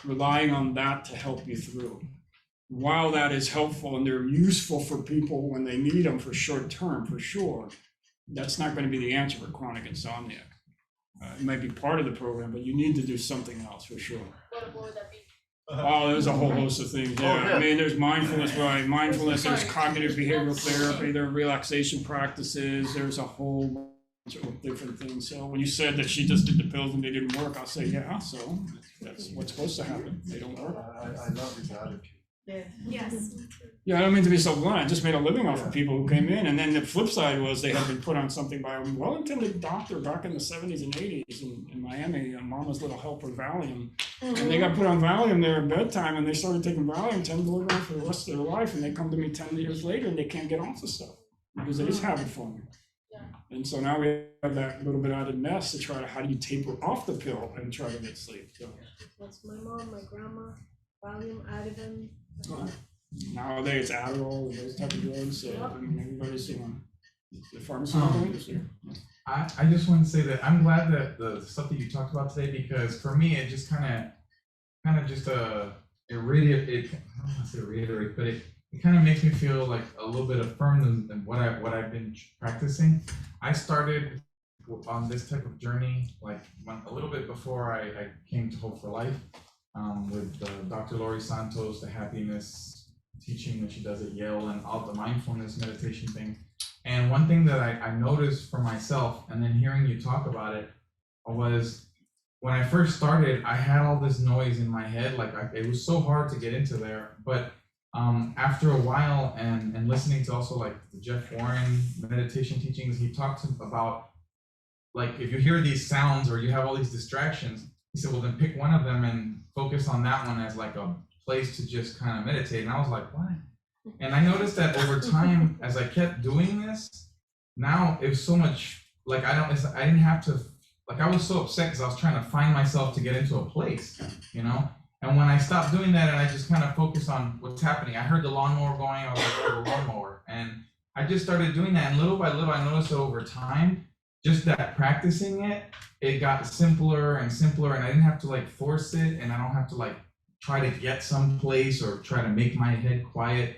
relying on that to help you through. While that is helpful and they're useful for people when they need them for short term, for sure, that's not going to be the answer for chronic insomnia. It might be part of the program, but you need to do something else for sure. What would that be? Oh, there's a whole host of things. Yeah, Okay. I mean, there's mindfulness, right? Mindfulness, there's cognitive behavioral therapy, there are relaxation practices, there's a whole bunch of different things. So when you said that she just did the pills and they didn't work, I'll say, yeah, so that's what's supposed to happen. They don't work. I love his attitude. Yes. Yeah, I don't mean to be so blunt. I just made a living off of people who came in. And then the flip side was they had been put on something by a well-intended doctor back in the 70s and 80s in Miami, Mama's Little Helper Valium. And they got put on Valium there at bedtime, and they started taking Valium 10 milligrams for the rest of their life. And they come to me 10 years later and they can't get off the stuff because they just have it for me. And so now we have that little bit added mess to try to, how do you taper off the pill and try to get sleep? So, That's my mom, my grandma, Valium, Ativan. nowadays, Adderall and those type of drugs. So I mean, everybody's the pharmaceutical industry. I just want to say that I'm glad that the stuff that you talked about today, because for me it just kind of just I don't want to say reiterate, but it kind of makes me feel like a little bit affirmed in what I've been practicing. I started on this type of journey like a little bit before I came to Hope for Life, with Dr. Laurie Santos, the happiness teaching that she does at Yale, and all the mindfulness meditation thing. And one thing that I noticed for myself, and then hearing you talk about it, was when I first started, I had all this noise in my head. Like it was so hard to get into there. But after a while, and listening to also like the Jeff Warren meditation teachings, he talks about like if you hear these sounds or you have all these distractions, he said, well, then pick one of them and focus on that one as like a place to just kind of meditate. And I was like, what? And I noticed that over time, as I kept doing this, now it was so much like I didn't have to, like I was so upset because I was trying to find myself to get into a place, you know? And when I stopped doing that and I just kind of focused on what's happening, I heard the lawnmower going, I was like, oh, the lawnmower. And I just started doing that, and little by little, I noticed that over time, just that practicing it, it got simpler and simpler, and I didn't have to like force it, and I don't have to like try to get someplace or try to make my head quiet.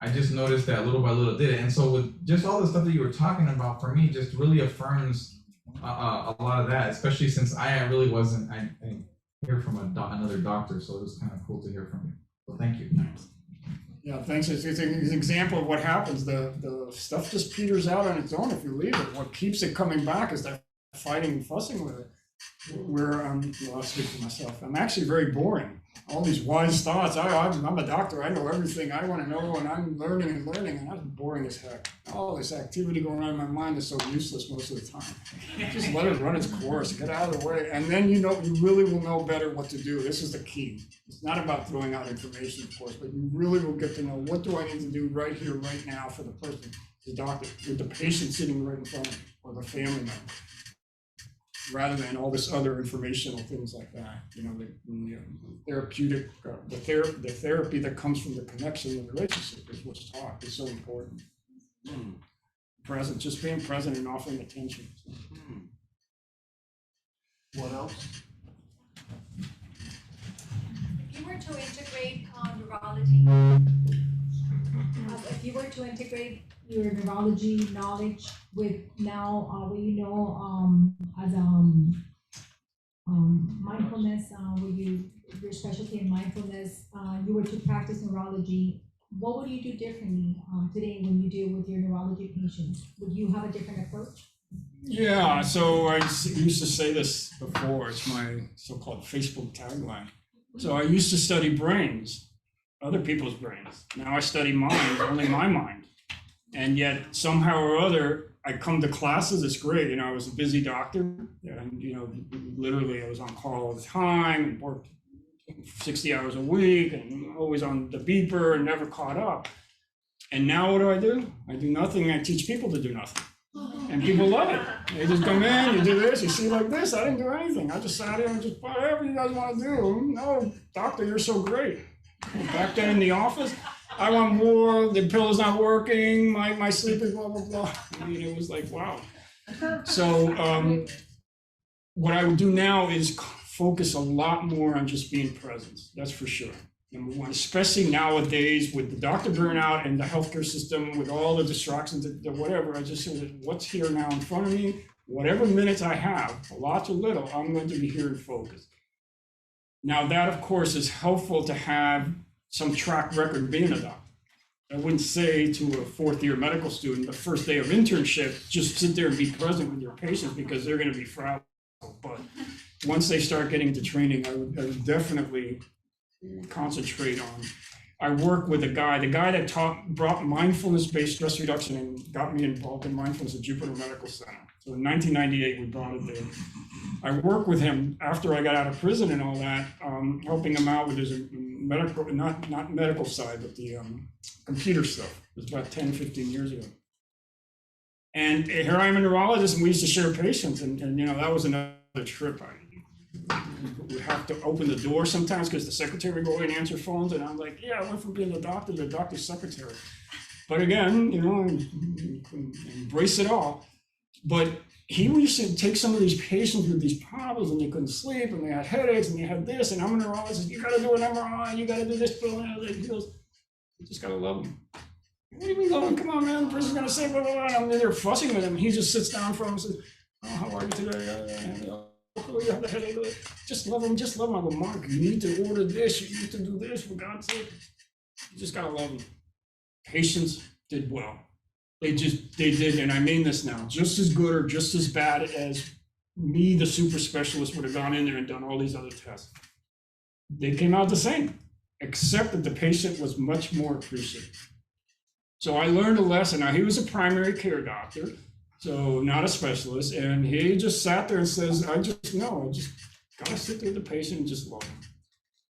I just noticed that little by little did it. And so with just all the stuff that you were talking about, for me, just really affirms a lot of that, especially since I really wasn't, I didn't hear from another doctor, so it was kind of cool to hear from you. So thank you. Yeah, thanks. It's an example of what happens. The stuff just peters out on its own if you leave it. What keeps it coming back is that fighting and fussing with it. Well, I'll speak for myself. I'm actually very boring. All these wise thoughts. I'm a doctor. I know everything I want to know, and I'm learning, and I'm boring as heck. All this activity going on in my mind is so useless most of the time. Just let it run its course. Get out of the way, and then you really will know better what to do. This is the key. It's not about throwing out information, of course, but you really will get to know what do I need to do right here, right now for the person, the doctor, with the patient sitting right in front of me, or the family member, rather than all this other informational things like that. You know, the therapeutic, the therapy that comes from the connection and the relationship is what's taught. Is so important. Present, just being present and offering attention. What else? If you were to integrate neurology, if you were to integrate your neurology knowledge with now what you know as mindfulness, your specialty in mindfulness, you were to practice neurology, what would you do differently today when you deal with your neurology patients? Would you have a different approach? Yeah, so I used to say this before. It's my so-called Facebook tagline. So I used to study brains, other people's brains. Now I study minds, only my mind. And yet somehow or other, I come to classes, it's great. You know, I was a busy doctor, and, you know, literally I was on call all the time and worked 60 hours a week and always on the beeper and never caught up. And now what do? I do nothing. I teach people to do nothing. And people love it. They just come in, you do this, you see like this. I didn't do anything. I just sat here and just whatever you guys want to do. No, doctor, you're so great. Back then in the office, I want more, the pillow's not working, my sleep is blah, blah, blah. I mean, it was like, wow. So what I would do now is focus a lot more on just being present. That's for sure. Number one, especially nowadays with the doctor burnout and the healthcare system, with all the distractions, the whatever, I just said, what's here now in front of me? Whatever minutes I have, a lot or little, I'm going to be here and focused. Now that, of course, is helpful to have some track record being a doctor. I wouldn't say to a fourth-year medical student, the first day of internship, just sit there and be present with your patients because they're going to be frazzled. But once they start getting into training, I would definitely concentrate on. I work with the guy that brought mindfulness-based stress reduction and got me involved in mindfulness at Jupiter Medical Center. So in 1998, we brought it there. I worked with him after I got out of prison and all that, helping him out with his medical, not medical side, but the computer stuff. It was about 10, 15 years ago. And here I am a neurologist, and we used to share patients, and you know, that was another trip. We have to open the door sometimes because the secretary would go in and answer phones, and I'm like, yeah, I went from being a doctor to the doctor's secretary. But again, you know, embrace it all. But he used to take some of these patients with these problems, and they couldn't sleep, and they had headaches, and they had this, and I'm a neurologist, you gotta do an MRI, you gotta do this pill, and he goes, You just gotta love him. What do you mean love him? Come on, man, the person's gonna say blah, blah, blah, and I'm there fussing with him. He just sits down for him and says, oh, how are you today? Just love him, just love him. I go, Mark, you need to order this, you need to do this, for God's sake. You just gotta love him. Patients did well. They did, and I mean this now, just as good or just as bad as me, the super specialist, would have gone in there and done all these other tests. They came out the same, except that the patient was much more appreciative. So I learned a lesson. Now, he was a primary care doctor, so not a specialist, and he just sat there and says, I just gotta sit there with the patient and just love him.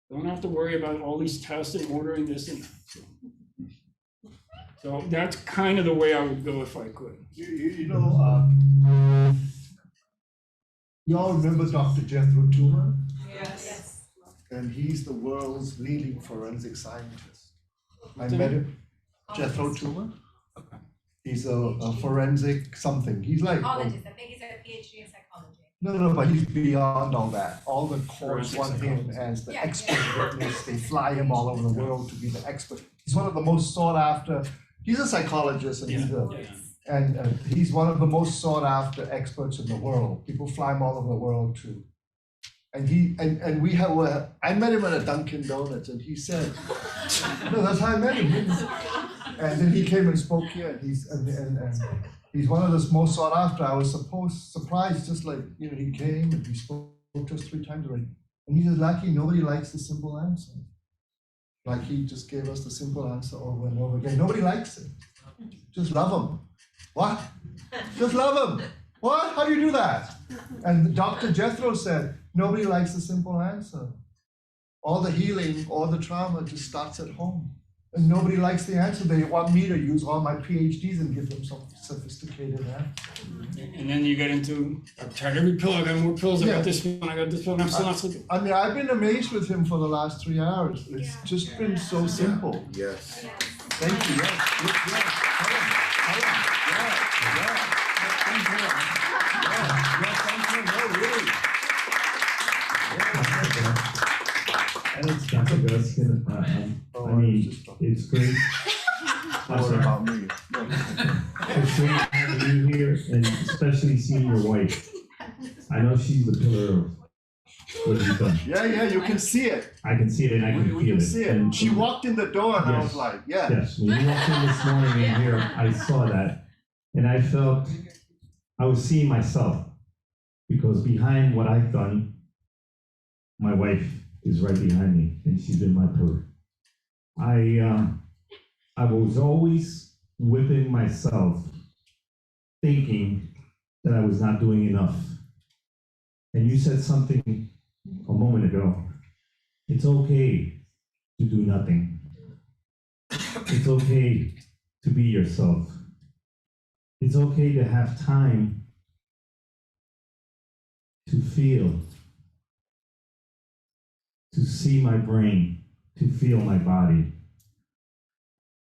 Don't have to worry about all these tests and ordering this and that. So that's kind of the way I would go if I could. You all remember Dr. Jethro Tull? Yes. And he's the world's leading forensic scientist. I met him, Jethro Tull. He's a forensic something. He's like Psychologist. I think he's a PhD in psychology. no, but he's beyond all that. All the courts want him as the expert witness. They fly him all over the world to be the expert. He's one of the most sought after. He's a psychologist, and he's one of the most sought after experts in the world. People fly him all over the world too. And I met him at a Dunkin' Donuts, and he said, no, that's how I met him. And then he came and spoke here, and he's one of the most sought after. I was surprised, just like, he came and he spoke just 3 times already. And he says, Lucky, nobody likes the simple answer. Like he just gave us the simple answer over and over again. Nobody likes it. Just love him. What? Just love him. What? How do you do that? And Dr. Jethro said, nobody likes the simple answer. All the healing, all the trauma just starts at home. And nobody likes the answer. They want me to use all my PhDs and give them some sophisticated answer. And then you get into, I've tried every pill, I got more pills, I got this pill, I got this pill, and I'm still not sleeping. I mean, I've been amazed with him for the last 3 hours. It's just been so simple. Yes. Thank you. And it's Dr. Guskin. I mean, it's great. Don't worry about me. It's great having you here, and especially seeing your wife. I know she's the pillar of what you've done. Yeah, you can see it. I can see it and I can feel it. See it. And she walked in the door and I was like, yeah. Yes, when you walked in this morning in here, I saw that. And I felt, I was seeing myself. Because behind what I've done, my wife is right behind me, and she's been my pillar. I was always whipping myself, thinking that I was not doing enough. And you said something a moment ago. It's okay to do nothing. It's okay to be yourself. It's okay to have time to feel, to see my brain, to feel my body.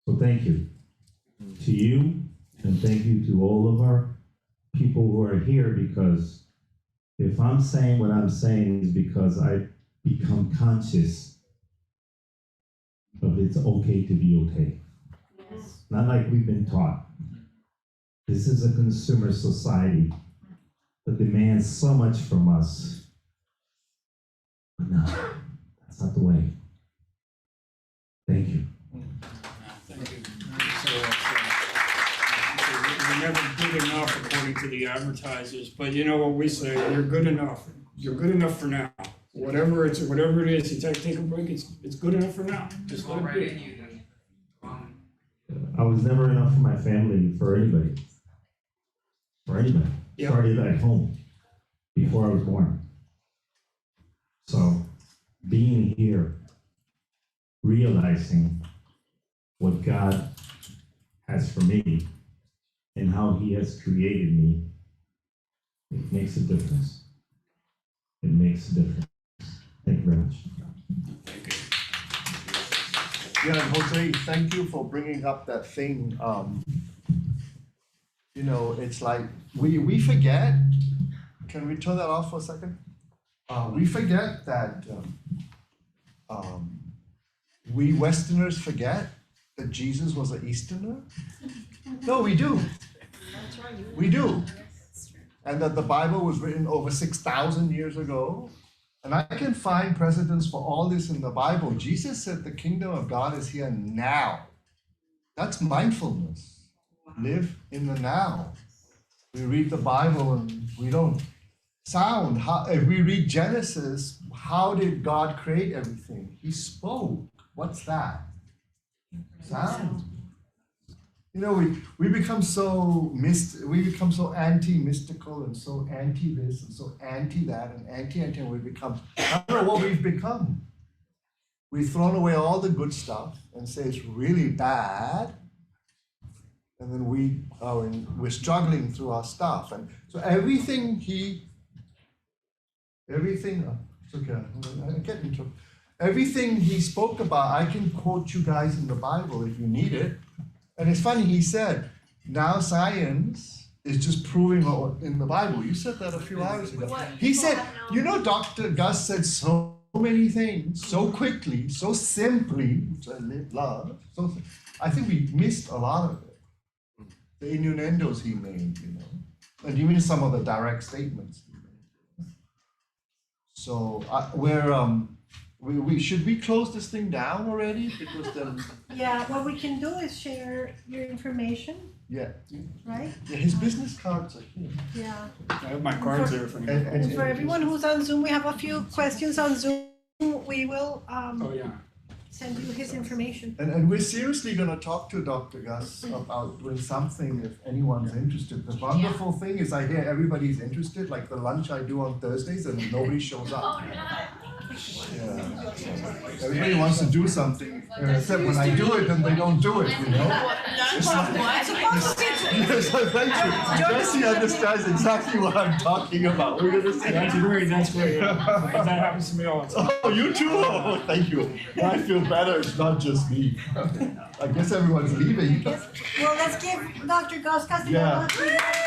So thank you to you, and thank you to all of our people who are here, because if I'm saying what I'm saying is because I've become conscious of it's okay to be okay. Yes. Not like we've been taught. This is a consumer society that demands so much from us. But no, that's not the way. Thank you. Thank you. You're never good enough according to the advertisers, but you know what we say, you're good enough. You're good enough for now. Whatever it is, you take a break, it's good enough for now. Just let it be. I was never enough for my family, for anybody. For anybody. Yep. Started at home before I was born. So being here, realizing what God has for me and how He has created me, it makes a difference. It makes a difference. Thank you very much. Yeah, and Jose, thank you for bringing up that thing. It's like we forget. Can we turn that off for a second? We forget that we Westerners forget that Jesus was an Easterner? No, we do. We do. And that the Bible was written over 6,000 years ago. And I can find precedents for all this in the Bible. Jesus said the kingdom of God is here now. That's mindfulness. Live in the now. We read the Bible and we don't sound. If we read Genesis, how did God create everything? He spoke. What's that? Sound. You know, we become so anti-mystical and so anti this and so anti that and anti, and we become, I don't know what we've become. We've thrown away all the good stuff and say it's really bad. And then we're struggling through our stuff. And so everything it's okay, I get in trouble. Everything he spoke about, I can quote you guys in the Bible if you need it. And it's funny, he said, now science is just proving what in the Bible. You said that a few hours ago. He said, you know, Dr. Gus said so many things, so quickly, so simply, which I love. So I think we missed a lot of it. The innuendos he made, you know, and even some of the direct statements he made. So we should we close this thing down already? Because then. Yeah, what we can do is share your information. Yeah. Right? Yeah, his business cards are here. Yeah. I have my cards there for you. And for everyone who's on Zoom, we have a few questions on Zoom. We will send you his information. And we're seriously going to talk to Dr. Gus about doing something if anyone's interested. The wonderful thing is I hear everybody's interested, like the lunch I do on Thursdays and nobody shows up. Yeah. Everybody wants to do something, except when I do it, then they don't do it, you know? It's like, yes, thank you. Jesse understands exactly what I'm talking about. We're gonna say That's great, that's great. That happens to me all the time. Oh, you too? Oh, thank you. I feel better, it's not just me. I guess everyone's leaving. Well, let's give Dr. Gus Castellanos. Yeah.